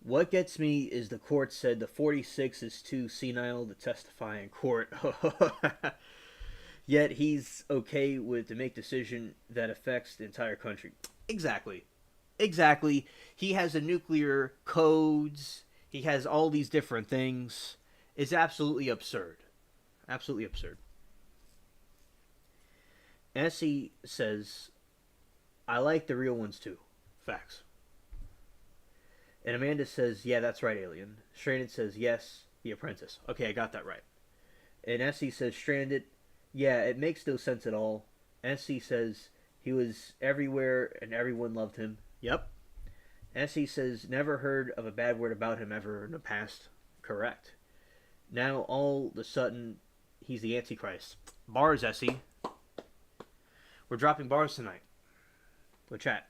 what gets me is the court said the 46 is too senile to testify in court. Yet he's okay with to make decision that affects the entire country. Exactly. Exactly. He has the nuclear codes. He has all these different things. It's absolutely absurd. Absolutely absurd. Essie says, I like the real ones too. Facts. And Amanda says, yeah, that's right, Alien. Stranded says, yes, The Apprentice. Okay, I got that right. And Essie says, Stranded, yeah, it makes no sense at all. Essie says, he was everywhere and everyone loved him. Yep. Essie says, never heard of a bad word about him ever in the past. Correct. Now, all of a sudden, he's the Antichrist. Bars, Essie. We're dropping bars tonight. Let's chat.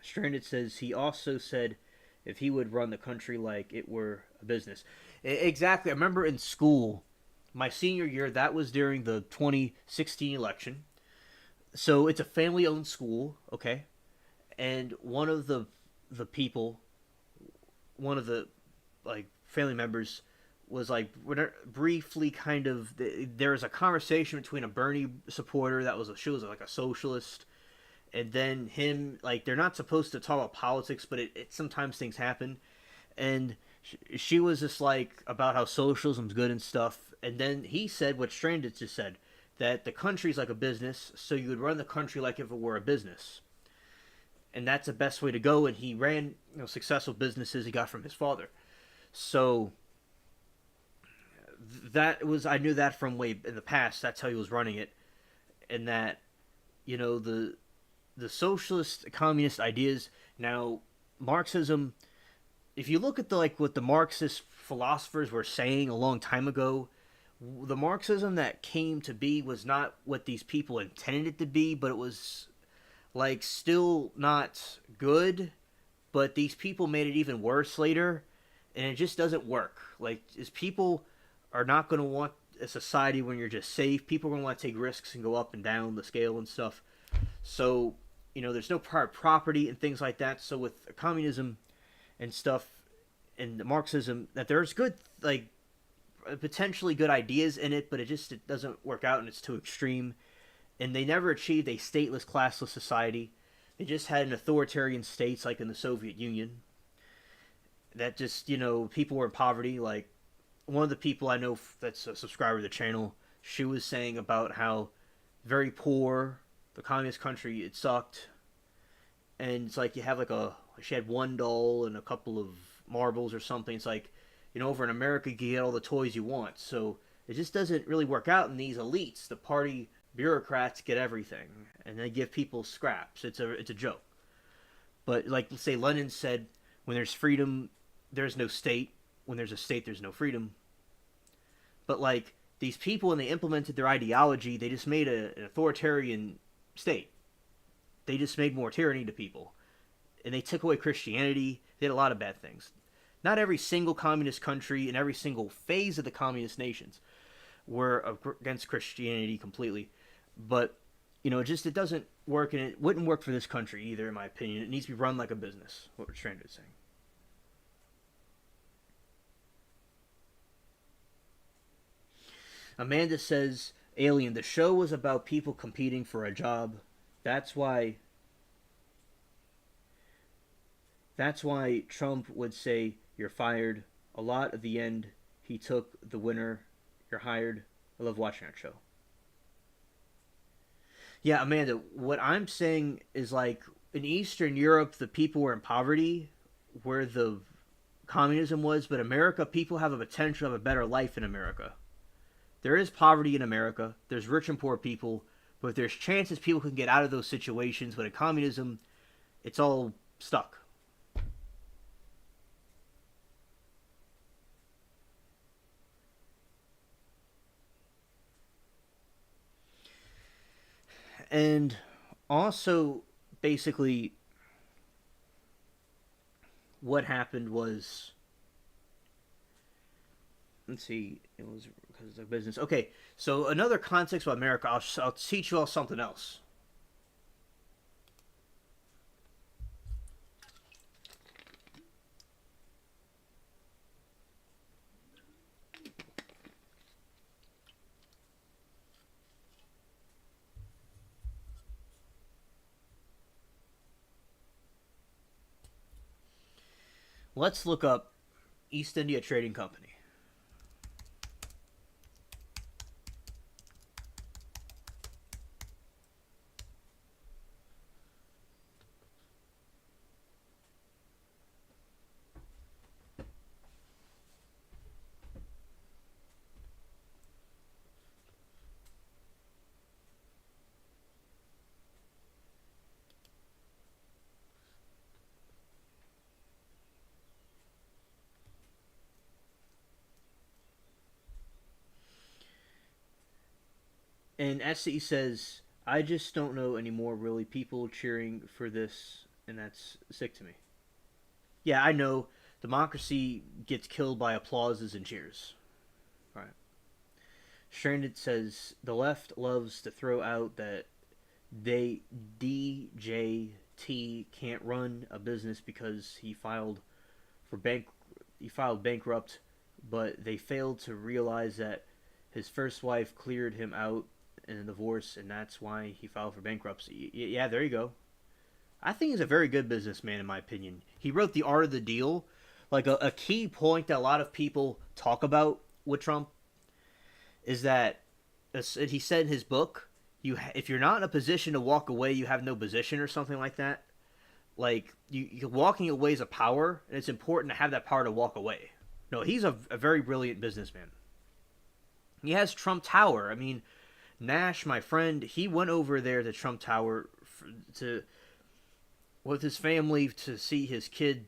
Stranded says, he also said if he would run the country like it were a business. Exactly. I remember in school, my senior year, that was during the 2016 election. So it's a family-owned school, okay? And one of the people, one of the like family members was like briefly kind of there was a conversation between a Bernie supporter that was she was like a socialist, and then him, like they're not supposed to talk about politics, but it sometimes things happen, and she was just like about how socialism's good and stuff, and then he said what Stranded just said, that the country's like a business, so you would run the country like if it were a business, and that's the best way to go. And he ran successful businesses he got from his father, so that was, I knew that from way in the past. That's how he was running it, and that the socialist communist ideas. Now Marxism, if you look at what the Marxist philosophers were saying a long time ago, the Marxism that came to be was not what these people intended it to be, but it was like still not good, but these people made it even worse later, and it just doesn't work. Like, as people are not going to want a society when you're just safe. People are going to want to take risks and go up and down the scale and stuff. So, there's no private property and things like that. So with communism and stuff and Marxism, that there's good, like, potentially good ideas in it, but it doesn't work out and it's too extreme. And they never achieved a stateless, classless society. They just had an authoritarian states like in the Soviet Union. That just, people were in poverty. Like, one of the people I know that's a subscriber to the channel, she was saying about how very poor the communist country, it sucked. And it's like you have she had one doll and a couple of marbles or something. It's like, over in America you get all the toys you want. So it just doesn't really work out in these elites. The party bureaucrats get everything and they give people scraps. It's a joke. But like, let's say Lenin said, when there's freedom, there's no state. When there's a state, there's no freedom. But like, these people, when they implemented their ideology, they just made an authoritarian state. They just made more tyranny to people. And they took away Christianity. They did a lot of bad things. Not every single communist country and every single phase of the communist nations were against Christianity completely. But, it doesn't work, and it wouldn't work for this country either, in my opinion. It needs to be run like a business, what we're trying to say. Amanda says, Alien, the show was about people competing for a job. That's why Trump would say, you're fired. A lot at the end, he took the winner. You're hired. I love watching that show. Yeah, Amanda, what I'm saying is, like, in Eastern Europe, the people were in poverty where the communism was, but America, people have a potential of a better life in America. There is poverty in America. There's rich and poor people, but there's chances people can get out of those situations. But in communism, it's all stuck. And also, basically, what happened was, let's see, it was because it's a business. Okay, so another context about America, I'll teach you all something else. Let's look up East India Trading Company. And SE says, I just don't know anymore, really. People cheering for this, and that's sick to me. Yeah, I know. Democracy gets killed by applauses and cheers. Right. Stranded says, the left loves to throw out that they DJT can't run a business because for bank he filed bankrupt, but they failed to realize that his first wife cleared him out in a divorce, and that's why he filed for bankruptcy. Yeah, there you go. I think he's a very good businessman, in my opinion. He wrote The Art of the Deal. Like a key point that a lot of people talk about with Trump is that he said in his book, if you're not in a position to walk away, you have no position or something like that. Like walking away is a power, and it's important to have that power to walk away. No, he's a very brilliant businessman. He has Trump Tower. I mean, Nash, my friend, he went over there to Trump Tower to with his family to see his kid.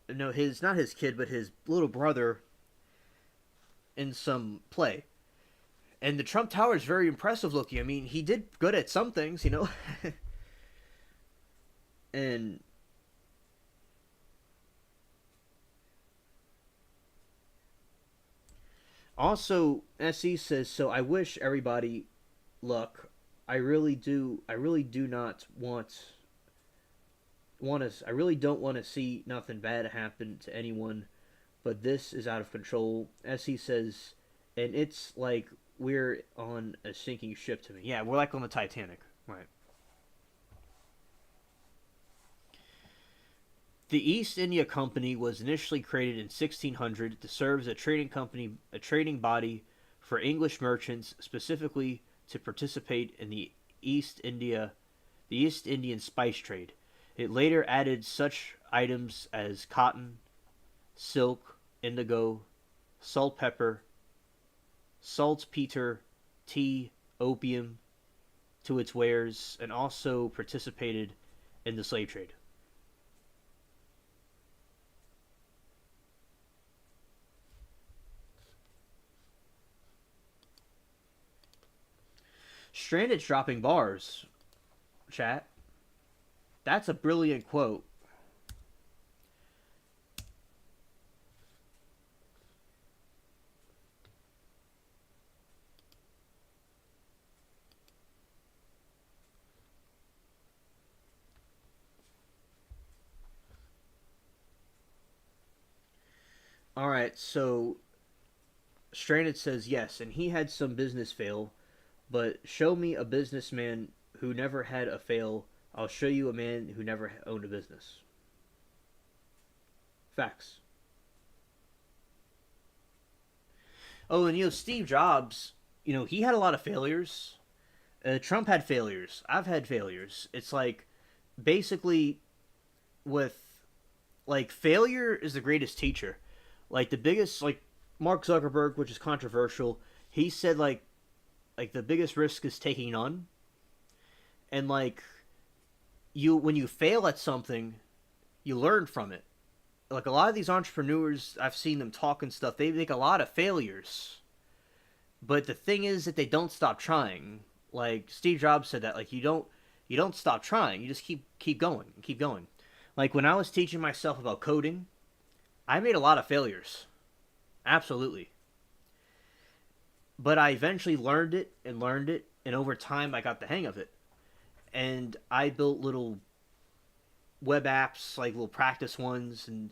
No, his not his kid, but his little brother in some play. And the Trump Tower is very impressive looking. I mean, he did good at some things, you know. And also, SE says, so I wish everybody luck. I really do. I really do not want to. I really don't want to see nothing bad happen to anyone. But this is out of control. SE says, and it's like we're on a sinking ship to me. Yeah, we're like on the Titanic, right? The East India Company was initially created in 1600 to serve as a trading body for English merchants, specifically to participate in the East Indian spice trade. It later added such items as cotton, silk, indigo, salt pepper, saltpeter, tea, opium to its wares, and also participated in the slave trade. Stranded's dropping bars, chat. That's a brilliant quote. All right, so Stranded says yes, and he had some business fail, but show me a businessman who never had a fail. I'll show you a man who never owned a business. Facts. Oh, and Steve Jobs, he had a lot of failures. Trump had failures. I've had failures. It's like basically with like failure is the greatest teacher. Like the biggest like Mark Zuckerberg, which is controversial, he said like the biggest risk is taking none. And like you when you fail at something, you learn from it. Like a lot of these entrepreneurs, I've seen them talk and stuff. They make a lot of failures, but the thing is that they don't stop trying. Like Steve Jobs said that. Like you don't stop trying. You just keep going and keep going. Like when I was teaching myself about coding, I made a lot of failures. Absolutely. But I eventually learned it, and over time I got the hang of it. And I built little web apps, like little practice ones, and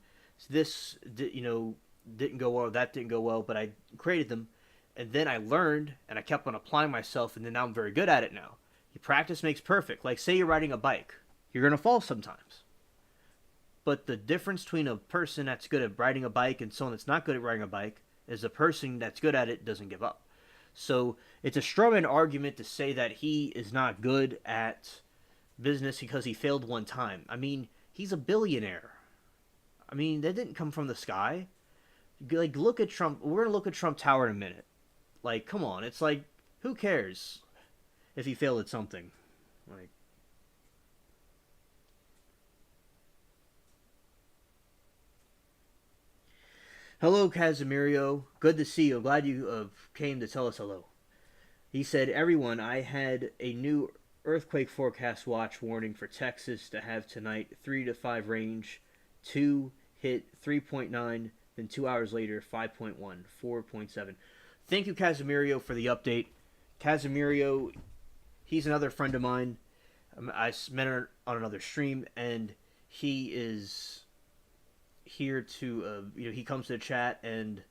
this didn't go well, that didn't go well, but I created them, and then I learned, and I kept on applying myself, and then now I'm very good at it now. You practice makes perfect. Like say you're riding a bike, you're gonna fall sometimes. But the difference between a person that's good at riding a bike and someone that's not good at riding a bike is the person that's good at it doesn't give up. So it's a strawman argument to say that he is not good at business because he failed one time. I mean, he's a billionaire. I mean, that didn't come from the sky. Like, look at Trump. We're gonna look at Trump Tower in a minute. Like, come on. It's like, who cares if he failed at something? Like, hello, Casimirio. Good to see you. Glad you came to tell us hello. He said, everyone, I had a new earthquake forecast watch warning for Texas to have tonight 3 to 5 range, 2 hit 3.9, then 2 hours later 5.1, 4.7. Thank you, Casimirio, for the update. Casimirio, he's another friend of mine. I met him on another stream, and he is here to, he comes to the chat, and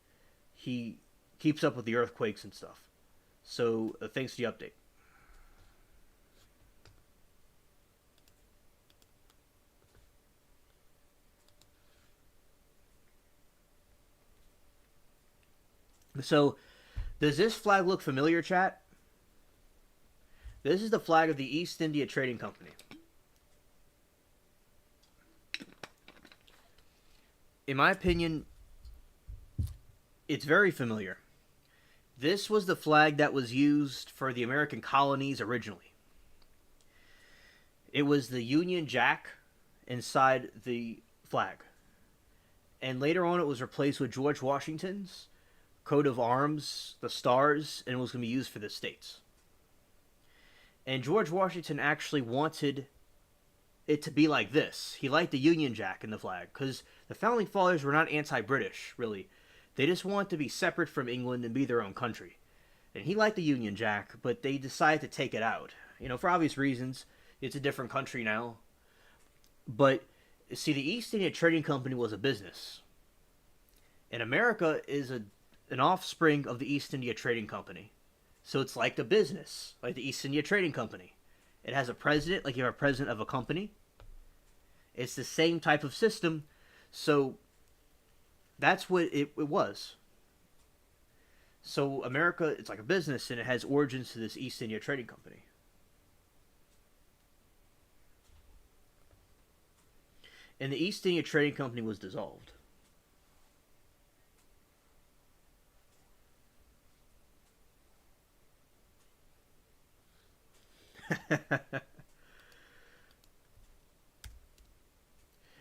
he keeps up with the earthquakes and stuff. So, thanks for the update. So, does this flag look familiar, chat? This is the flag of the East India Trading Company. In my opinion, it's very familiar. This was the flag that was used for the American colonies originally. It was the Union Jack inside the flag. And later on it was replaced with George Washington's coat of arms, the stars, and it was going to be used for the states. And George Washington actually wanted it to be like this. He liked the Union Jack in the flag because the Founding Fathers were not anti-British, really. They just wanted to be separate from England and be their own country. And he liked the Union Jack, but they decided to take it out. For obvious reasons. It's a different country now. But, see, the East India Trading Company was a business. And America is an offspring of the East India Trading Company. So it's like the business, like the East India Trading Company. It has a president, like you have a president of a company. It's the same type of system. So that's what it was. So America, it's like a business, and it has origins to this East India Trading Company. And the East India Trading Company was dissolved.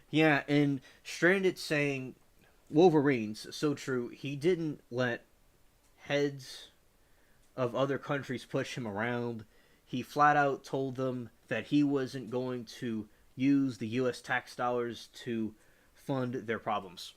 Yeah, and Stranded saying Wolverines, so true. He didn't let heads of other countries push him around. He flat out told them that he wasn't going to use the US tax dollars to fund their problems.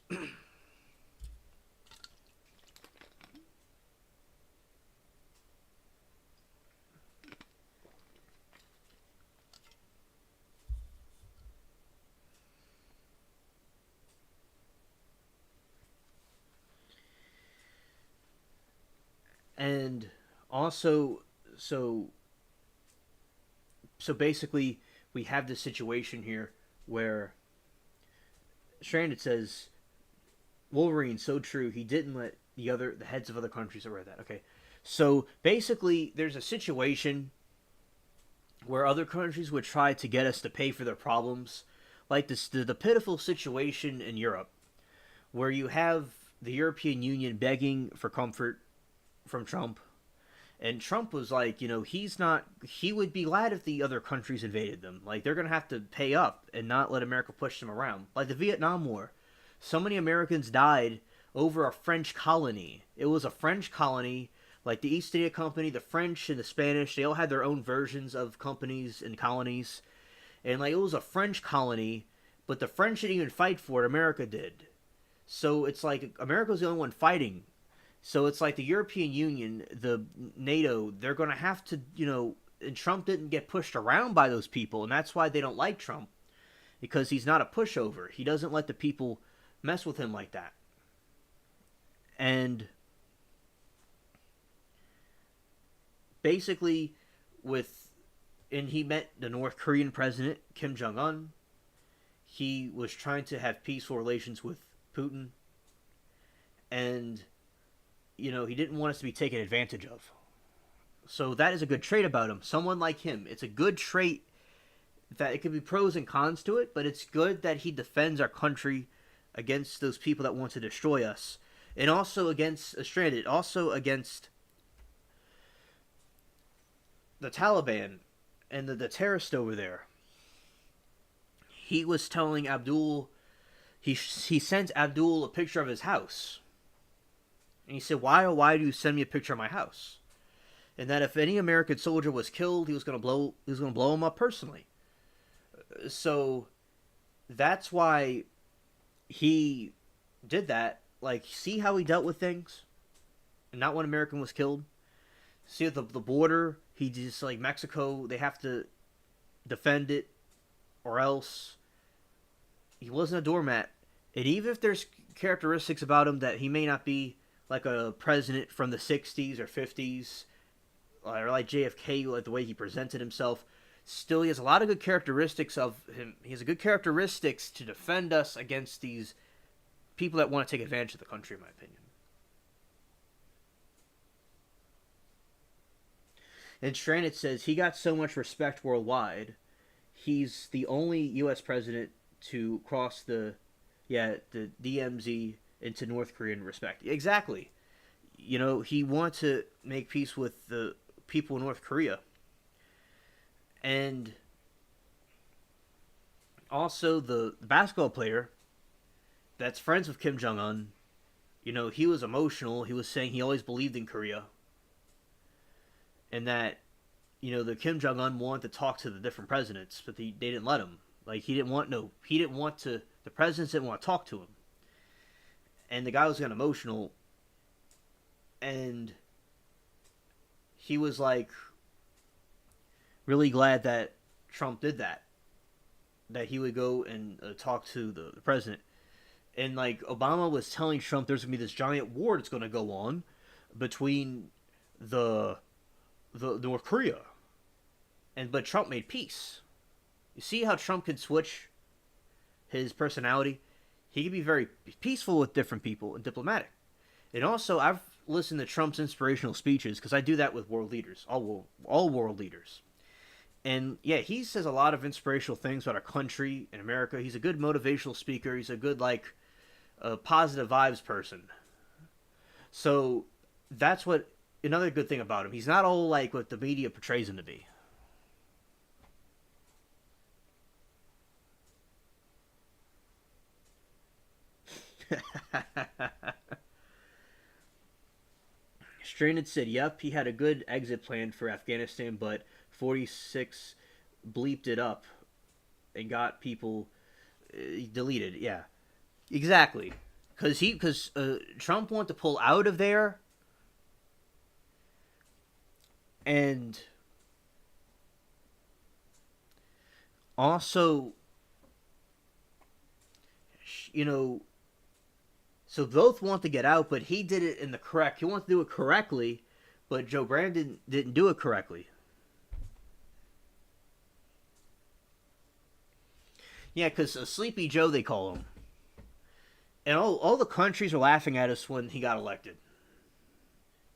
And also, so basically we have this situation here where Stranded says Wolverine, so true, he didn't let the heads of other countries. I read that. Okay. So basically there's a situation where other countries would try to get us to pay for their problems, like the pitiful situation in Europe where you have the European Union begging for comfort from Trump. And Trump was like, he would be glad if the other countries invaded them. Like, they're going to have to pay up and not let America push them around. Like the Vietnam War. So many Americans died over a French colony. It was a French colony, like the East India Company, the French and the Spanish. They all had their own versions of companies and colonies. And, like, it was a French colony, but the French didn't even fight for it. America did. So it's like America was the only one fighting. So it's like the European Union, the NATO, they're going to have to, and Trump didn't get pushed around by those people, and that's why they don't like Trump, because he's not a pushover. He doesn't let the people mess with him like that. And basically, and he met the North Korean president, Kim Jong-un. he was trying to have peaceful relations with Putin, and he didn't want us to be taken advantage of. So that is a good trait about him. Someone like him, it's a good trait that it could be pros and cons to it, but it's good that he defends our country against those people that want to destroy us, and also against stranded, also against the Taliban and the terrorist over there. He was telling Abdul, he sent Abdul a picture of his house, and he said, "Why do you send me a picture of my house?" And that if any American soldier was killed, he was going to blow him up personally. So that's why he did that. Like, see how he dealt with things, and not when American was killed. See at the border, he just, like, Mexico, they have to defend it, or else he wasn't a doormat. And even if there's characteristics about him that he may not be like a president from the 60s or 50s, or like JFK, like the way he presented himself, still he has a lot of good characteristics of him. He has a good characteristics to defend us against these people that want to take advantage of the country, in my opinion. And Stranded says he got so much respect worldwide. He's the only U.S. president to cross the DMZ into North Korean respect. Exactly. He wanted to make peace with the people in North Korea. And also the basketball player that's friends with Kim Jong-un, he was emotional. He was saying he always believed in Korea. And that, the Kim Jong-un wanted to talk to the different presidents, but they didn't let him. Like, the presidents didn't want to talk to him. And the guy was getting emotional. And he was, like, really glad that Trump did that. That he would go and talk to the president. And, like, Obama was telling Trump there's going to be this giant war that's going to go on between the North Korea. But Trump made peace. You see how Trump can switch his personality? He can be very peaceful with different people and diplomatic. And also, I've listened to Trump's inspirational speeches, because I do that with world leaders, all world leaders. And yeah, he says a lot of inspirational things about our country and America. He's a good motivational speaker. He's a good, like, positive vibes person. So that's what another good thing about him. He's not all like what the media portrays him to be. Stranded said, "Yep, he had a good exit plan for Afghanistan, but 46 bleeped it up and got people deleted." Yeah, exactly. Because Trump wanted to pull out of there, and also, so both want to get out, but he did it he wanted to do it correctly, but Joe Brandon didn't do it correctly. Yeah, because Sleepy Joe, they call him. And all the countries were laughing at us when he got elected.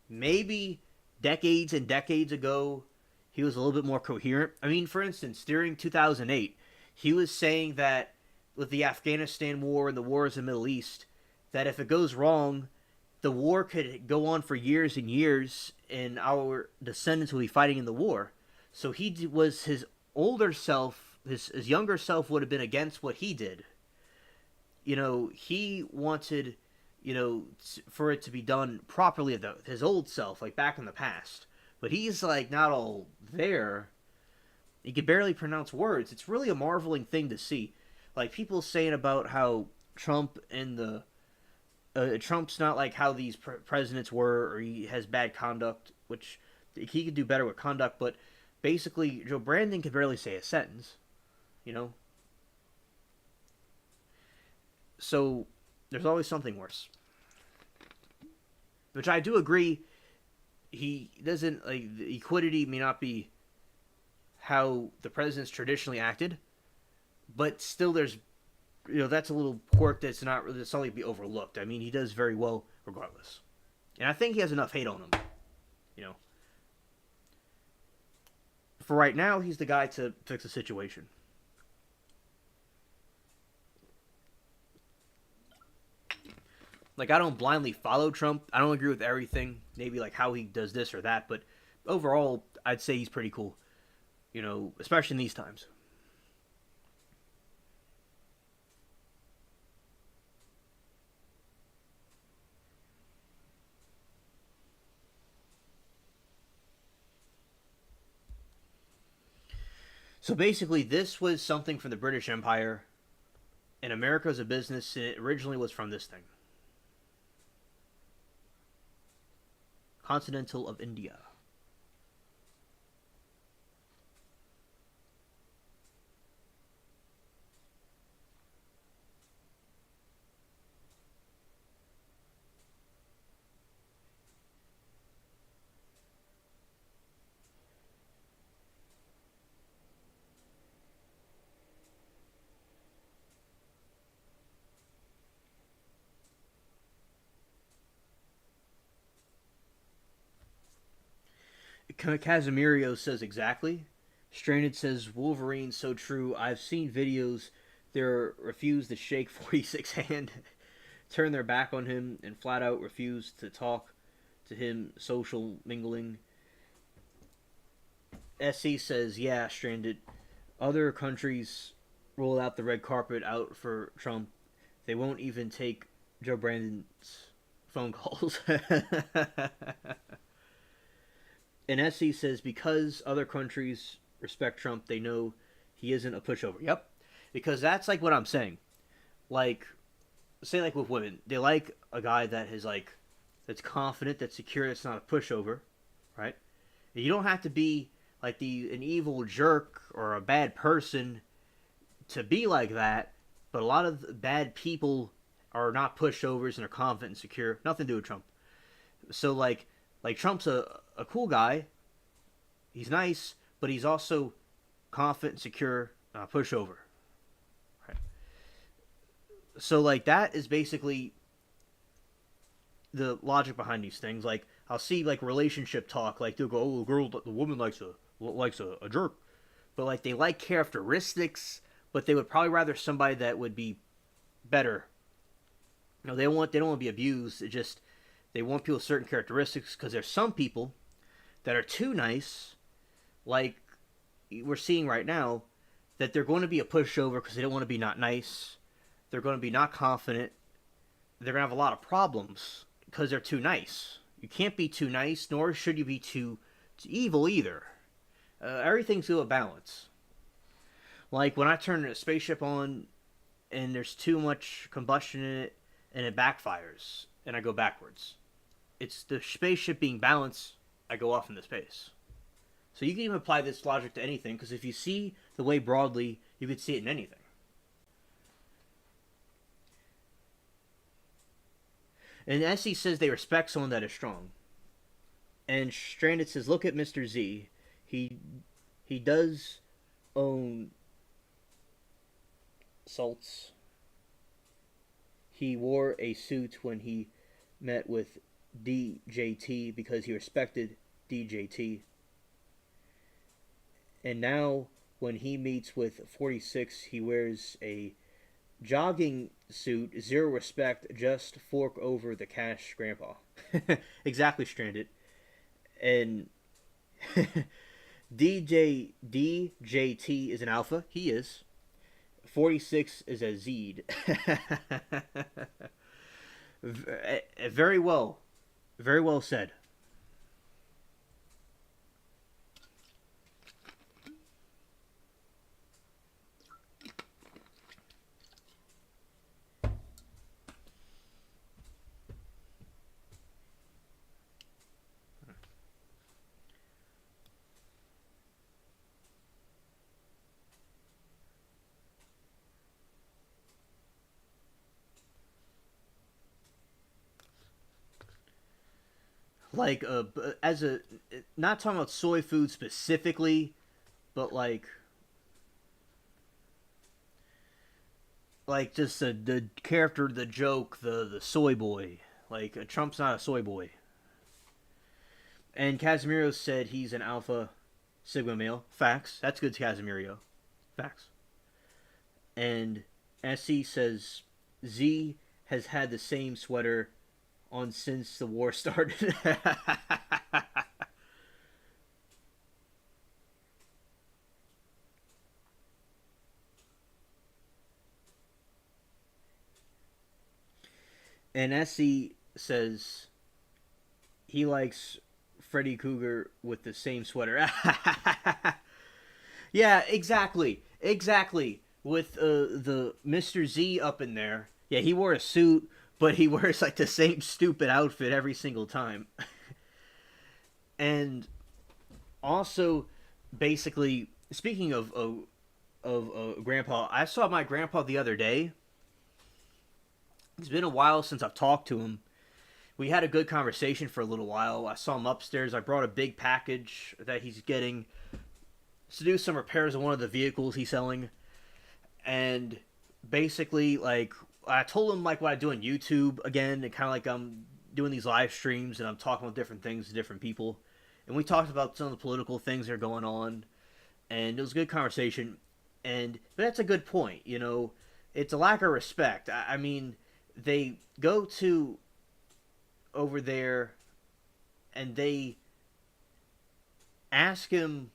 Maybe decades and decades ago, he was a little bit more coherent. I mean, for instance, during 2008, he was saying that with the Afghanistan war and the wars in the Middle East, that if it goes wrong, the war could go on for years and years, and our descendants will be fighting in the war. So he was his older self, his younger self would have been against what he did. He wanted, for it to be done properly, his old self, like back in the past. But he's, like, not all there. He could barely pronounce words. It's really a marveling thing to see. Like, people saying about how Trump and Trump's not like how these presidents were, or he has bad conduct, which he could do better with conduct, but basically Joe Brandon could barely say a sentence, So there's always something worse. Which I do agree, he doesn't, like, the equity may not be how the presidents traditionally acted, but still there's that's a little quirk that's not really something to be overlooked. I mean, he does very well regardless, and I think he has enough hate on him. You know, for right now, he's the guy to fix the situation. Like, I don't blindly follow Trump. I don't agree with everything. Maybe like how he does this or that, but overall, I'd say he's pretty cool. Especially in these times. So basically, this was something from the British Empire, and America was a business, and it originally was from this thing, Continental of India. Casimirio says exactly. Stranded says Wolverine so true. I've seen videos. They refuse to shake 46 hand, turn their back on him, and flat out refuse to talk to him. Social mingling. SC says yeah. Stranded. Other countries roll out the red carpet out for Trump. They won't even take Joe Brandon's phone calls. And SC says because other countries respect Trump, they know he isn't a pushover. Yep. Because that's like what I'm saying. Like, say like with women, they like a guy that is like that's confident, that's secure, that's not a pushover, right? And you don't have to be like an evil jerk or a bad person to be like that. But a lot of bad people are not pushovers and are confident and secure. Nothing to do with Trump. So like Trump's a cool guy. He's nice, but he's also confident and secure, pushover. Right. So like that is basically the logic behind these things. Like I'll see like relationship talk, like they'll go, "Oh, the woman likes a jerk," but like they like characteristics, but they would probably rather somebody that would be better. They don't want to be abused. It just they want people with certain characteristics because there's some people that are too nice, like we're seeing right now, that they're going to be a pushover because they don't want to be not nice. They're going to be not confident. They're going to have a lot of problems because they're too nice. You can't be too nice, nor should you be too evil either. Everything's to a balance. Like when I turn a spaceship on and there's too much combustion in it and it backfires and I go backwards. It's the spaceship being balanced, I go off into space. So you can even apply this logic to anything because if you see the way broadly, you could see it in anything. And SE says they respect someone that is strong. And Stranded says, look at Mr. Z. He does own salts. He wore a suit when he met with DJT because he respected DJT. And now when he meets with 46, he wears a jogging suit, zero respect, just fork over the cash, grandpa. Exactly, Stranded. And DJT is an alpha. He is. 46 is a Zed. Very well. Very well said. Like as a not talking about soy food specifically, but like just the character, the joke, the soy boy. Like Trump's not a soy boy. And Casemiro said he's an alpha sigma male. Facts. That's good, Casemiro. Facts. And SC says Z has had the same sweater on since the war started. And SC says he likes Freddy Cougar with the same sweater. Yeah, exactly. Exactly. With the Mr. Z up in there. Yeah, he wore a suit, but he wears like the same stupid outfit every single time. And also, basically, speaking of grandpa, I saw my grandpa the other day. It's been a while since I've talked to him. We had a good conversation for a little while. I saw him upstairs. I brought a big package that he's getting to do some repairs on one of the vehicles he's selling. And basically, like, I told him like what I do on YouTube again, and kind of like I'm doing these live streams and I'm talking about different things to different people. And we talked about some of the political things that are going on, and it was a good conversation. But that's a good point. It's a lack of respect. I mean, they go to over there and they ask him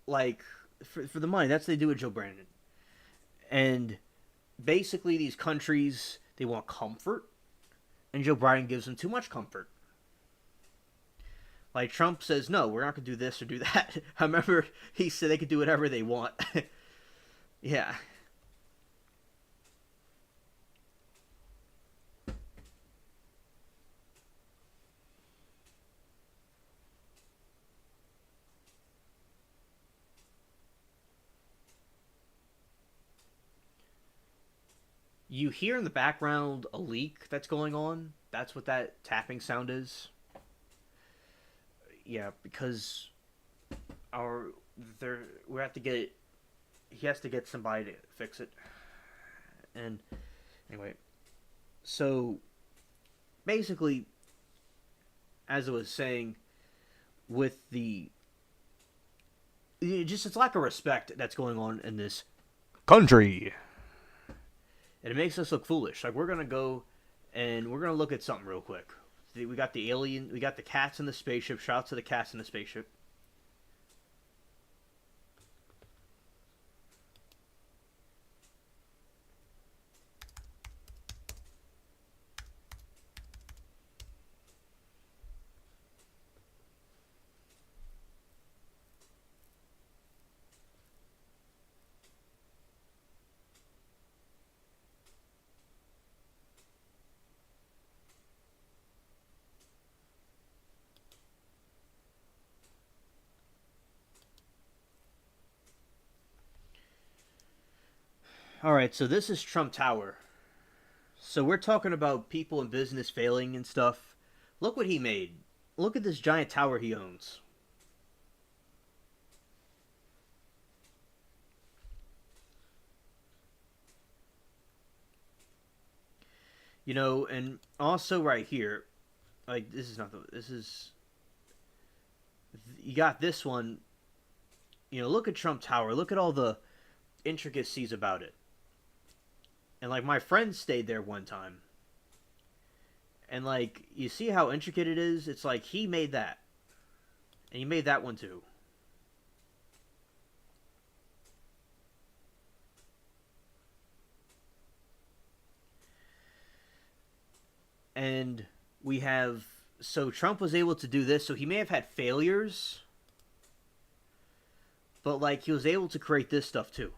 like for the money. That's what they do with Joe Brandon. And basically these countries, they want comfort, and Joe Biden gives them too much comfort. Like Trump says, no, we're not going to do this or do that. I remember he said they could do whatever they want. Yeah. You hear in the background a leak that's going on. That's what that tapping sound is. Yeah, because our there we have to get it. He has to get somebody to fix it. And anyway, so basically, as I was saying, with the just it's lack of respect that's going on in this country, and it makes us look foolish. Like we're gonna go and we're gonna look at something real quick. We got the alien, we got the cats in the spaceship. Shout out to the cats in the spaceship. All right, so this is Trump Tower. So we're talking about people in business failing and stuff. Look what he made. Look at this giant tower he owns. And also right here, like this is not the this is you got this one. Look at Trump Tower. Look at all the intricacies about it. And like my friend stayed there one time. And like you see how intricate it is? It's like he made that. And he made that one too. And we have so Trump was able to do this, so he may have had failures, but like he was able to create this stuff too.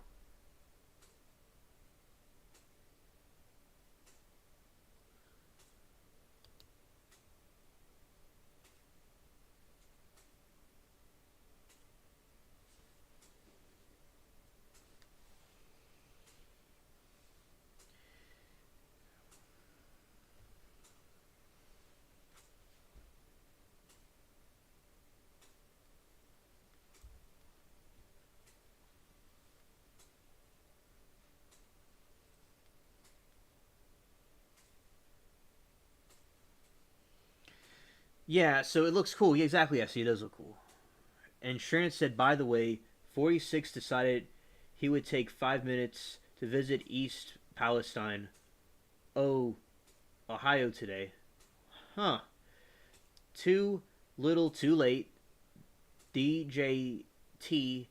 Yeah, so it looks cool. Yeah, exactly. Yeah, see, it does look cool. And Sharon said, by the way, 46 decided he would take 5 minutes to visit East Palestine, oh, Ohio today. Huh. Too little, too late. DJT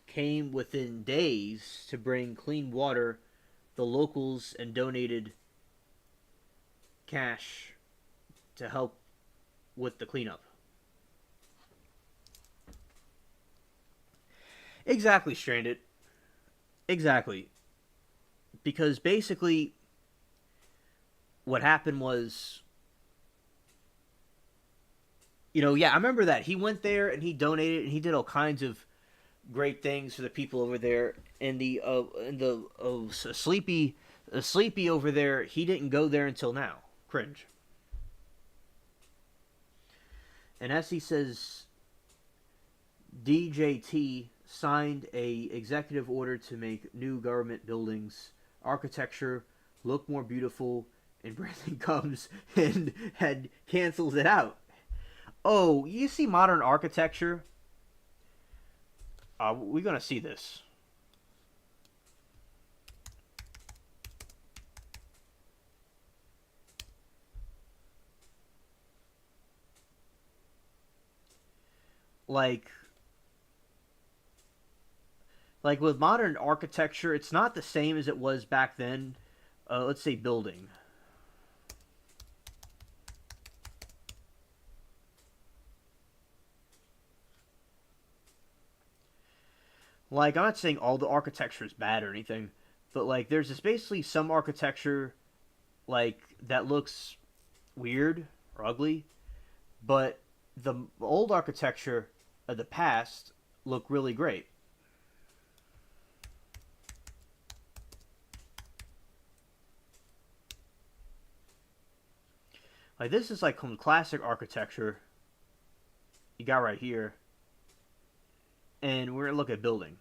came within days to bring clean water, the locals, and donated cash to help with the cleanup. Exactly, Stranded. Exactly. Because basically, what happened was, yeah, I remember that. He went there and he donated and he did all kinds of great things for the people over there. And the sleepy over there, he didn't go there until now. Cringe. And as he says, DJT signed a executive order to make new government buildings architecture look more beautiful, and Brandon comes and cancels it out. Oh, you see modern architecture? We're gonna see this. Like, like with modern architecture, it's not the same as it was back then. Let's say building. Like, I'm not saying all the architecture is bad or anything, but like, there's just basically some architecture like that looks weird or ugly, but the old architecture of the past look really great. Like this is like some classic architecture you got right here, and we're gonna look at building.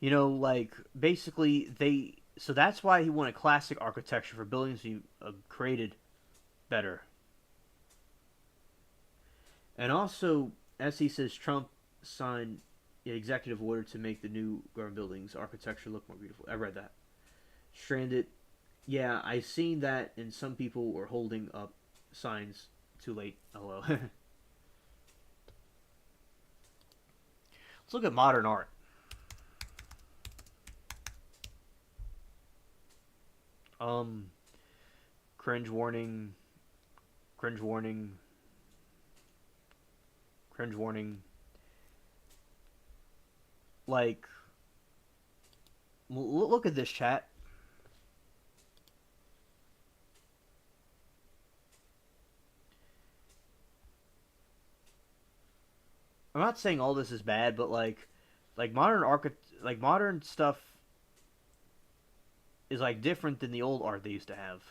Like basically they. So that's why he wanted classic architecture for buildings he created better. And also, as he says, Trump signed an executive order to make the new government buildings architecture look more beautiful. I read that. Stranded. Yeah, I seen that, and some people were holding up signs. Too late. Hello. Let's look at modern art. Um, cringe warning. Cringe warning. Cringe warning. Like, look at this chat. I'm not saying all this is bad, but like modern stuff is like different than the old art they used to have.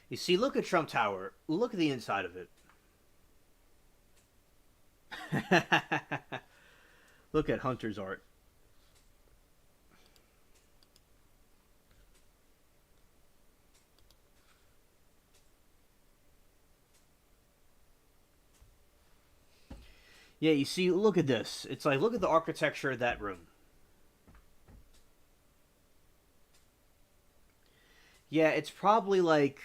You see, look at Trump Tower. Look at the inside of it. Look at Hunter's art. Yeah, you see, look at this. It's like, look at the architecture of that room. Yeah, it's probably like,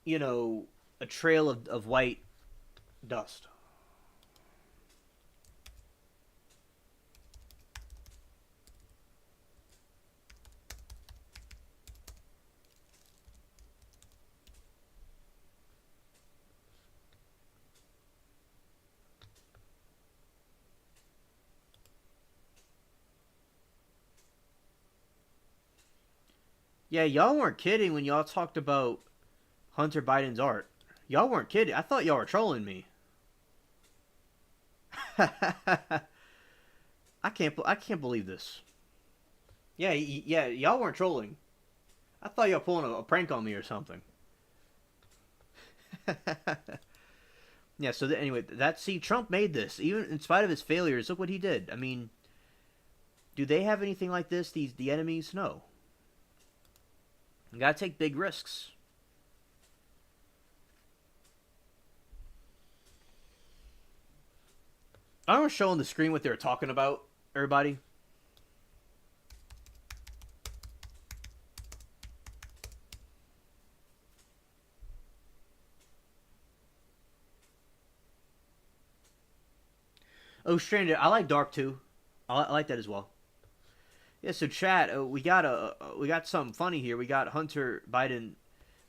you know, a trail of white dust. Yeah, y'all weren't kidding when y'all talked about Hunter Biden's art. Y'all weren't kidding. I thought y'all were trolling me. I can't believe this. Yeah, yeah, y'all weren't trolling. I thought y'all pulling a prank on me or something. Yeah. So anyway, that see, Trump made this. Even in spite of his failures, look what he did. I mean, do they have anything like this? The enemies? No. You gotta take big risks. I was showing the screen what they were talking about. Everybody. Oh, Stranded. I like Dark too. I like that as well. Yeah. So chat. We got something funny here. We got Hunter Biden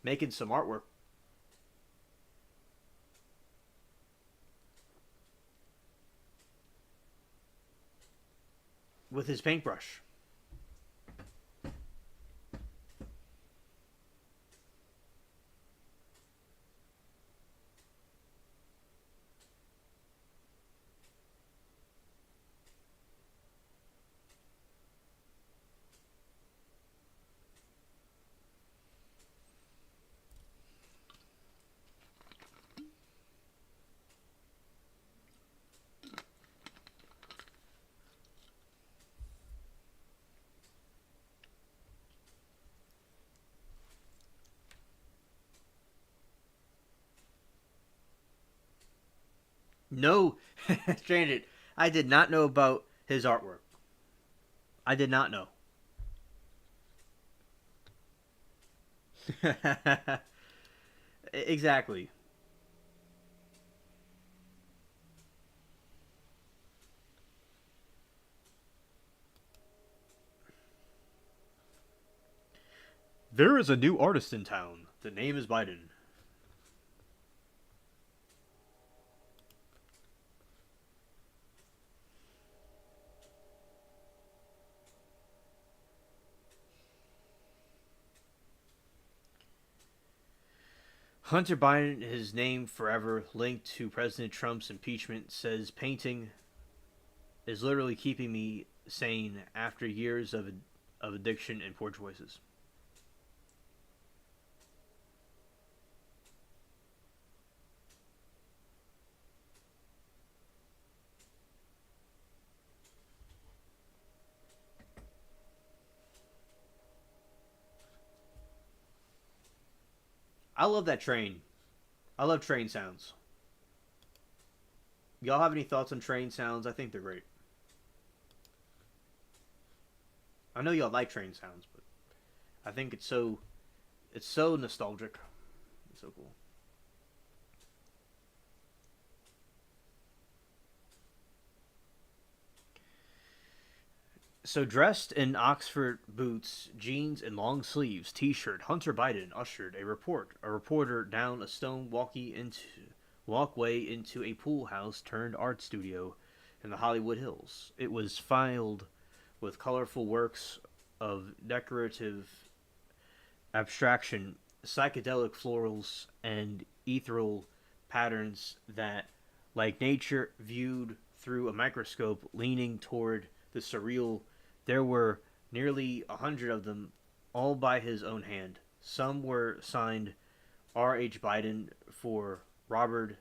making some artwork with his paintbrush. No, Stranded. I did not know about his artwork. I did not know. Exactly. There is a new artist in town. The name is Biden. Hunter Biden, his name forever linked to President Trump's impeachment, says painting is literally keeping me sane after years of addiction and poor choices. I love that train. I love train sounds. Y'all have any thoughts on train sounds? I think they're great. I know y'all like train sounds, but I think it's so nostalgic. It's so cool. So dressed in Oxford boots, jeans, and long sleeves, T-shirt, Hunter Biden ushered a reporter down a stone walkway into a pool house turned art studio in the Hollywood Hills. It was filled with colorful works of decorative abstraction, psychedelic florals, and ethereal patterns that, like nature viewed through a microscope, leaning toward the surreal. There were nearly 100 of them, all by his own hand. Some were signed R.H. Biden for Robert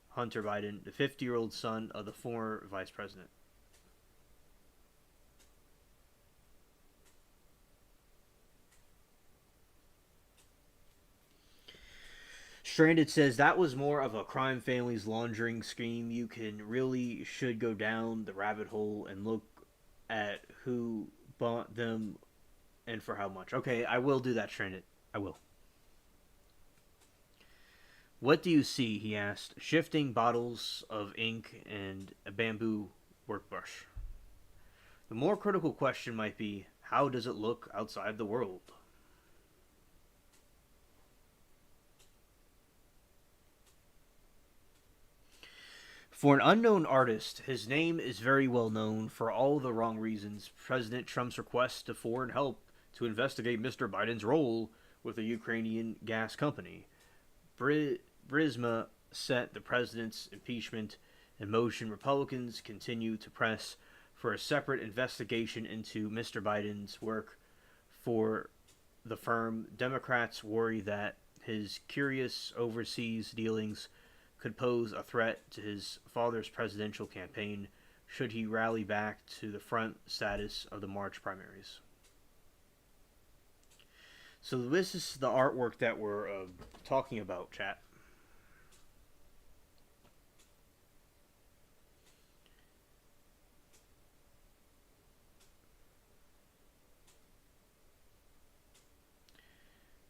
Hunter Biden, the 50-year-old son of the former vice president. Stranded says that was more of a crime family's laundering scheme. You can really should go down the rabbit hole and look at who bought them and for how much. Okay, I will do that, Stranded. I will. What do you see? He asked, shifting bottles of ink and a bamboo workbrush. The more critical question might be, how does it look outside the world? For an unknown artist, his name is very well known for all the wrong reasons. President Trump's request to foreign help to investigate Mr. Biden's role with the Ukrainian gas company. Brisma set the president's impeachment in motion. Republicans continue to press for a separate investigation into Mr. Biden's work for the firm. Democrats worry that his curious overseas dealings could pose a threat to his father's presidential campaign should he rally back to the front status of the March primaries. So this is the artwork that we're talking about, chat.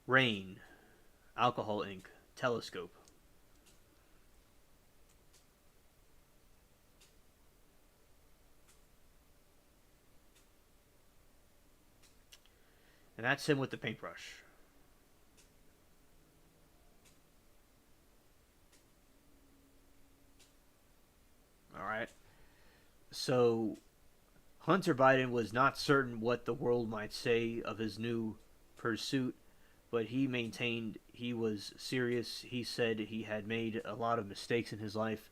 Rain, alcohol ink, telescope. And that's him with the paintbrush. Alright. So, Hunter Biden was not certain what the world might say of his new pursuit, but he maintained he was serious. He said he had made a lot of mistakes in his life.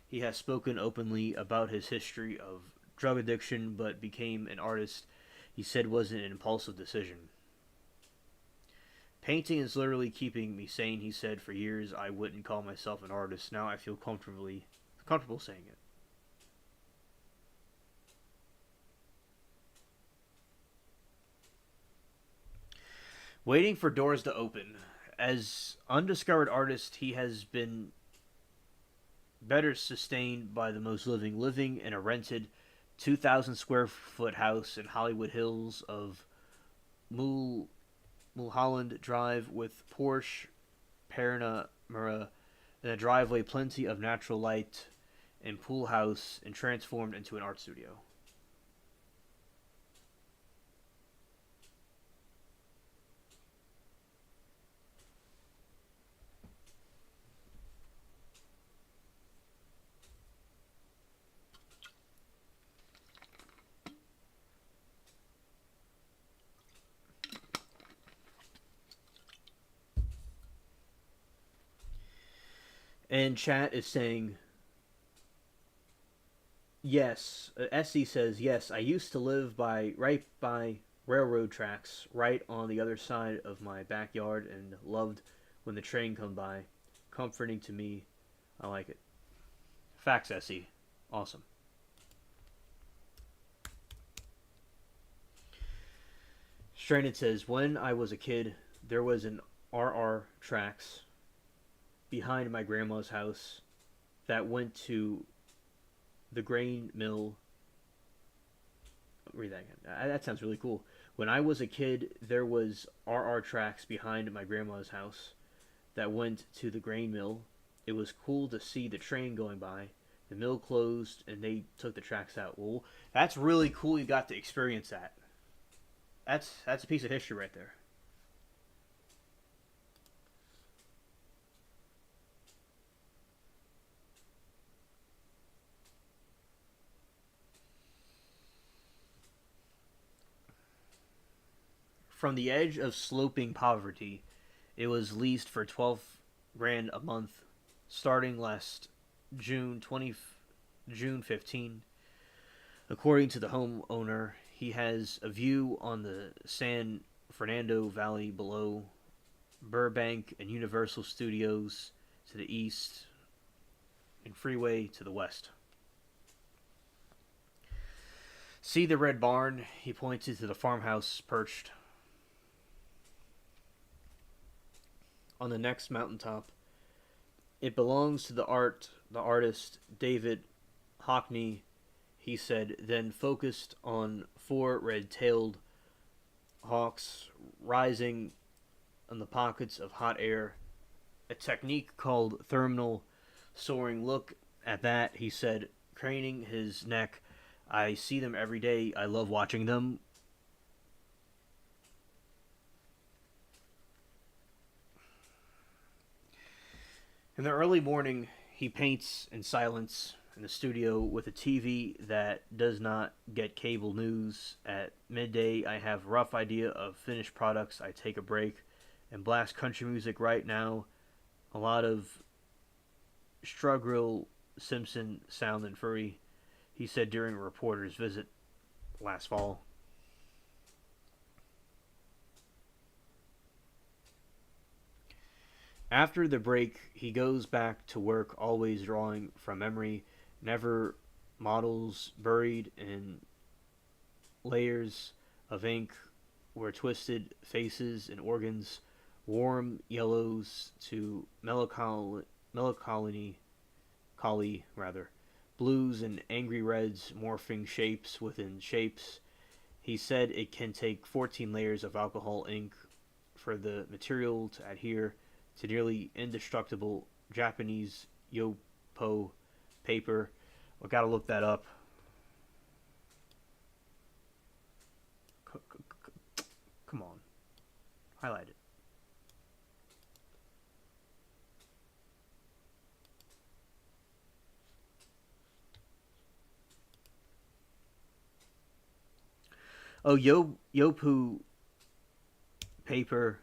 He has spoken openly about his history of drug addiction, but became an artist he said wasn't an impulsive decision. Painting is literally keeping me sane, he said. For years I wouldn't call myself an artist. Now I feel comfortable saying it. Waiting for doors to open. As undiscovered artist, he has been better sustained by the most living in a rented 2,000 square foot house in Hollywood Hills of Mulholland Drive with Porsche Panamera in a driveway, plenty of natural light, and pool house, and transformed into an art studio. And chat is saying, yes. SC says, yes, I used to live right by railroad tracks, right on the other side of my backyard, and loved when the train come by. Comforting to me. I like it. Facts, SC. Awesome. Stranded says, when I was a kid, there was an RR tracks behind my grandma's house that went to the grain mill. Read that again. That sounds really cool. When I was a kid, there was RR tracks behind my grandma's house that went to the grain mill. It was cool to see the train going by. The mill closed and they took the tracks out. Well, that's really cool. You got to experience that. That's a piece of history right there. From the edge of sloping poverty, it was leased for 12 grand a month, starting last June 15. According to the homeowner, he has a view on the San Fernando Valley below, Burbank and Universal Studios to the east, and Freeway to the west. See the red barn? He pointed to the farmhouse perched on the next mountaintop. It belongs to the artist David Hockney, he said, then focused on four red-tailed hawks rising in the pockets of hot air, a technique called thermal soaring. Look at that, he said, craning his neck. I see them every day. I love watching them. In the early morning, he paints in silence. in the studio with a TV that does not get cable news. At midday, I have a rough idea of finished products. I take a break and blast country music right now. A lot of Strugrill Simpson sound and furry, he said during a reporter's visit last fall. After the break, he goes back to work, always drawing from memory, never models buried in layers of ink were twisted faces and organs, warm yellows to melancholy, rather, blues and angry reds morphing shapes within shapes. He said it can take 14 layers of alcohol ink for the material to adhere to nearly indestructible Japanese yopo paper. I gotta look that up. Come on, highlight it. Oh, yopu paper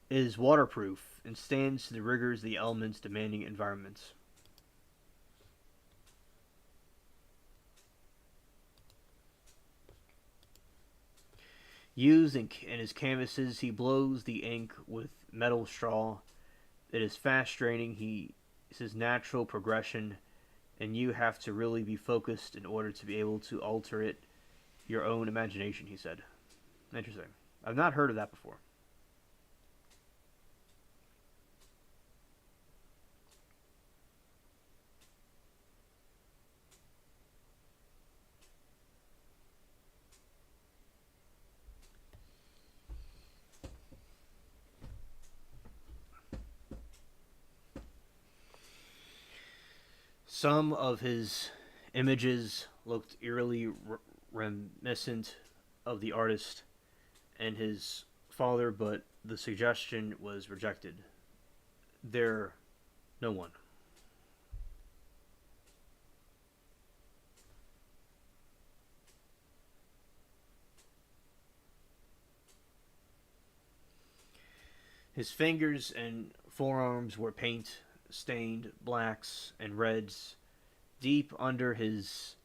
is waterproof and stands to the rigors of the elements demanding environments. Used in his canvases, he blows the ink with metal straw. It is fast draining. He says natural progression, and you have to really be focused in order to be able to alter it your own imagination, he said. Interesting. I've not heard of that before. Some of his images looked eerily reminiscent of the artist and his father, but the suggestion was rejected. They're no one. His fingers and forearms were paint stained blacks and reds. Deep under his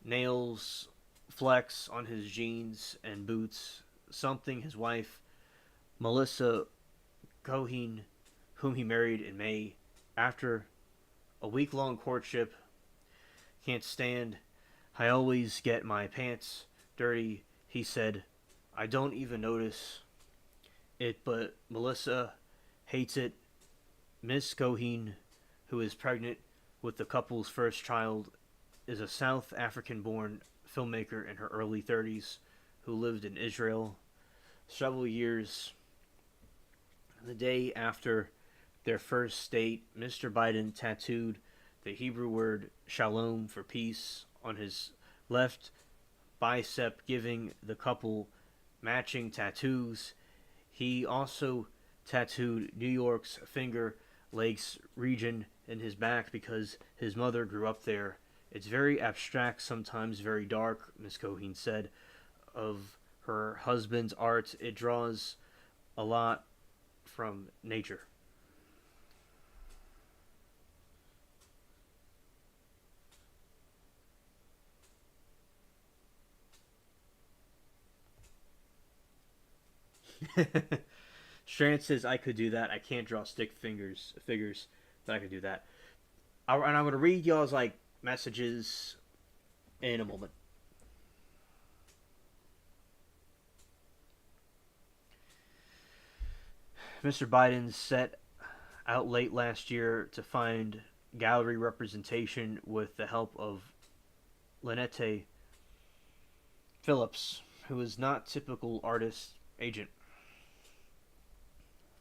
nails, flecks on his jeans and boots. Something his wife, Melissa Cohen, whom he married in May, after a week long courtship, can't stand. I always get my pants dirty, he said. I don't even notice it, but Melissa hates it. Miss Cohen, who is pregnant with the couple's first child, is a South African born filmmaker in her early 30s who lived in Israel several years. The day after their first date, Mr. Biden tattooed the Hebrew word shalom for peace on his left bicep, giving the couple matching tattoos. He also tattooed New York's Finger Lakes region in his back because his mother grew up there. It's very abstract, sometimes very dark, Miss Cohen said of her husband's art. It draws a lot from nature. Strand says I could do that. I can't draw stick figures, but I could do that. And I'm gonna read y'all's like messages in a moment. Mr. Biden set out late last year to find gallery representation with the help of Lynette Phillips, who is not typical artist agent.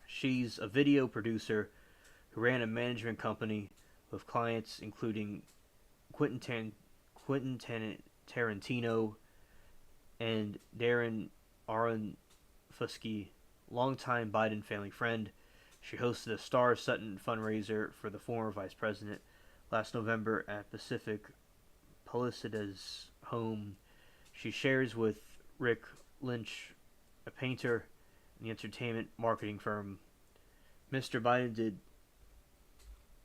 She's a video producer who ran a management company with clients including Quentin Tarantino and Darren Aronofsky, longtime Biden family friend. She hosted a Star Sutton fundraiser for the former vice president last November at Pacific Palisades' home. She shares with Rick Lynch, a painter in the entertainment marketing firm. Mr. Biden did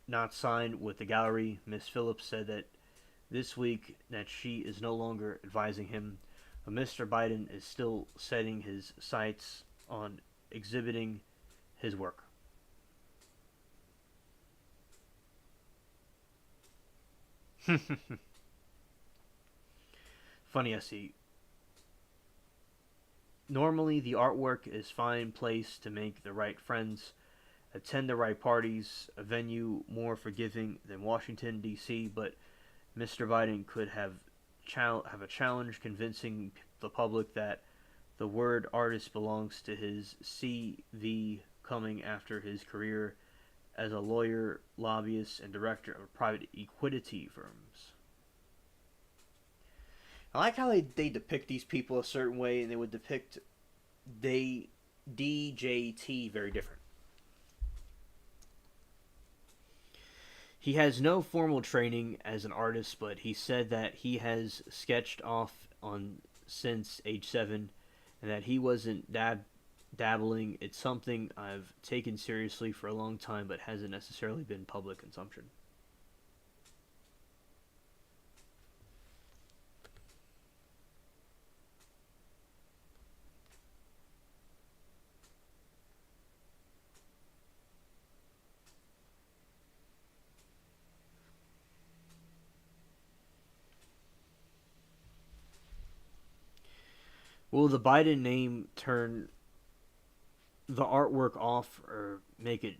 not sign with the gallery. Miss Phillips said that this week that she is no longer advising him, but Mr. Biden is still setting his sights on exhibiting his work. Funny, I see. Normally, the artwork is fine place to make the right friends, attend the right parties, a venue more forgiving than Washington D.C. But Mr. Biden could have a challenge convincing the public that the word artist belongs to his CV, coming after his career as a lawyer, lobbyist, and director of private equity firms. I like how they depict these people a certain way, and they would depict they DJT very different. He has no formal training as an artist, but he said that he has sketched off on since age 7, and that he wasn't dabbling. It's something I've taken seriously for a long time, but hasn't necessarily been public consumption. Will the Biden name turn the artwork off or make it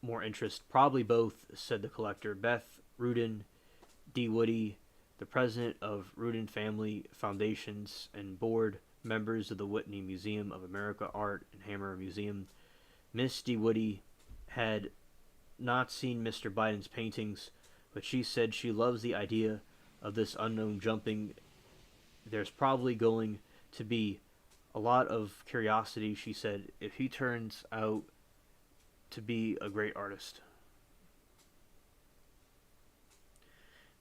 more interest? Probably both, said the collector. Beth Rudin D. Woody, the president of Rudin Family Foundations and board members of the Whitney Museum of America Art and Hammer Museum. Miss D. Woody had not seen Mr. Biden's paintings, but she said she loves the idea of this unknown jumping. There's probably going to be a lot of curiosity, she said, if he turns out to be a great artist.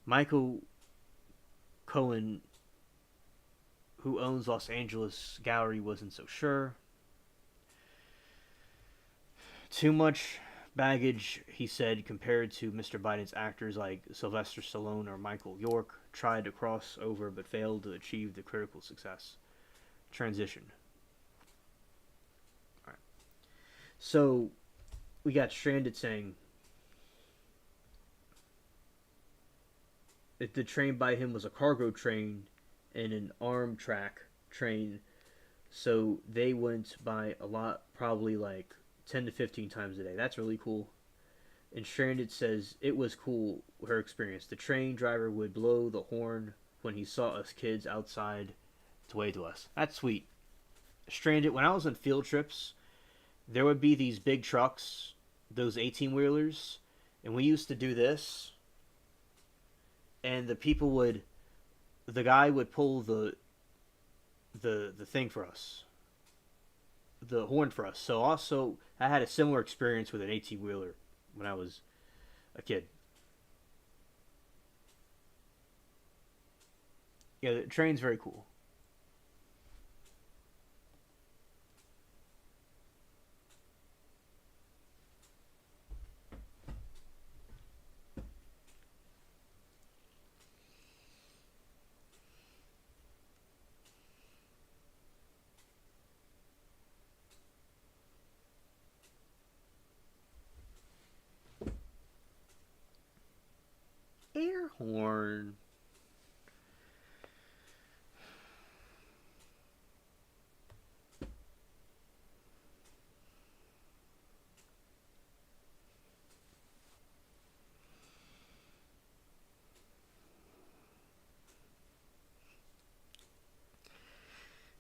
Michael Cohen, who owns Los Angeles Gallery, wasn't so sure. Too much baggage, he said, compared to Mr. Biden's actors like Sylvester Stallone or Michael York, tried to cross over but failed to achieve the critical success. Transition. All right. So we got Stranded saying that the train by him was a cargo train and an arm track train, so they went by a lot, probably like 10 to 15 times a day. That's really cool. And Stranded says it was cool, her experience. The train driver would blow the horn when he saw us kids outside to wave to us. That's sweet. Stranded, when I was on field trips, there would be these big trucks, those 18-wheelers, and we used to do this, and the guy would pull the thing for us, the horn for us. So also, I had a similar experience with an 18-wheeler when I was a kid. Yeah, the train's very cool. Air horn.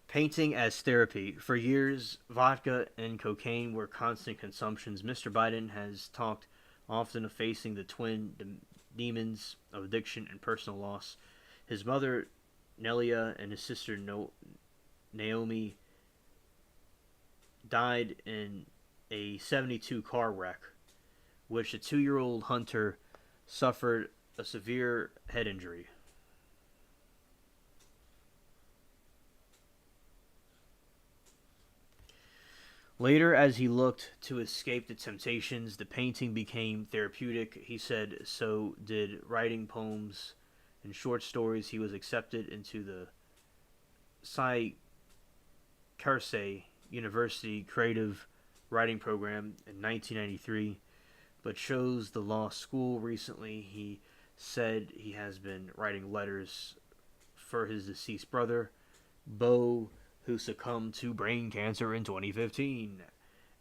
Painting as therapy. For years, vodka and cocaine were constant consumptions. Mr. Biden has talked often of facing the twin demons of addiction and personal loss. His mother, Nelia, and his sister, Naomi, died in a 72 car wreck, which a 2-year old Hunter suffered a severe head injury. Later, as he looked to escape the temptations, the painting became therapeutic. He said so did writing poems and short stories. He was accepted into the Sai Kersey University Creative Writing Program in 1993, but chose the law school recently. He said he has been writing letters for his deceased brother, Bo, who succumbed to brain cancer in 2015,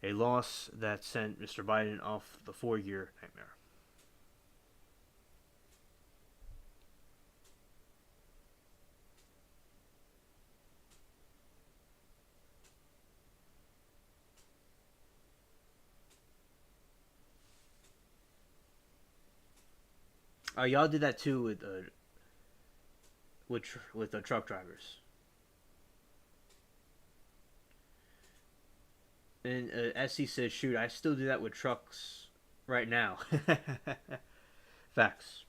a loss that sent Mr. Biden off the 4 year nightmare. Y'all did that too with truck drivers. And SC says, "Shoot, I still do that with trucks right now." Facts.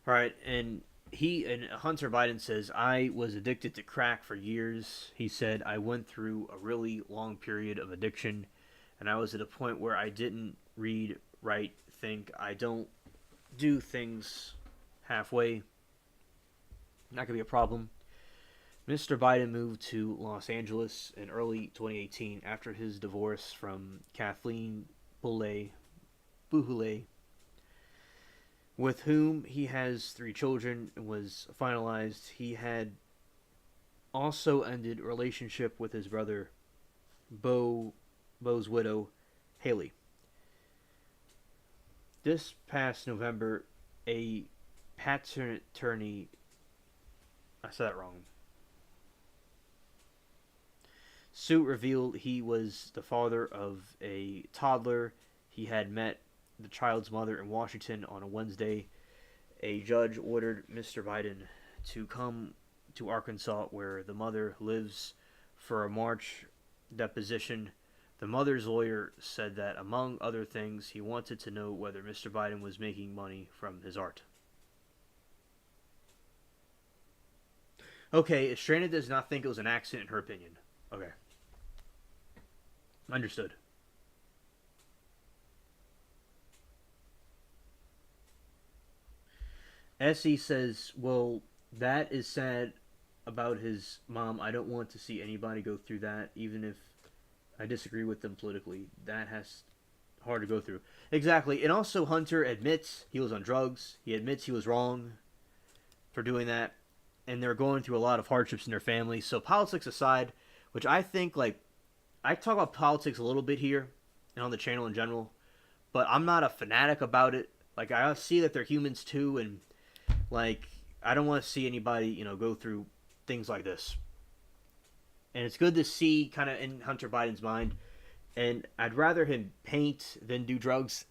All right, and Hunter Biden says, "I was addicted to crack for years." He said, "I went through a really long period of addiction, and I was at a point where I didn't read, write, think. I don't do things halfway. Not gonna be a problem." Mr. Biden moved to Los Angeles in early 2018 after his divorce from Kathleen Bouhoulet, with whom he has 3 children, was finalized. He had also ended relationship with his brother, Bo's widow, Haley. This past November, a paternity, I said that wrong, suit revealed he was the father of a toddler. He had met the child's mother in Washington on a Wednesday. A judge ordered Mr. Biden to come to Arkansas, where the mother lives, for a March deposition. The mother's lawyer said that, among other things, he wanted to know whether Mr. Biden was making money from his art. Okay, Estrada does not think it was an accident in her opinion. Okay. Understood. Essie says, "Well, that is sad about his mom. I don't want to see anybody go through that, even if I disagree with them politically. That has hard to go through." Exactly. And also, Hunter admits he was on drugs. He admits he was wrong for doing that. And they're going through a lot of hardships in their family. So, politics aside, which I think, like, I talk about politics a little bit here and on the channel in general, but I'm not a fanatic about it. Like, I see that they're humans too, and, like, I don't want to see anybody, go through things like this. And it's good to see kind of in Hunter Biden's mind. And I'd rather him paint than do drugs.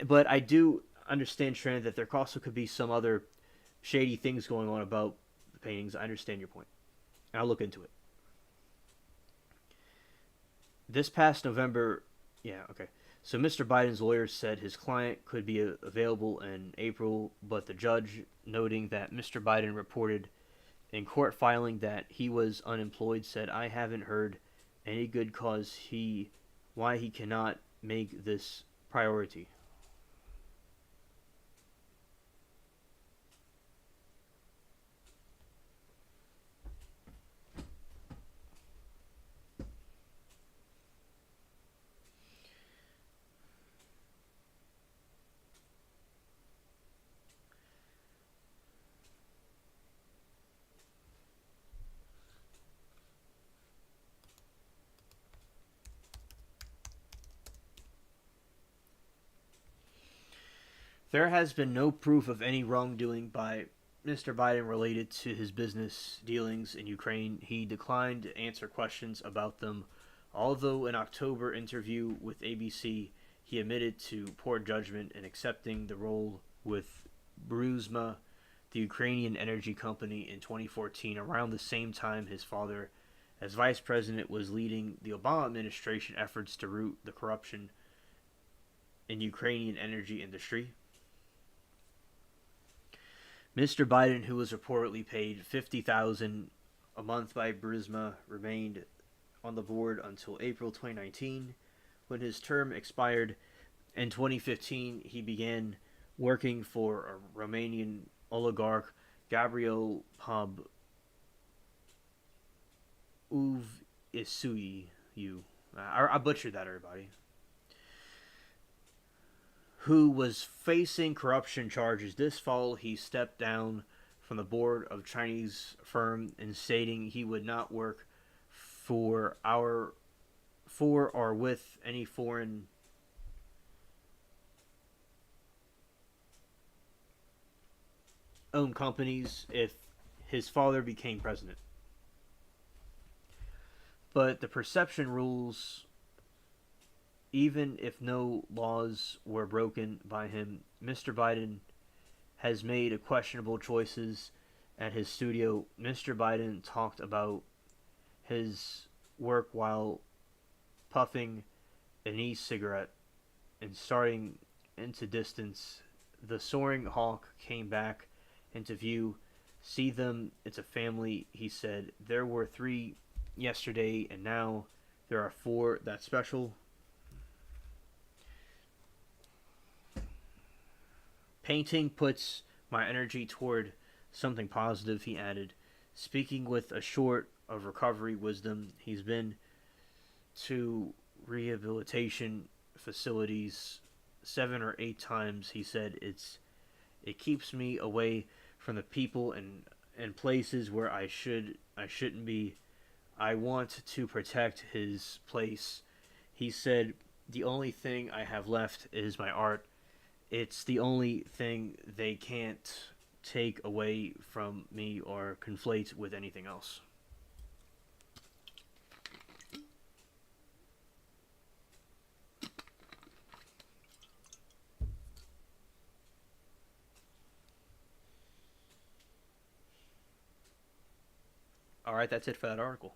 But I do understand, Trent, that there also could be some other shady things going on about the paintings. I understand your point. I'll look into it. This past November, yeah, okay. So Mr. Biden's lawyer said his client could be available in April, but the judge, noting that Mr. Biden reported in court filing that he was unemployed, said, "I haven't heard any good cause why he cannot make this priority." There has been no proof of any wrongdoing by Mr. Biden related to his business dealings in Ukraine. He declined to answer questions about them, although in an October interview with ABC, he admitted to poor judgment in accepting the role with Bruzma, the Ukrainian energy company, in 2014, around the same time his father, as vice president, was leading the Obama administration efforts to root the corruption in Ukrainian energy industry. Mr. Biden, who was reportedly paid $50,000 a month by Burisma, remained on the board until April 2019, when his term expired. In 2015, he began working for a Romanian oligarch, Gabriel Isui. I butchered that, everybody. Who was facing corruption charges. This fall, he stepped down from the board of Chinese firm and stating he would not work for or with any foreign owned companies if his father became president. But the perception rules, even if no laws were broken by him. Mr. Biden has made questionable choices at his studio. Mr. Biden talked about his work while puffing an e-cigarette and starting into distance. The soaring hawk came back into view. See them, it's a family, he said. There were 3 yesterday, and now there are 4. That's special. Painting puts my energy toward something positive, he added. Speaking with a short of recovery wisdom, he's been to rehabilitation facilities 7 or 8 times. He said it keeps me away from the people and places where I shouldn't be. I want to protect his place. He said, the only thing I have left is my art. It's the only thing they can't take away from me or conflate with anything else. All right, that's it for that article.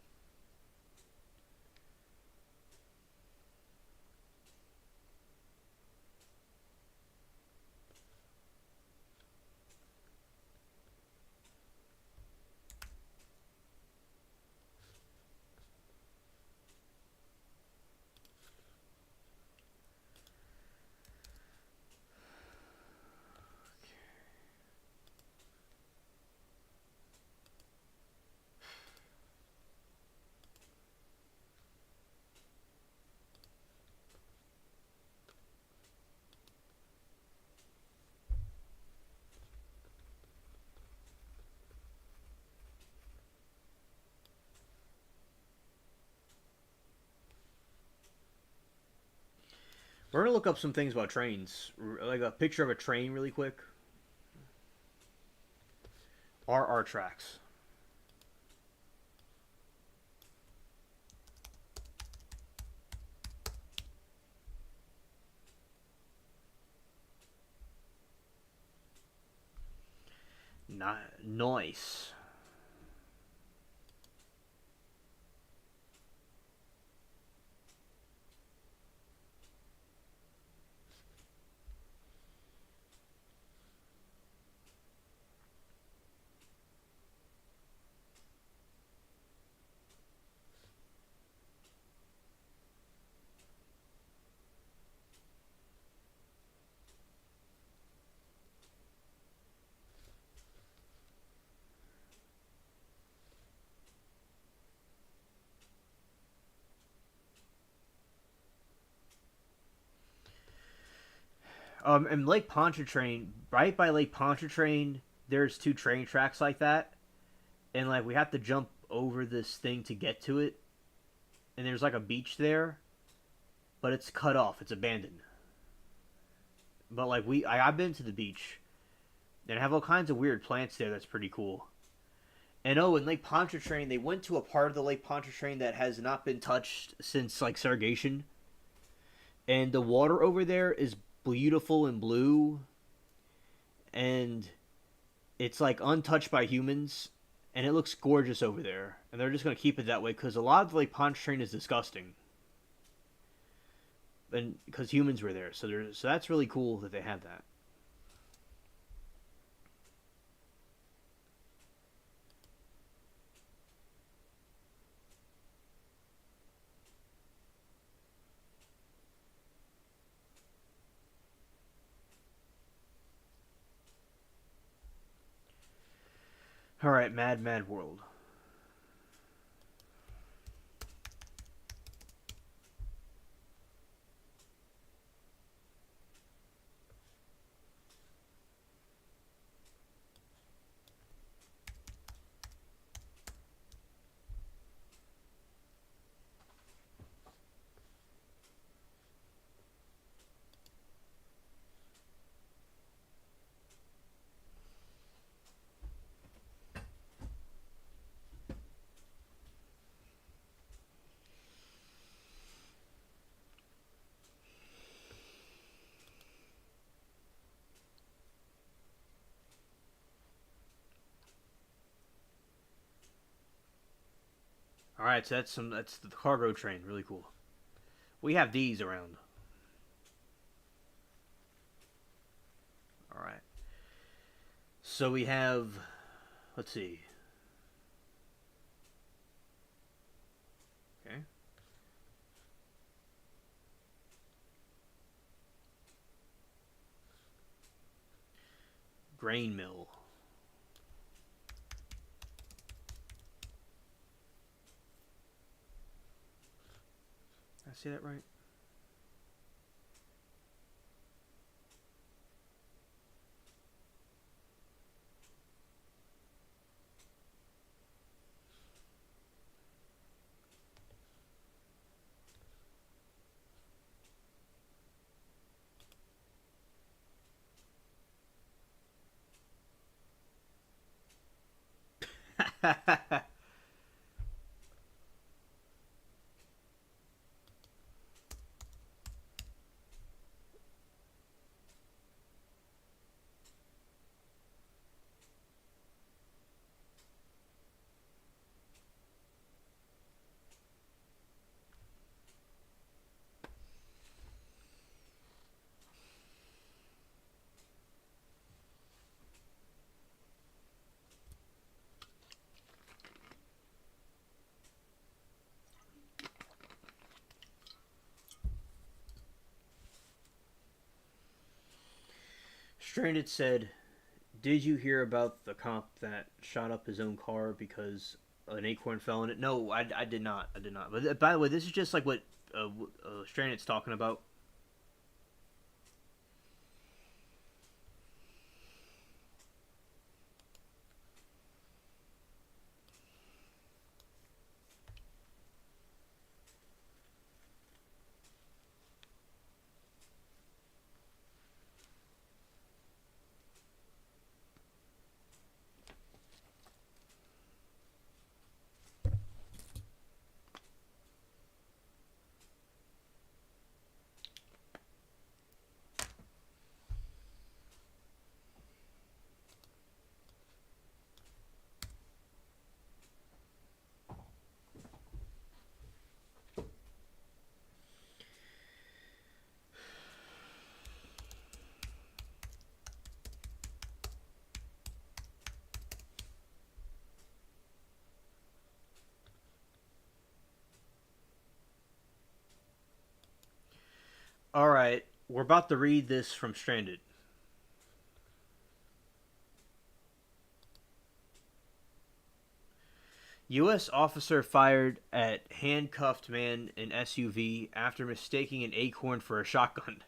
We're gonna look up some things about trains, like a picture of a train, really quick. RR tracks. Nice. And Lake Pontchartrain, right by Lake Pontchartrain, there's 2 train tracks like that, and like we have to jump over this thing to get to it, and there's like a beach there, but it's cut off, it's abandoned. But like I've been to the beach, and I have all kinds of weird plants there. That's pretty cool. And oh, in Lake Pontchartrain, they went to a part of the Lake Pontchartrain that has not been touched since like segregation, and the water over there is beautiful and blue, and it's like untouched by humans, and it looks gorgeous over there. And they're just gonna keep it that way because a lot of Lake Pontchartrain is disgusting. and because humans were there, so that's really cool that they had that. All right, Mad Mad World. All right, so that's the cargo train. Really cool. We have these around. All right. So we have, let's see. Okay. Grain mill. Did I say that right? Stranded said, "Did you hear about the cop that shot up his own car because an acorn fell in it?" No, I did not. I did not. But by the way, this is just like what Stranded's talking about. All right, we're about to read this from Stranded. U.S. officer fired at handcuffed man in SUV after mistaking an acorn for a shotgun.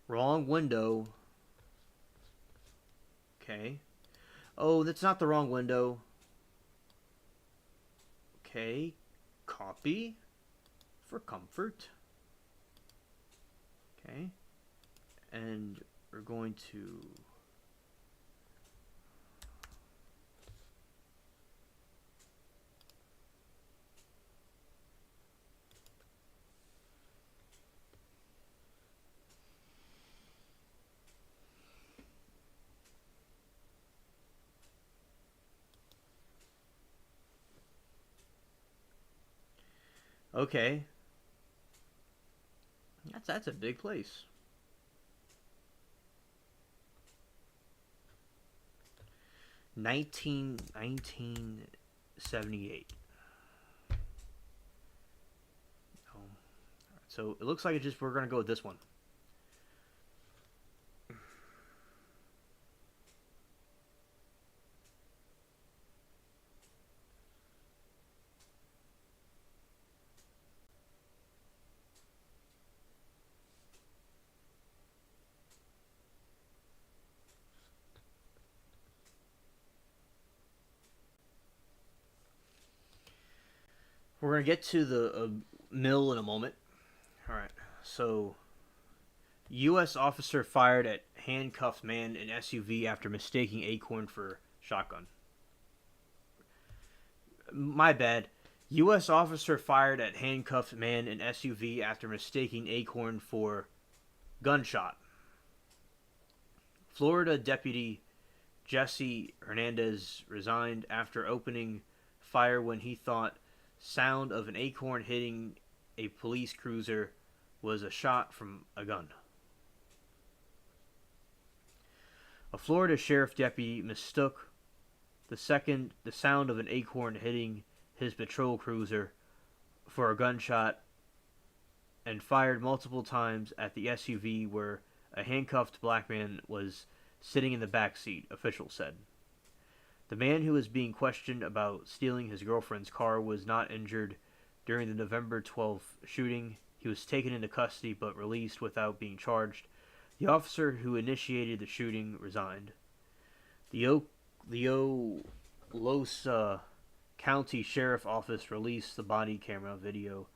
Wrong window. Okay. Oh, that's not the wrong window. Okay. Copy for comfort. Okay. And we're going to Okay, that's a big place. 1978. Oh, so it looks like it just we're gonna go with this one. We're gonna get to the mill in a moment. All right. So, U.S. officer fired at handcuffed man in SUV after mistaking acorn for shotgun. My bad. U.S. officer fired at handcuffed man in SUV after mistaking acorn for gunshot. Florida deputy Jesse Hernandez resigned after opening fire when he thought sound of an acorn hitting a police cruiser was a shot from a gun. A Florida sheriff deputy mistook the sound of an acorn hitting his patrol cruiser for a gunshot and fired multiple times at the SUV where a handcuffed black man was sitting in the back seat, officials said. The man who was being questioned about stealing his girlfriend's car was not injured during the November 12th shooting. He was taken into custody but released without being charged. The officer who initiated the shooting resigned. The Okaloosa County Sheriff Office released the body camera video.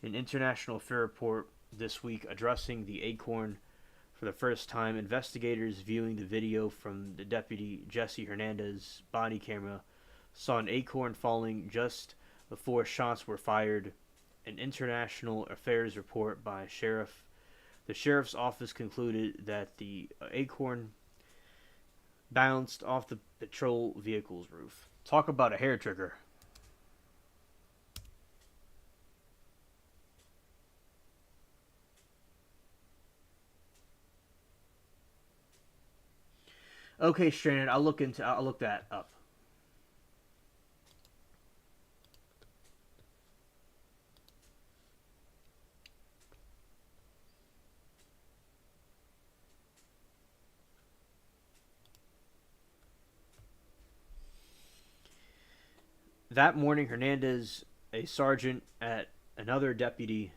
An international affair report this week addressing the acorn for the first time. Investigators viewing the video from the deputy Jesse Hernandez body camera saw an acorn falling just before shots were fired. An international affairs report by the sheriff's office concluded that the acorn bounced off the patrol vehicle's roof. Talk about a hair trigger. Okay, Stranded. I'll look that up. That morning, Hernandez, a sergeant at another deputy,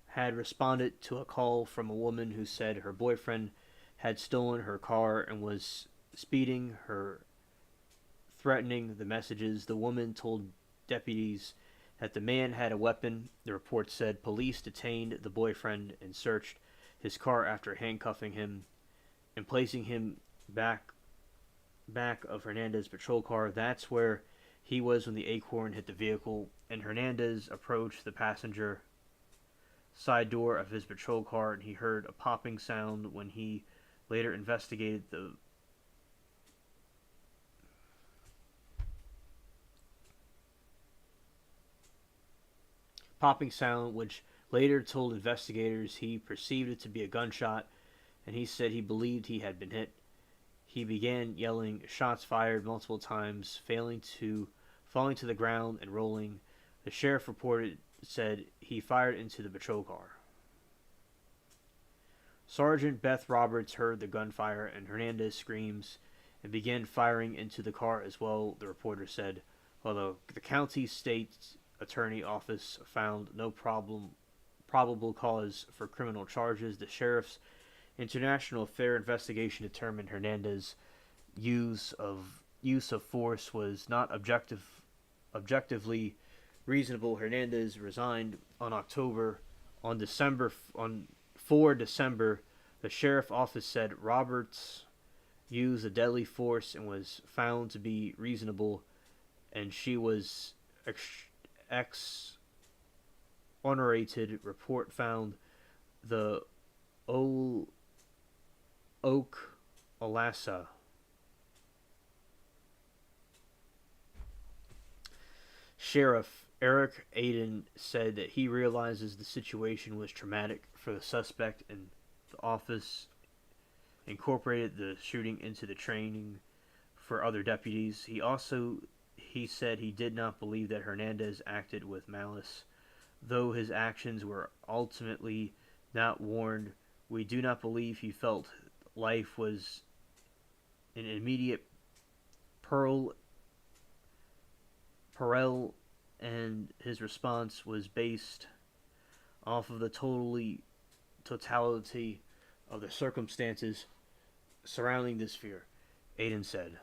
had responded to a call from a woman who said her boyfriend had stolen her car and was speeding her, threatening the messages. The woman told deputies that the man had a weapon. The report said police detained the boyfriend and searched his car after handcuffing him and placing him back of Hernandez's patrol car. That's where he was when the acorn hit the vehicle, and Hernandez approached the passenger side door of his patrol car and he heard a popping sound. When he later investigated the popping sound, which later told investigators he perceived it to be a gunshot, and he said he believed he had been hit. He began yelling shots fired multiple times, falling to the ground and rolling. The sheriff said he fired into the patrol car. Sergeant Beth Roberts heard the gunfire and Hernandez screams and began firing into the car as well, the reporter said. Although the county state attorney office found no probable cause for criminal charges, the sheriff's international affair investigation determined Hernandez's use of force was not objectively reasonable. Hernandez resigned on December 4 December. The sheriff office said Roberts used a deadly force and was found to be reasonable, and she was exonerated. Report found the Okaloosa sheriff Eric Aiden said that he realizes the situation was traumatic for the suspect, and the office incorporated the shooting into the training for other deputies. He said he did not believe that Hernandez acted with malice, though his actions were ultimately not warned. We do not believe he felt life was an immediate peril, peril, and his response was based off of the totality of the circumstances surrounding this fear, Aiden said.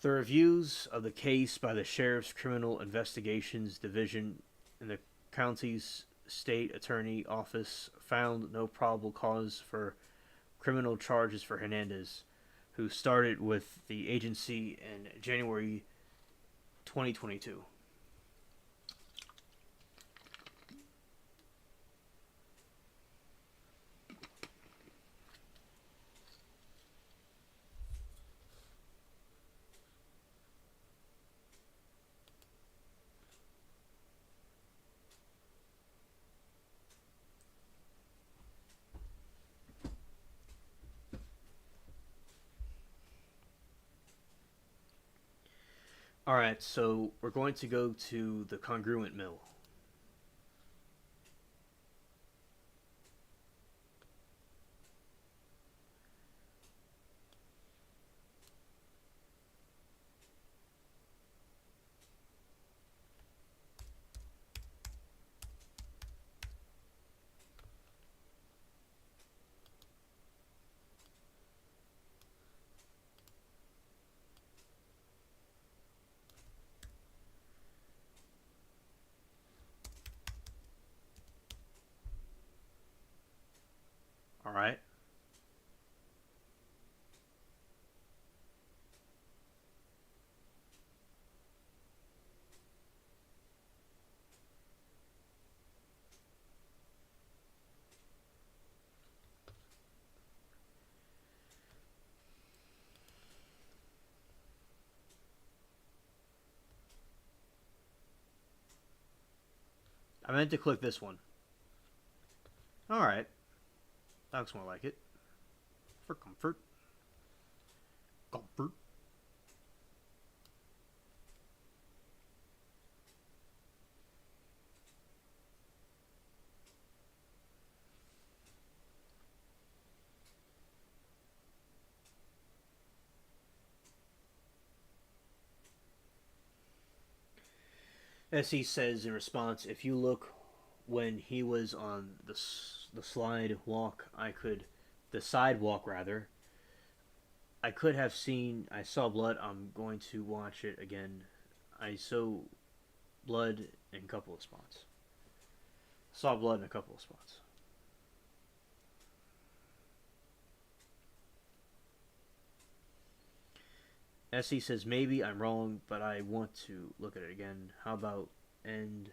The reviews of the case by the Sheriff's Criminal Investigations Division in the county's state attorney office found no probable cause for criminal charges for Hernandez, who started with the agency in January 2022. All right, so we're going to go to the congruent mill. All right. I meant to click this one. All right. That looks more like it. For comfort. Comfort. As he says in response, if you look when he was on the slide walk, the sidewalk rather, I could have seen. I saw blood. I'm going to watch it again. I saw blood in a couple of spots. Saw blood in a couple of spots. SE says maybe I'm wrong, but I want to look at it again. How about end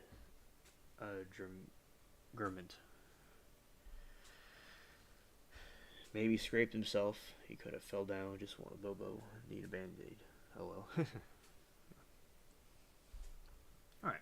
Germant? Maybe scraped himself. He could have fell down. Just want a Bobo. Need a band-aid. Oh well. All right.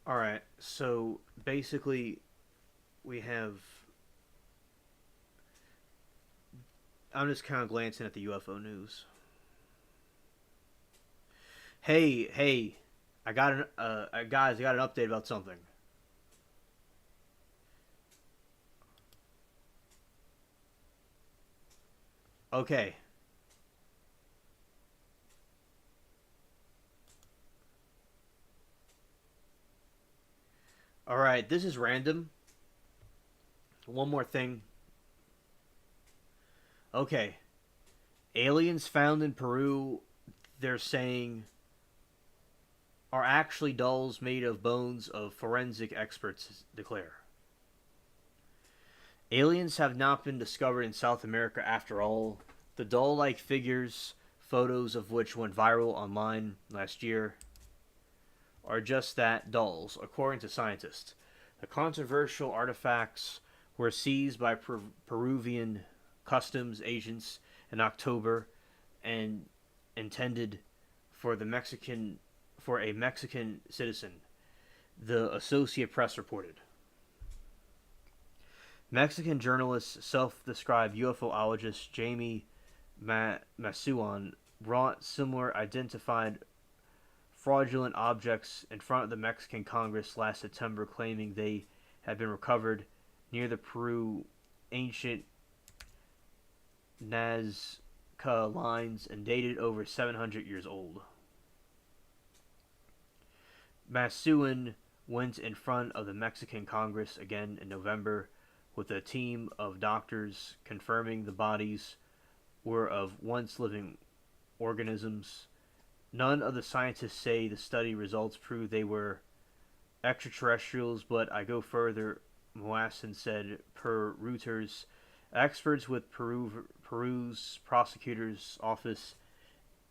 All right. So basically, we have I'm just kind of glancing at the UFO news. Hey, I got an guys. I got an update about something. Okay, all right. This is random. One more thing. Okay, aliens found in Peru. They're saying are actually dolls made of bones of forensic experts declare. Aliens have not been discovered in South America after all. The doll like figures, photos of which went viral online last year, are just that dolls, according to scientists. The controversial artifacts were seized by Peruvian customs agents in October and intended for the Mexican for a Mexican citizen, the Associated Press reported. Mexican journalist, self-described UFOologist Jamie Masuan brought similar identified fraudulent objects in front of the Mexican Congress last September, claiming they had been recovered near the Peru ancient Nazca lines and dated over 700 years old. Masuan went in front of the Mexican Congress again in November with a team of doctors confirming the bodies were of once living organisms. None of the scientists say the study results prove they were extraterrestrials, but I go further, Moassen said per Reuters. Experts with Peru's prosecutor's office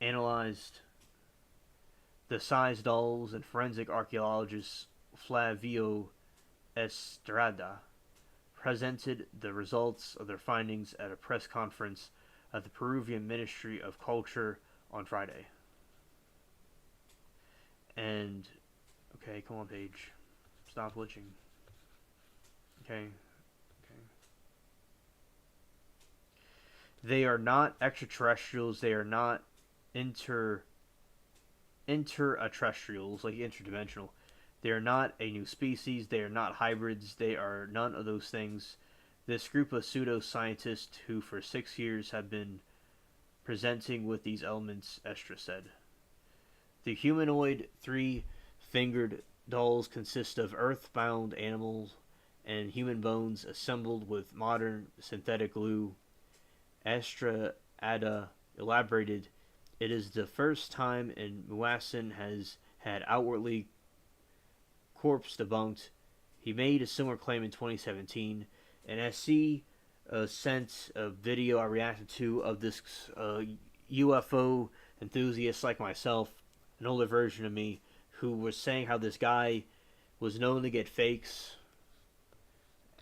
analyzed the size dolls, and forensic archaeologist Flavio Estrada presented the results of their findings at a press conference at the Peruvian Ministry of Culture on Friday. And, okay, come on, page. Stop glitching. Okay. They are not extraterrestrials. They are not interterrestrials, like interdimensional. They are not a new species. They are not hybrids. They are none of those things. This group of pseudoscientists who for 6 years have been presenting with these elements, Estra said. The humanoid three-fingered dolls consist of earth-bound animals and human bones assembled with modern synthetic glue. Estra Ada elaborated, it is the first time in Muassen has had outwardly corpse debunked. He made a similar claim in 2017, and SC sent a video I reacted to of this UFO enthusiast like myself, an older version of me, who was saying how this guy was known to get fakes,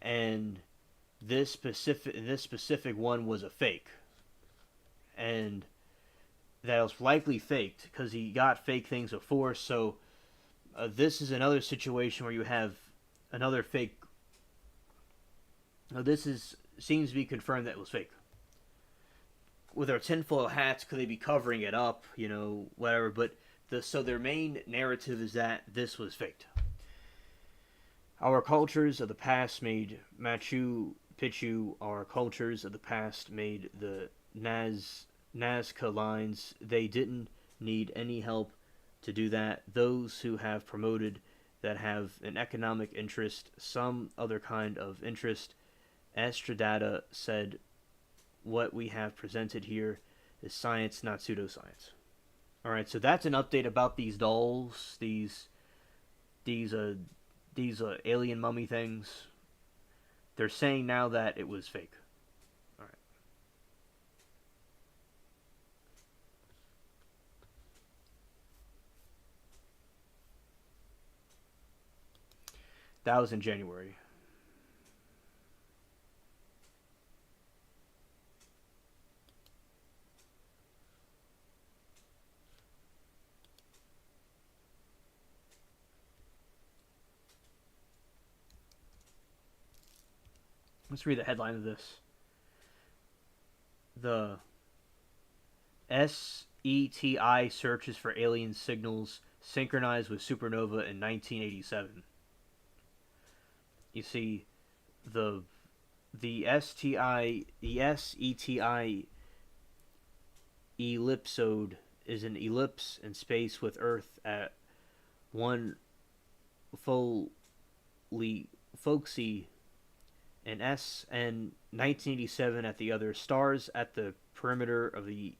and this specific one was a fake, and that was likely faked because he got fake things before. So this is another situation where you have another fake. Now seems to be confirmed that it was fake. With their tinfoil hats, could they be covering it up? Whatever. But so their main narrative is that this was faked. Our cultures of the past made Machu Picchu. Our cultures of the past made the Nazca lines. They didn't need any help to do that. Those who have promoted that have an economic interest, some other kind of interest. Estradata said, what we have presented here is science, not pseudoscience. Alright, so that's an update about these dolls, these alien mummy things. They're saying now that it was fake. Alright. That was in January. Let's read the headline of this. the SETI searches for alien signals synchronized with supernova in 1987. You see, the the SETI ellipsode is an ellipse in space with Earth at one Foxy and S and 1987 at the other. Stars at the perimeter of the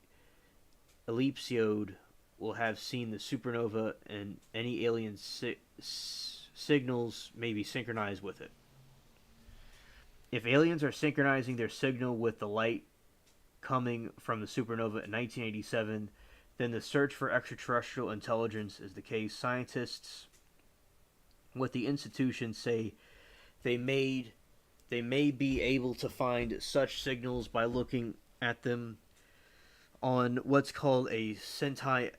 ellipsoid will have seen the supernova, and any alien signals may be synchronized with it. If aliens are synchronizing their signal with the light coming from the supernova in 1987, then the search for extraterrestrial intelligence is the case. Scientists with the institution say they may be able to find such signals by looking at them on what's called a Sentai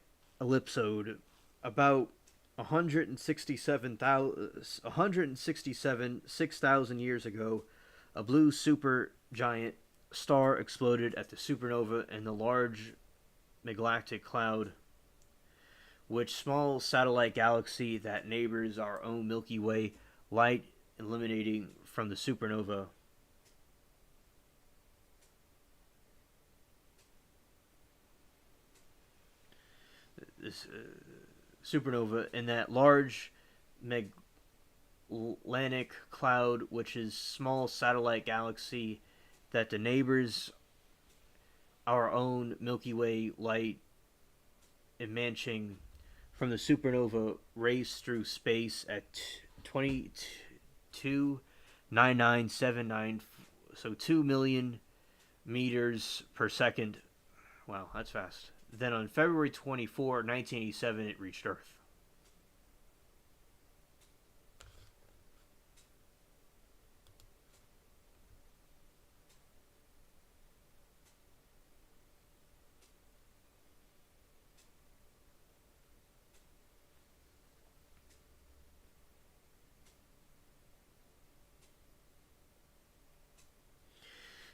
ellipsoid, about 6,000 years ago. A blue supergiant star exploded at the supernova and the large Eclectic cloud, which small satellite galaxy that neighbors our own Milky Way, light eliminating from the supernova. This supernova in that large Magellanic cloud, which is small satellite galaxy that the neighbors our own Milky Way, light emanching from the supernova, race through space at 22.9979, so 2 million meters per second. Wow, that's fast. Then on February 24, 1987, it reached Earth.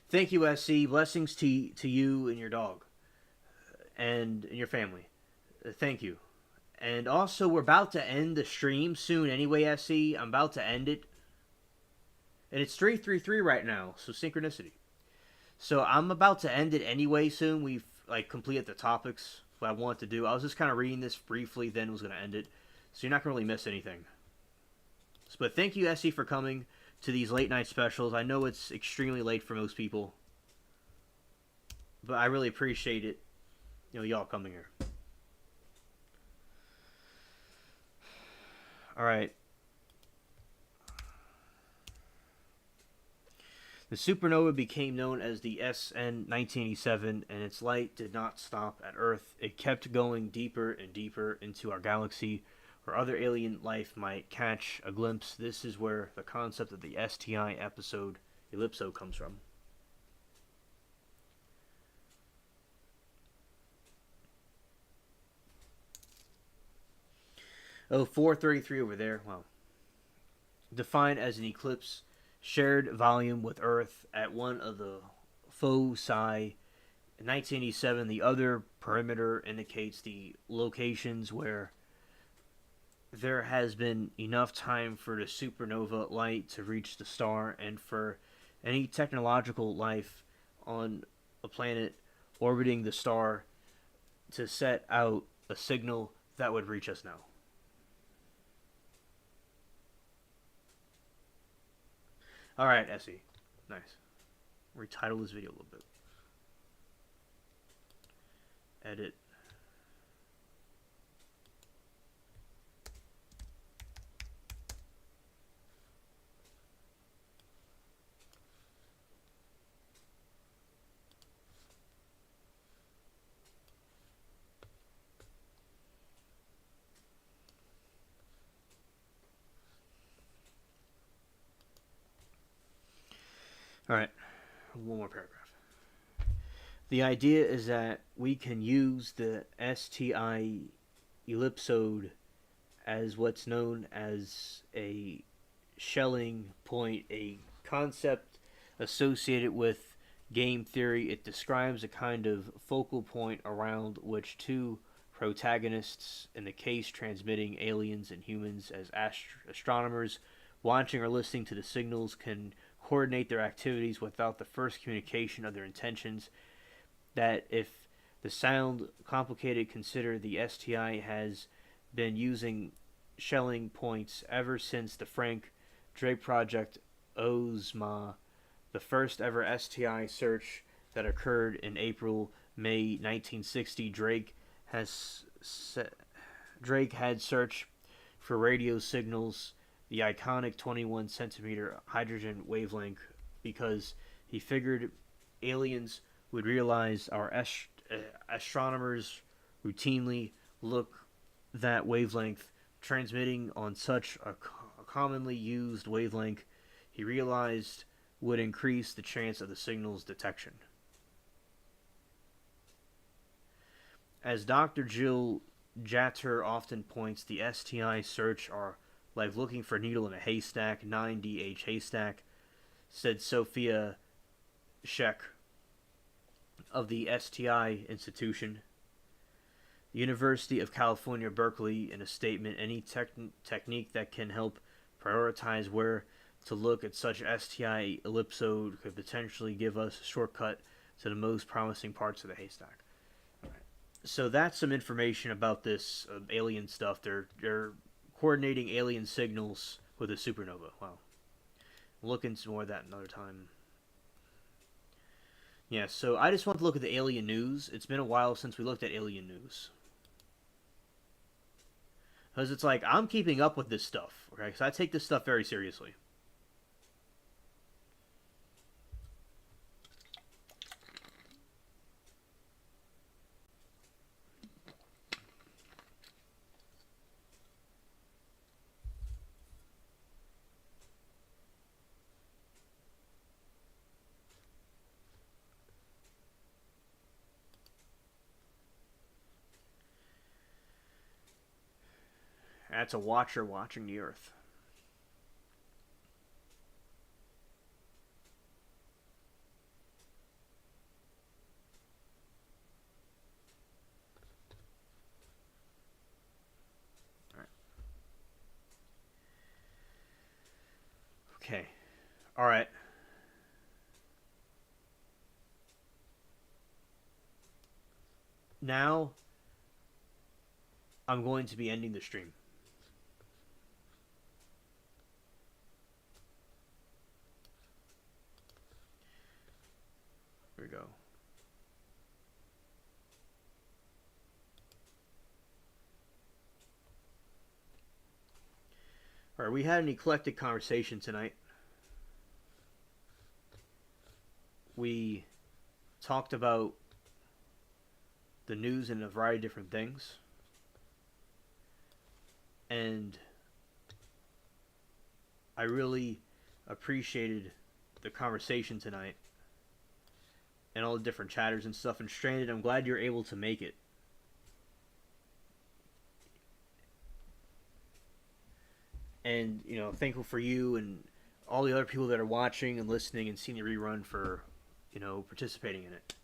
Thank you, SC. Blessings to you and your dog and your family. Thank you. And also, we're about to end the stream soon anyway, SC. I'm about to end it. And it's 333 right now, so synchronicity. So I'm about to end it anyway soon. We've completed the topics, what I want to do. I was just kind of reading this briefly, then was going to end it. So you're not going to really miss anything. But thank you, SC, for coming to these late night specials. I know it's extremely late for most people, but I really appreciate it. Y'all coming here. All right. The supernova became known as the SN 1987, and its light did not stop at Earth. It kept going deeper and deeper into our galaxy, where other alien life might catch a glimpse. This is where the concept of the STI episode Ellipso comes from. Oh, 433 over there. Wow. Defined as an eclipse, shared volume with Earth at one of the foci. In 1987, the other perimeter indicates the locations where there has been enough time for the supernova light to reach the star and for any technological life on a planet orbiting the star to set out a signal that would reach us now. Alright, Essie. Nice. Retitle this video a little bit. Edit. Alright, one more paragraph. The idea is that we can use the STI ellipsoid as what's known as a shelling point, a concept associated with game theory, it describes a kind of focal point around which two protagonists, in the case transmitting aliens and humans as astronomers, watching or listening to the signals, can coordinate their activities without the first communication of their intentions. That if the sound complicated, consider the STI has been using shelling points ever since the Frank Drake Project Ozma, the first ever STI search that occurred in April May 1960. Drake had searched for radio signals, the iconic 21 centimeter hydrogen wavelength, because he figured aliens would realize our astronomers routinely look that wavelength, transmitting on such a commonly used wavelength. He realized would increase the chance of the signal's detection. As Dr. Jill Jatter often points, the STI search are like looking for a needle in a haystack, 9DH haystack, said Sophia Sheck of the STI Institution, the University of California, Berkeley, in a statement. Any technique that can help prioritize where to look at such STI ellipsode could potentially give us a shortcut to the most promising parts of the haystack. So that's some information about this alien stuff. They're coordinating alien signals with a supernova. Wow. We'll look into more of that another time. Yeah, so I just want to look at the alien news. It's been a while since we looked at alien news. Because it's like, I'm keeping up with this stuff, okay? Because I take this stuff very seriously. That's a watcher watching the Earth. Okay. All right. Now, I'm going to be ending the stream. Here we go. All right, we had an eclectic conversation tonight. We talked about the news and a variety of different things. And I really appreciated the conversation tonight and all the different chatters and stuff. And Stranded, I'm glad you're able to make it. And, you know, thankful for you and all the other people that are watching and listening and seeing the rerun for, you know, participating in it.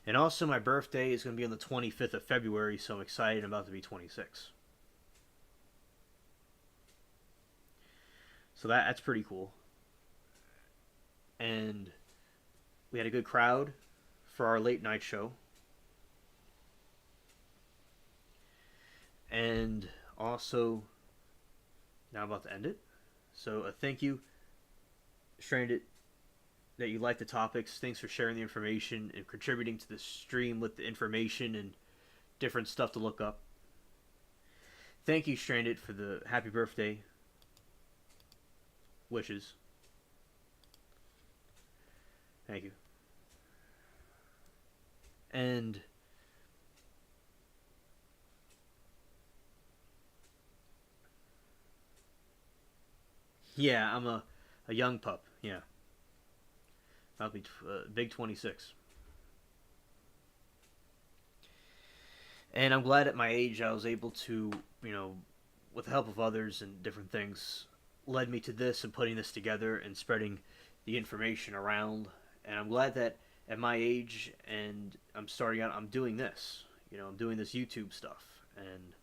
And also, my birthday is going to be on the 25th of February, so I'm excited. I'm about to be 26. So that's pretty cool. And we had a good crowd for our late night show. And also, now I'm about to end it. So thank you, Stranded, that you like the topics. Thanks for sharing the information and contributing to the stream with the information and different stuff to look up. Thank you, Stranded, for the happy birthday wishes. Thank you. And yeah, I'm a young pup. Yeah. I'll be big 26. And I'm glad at my age I was able to, you know, with the help of others and different things, led me to this and putting this together and spreading the information around. And I'm glad that at my age and I'm starting out, I'm doing this. I'm doing this YouTube stuff and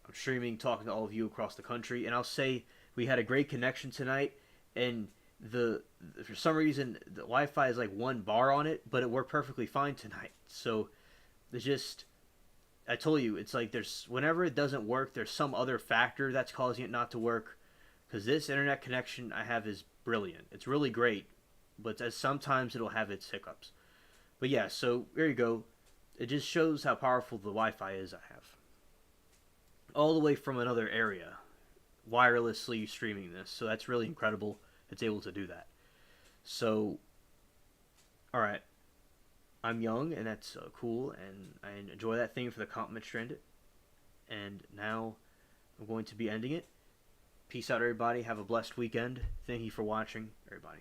I'm streaming, talking to all of you across the country. And I'll say we had a great connection tonight, and the for some reason the Wi-Fi is like one bar on it, but it worked perfectly fine tonight. So it's just I told you it's like there's whenever it doesn't work, there's some other factor that's causing it not to work. Because this internet connection I have is brilliant. It's really great, but sometimes it'll have its hiccups. But yeah, so there you go. It just shows how powerful the Wi-Fi is I have. All the way from another area, wirelessly streaming this. So that's really incredible. It's able to do that. So, alright. I'm young, and that's cool, and I enjoy that thing for the compliment stranded. And now I'm going to be ending it. Peace out, everybody. Have a blessed weekend. Thank you for watching, everybody.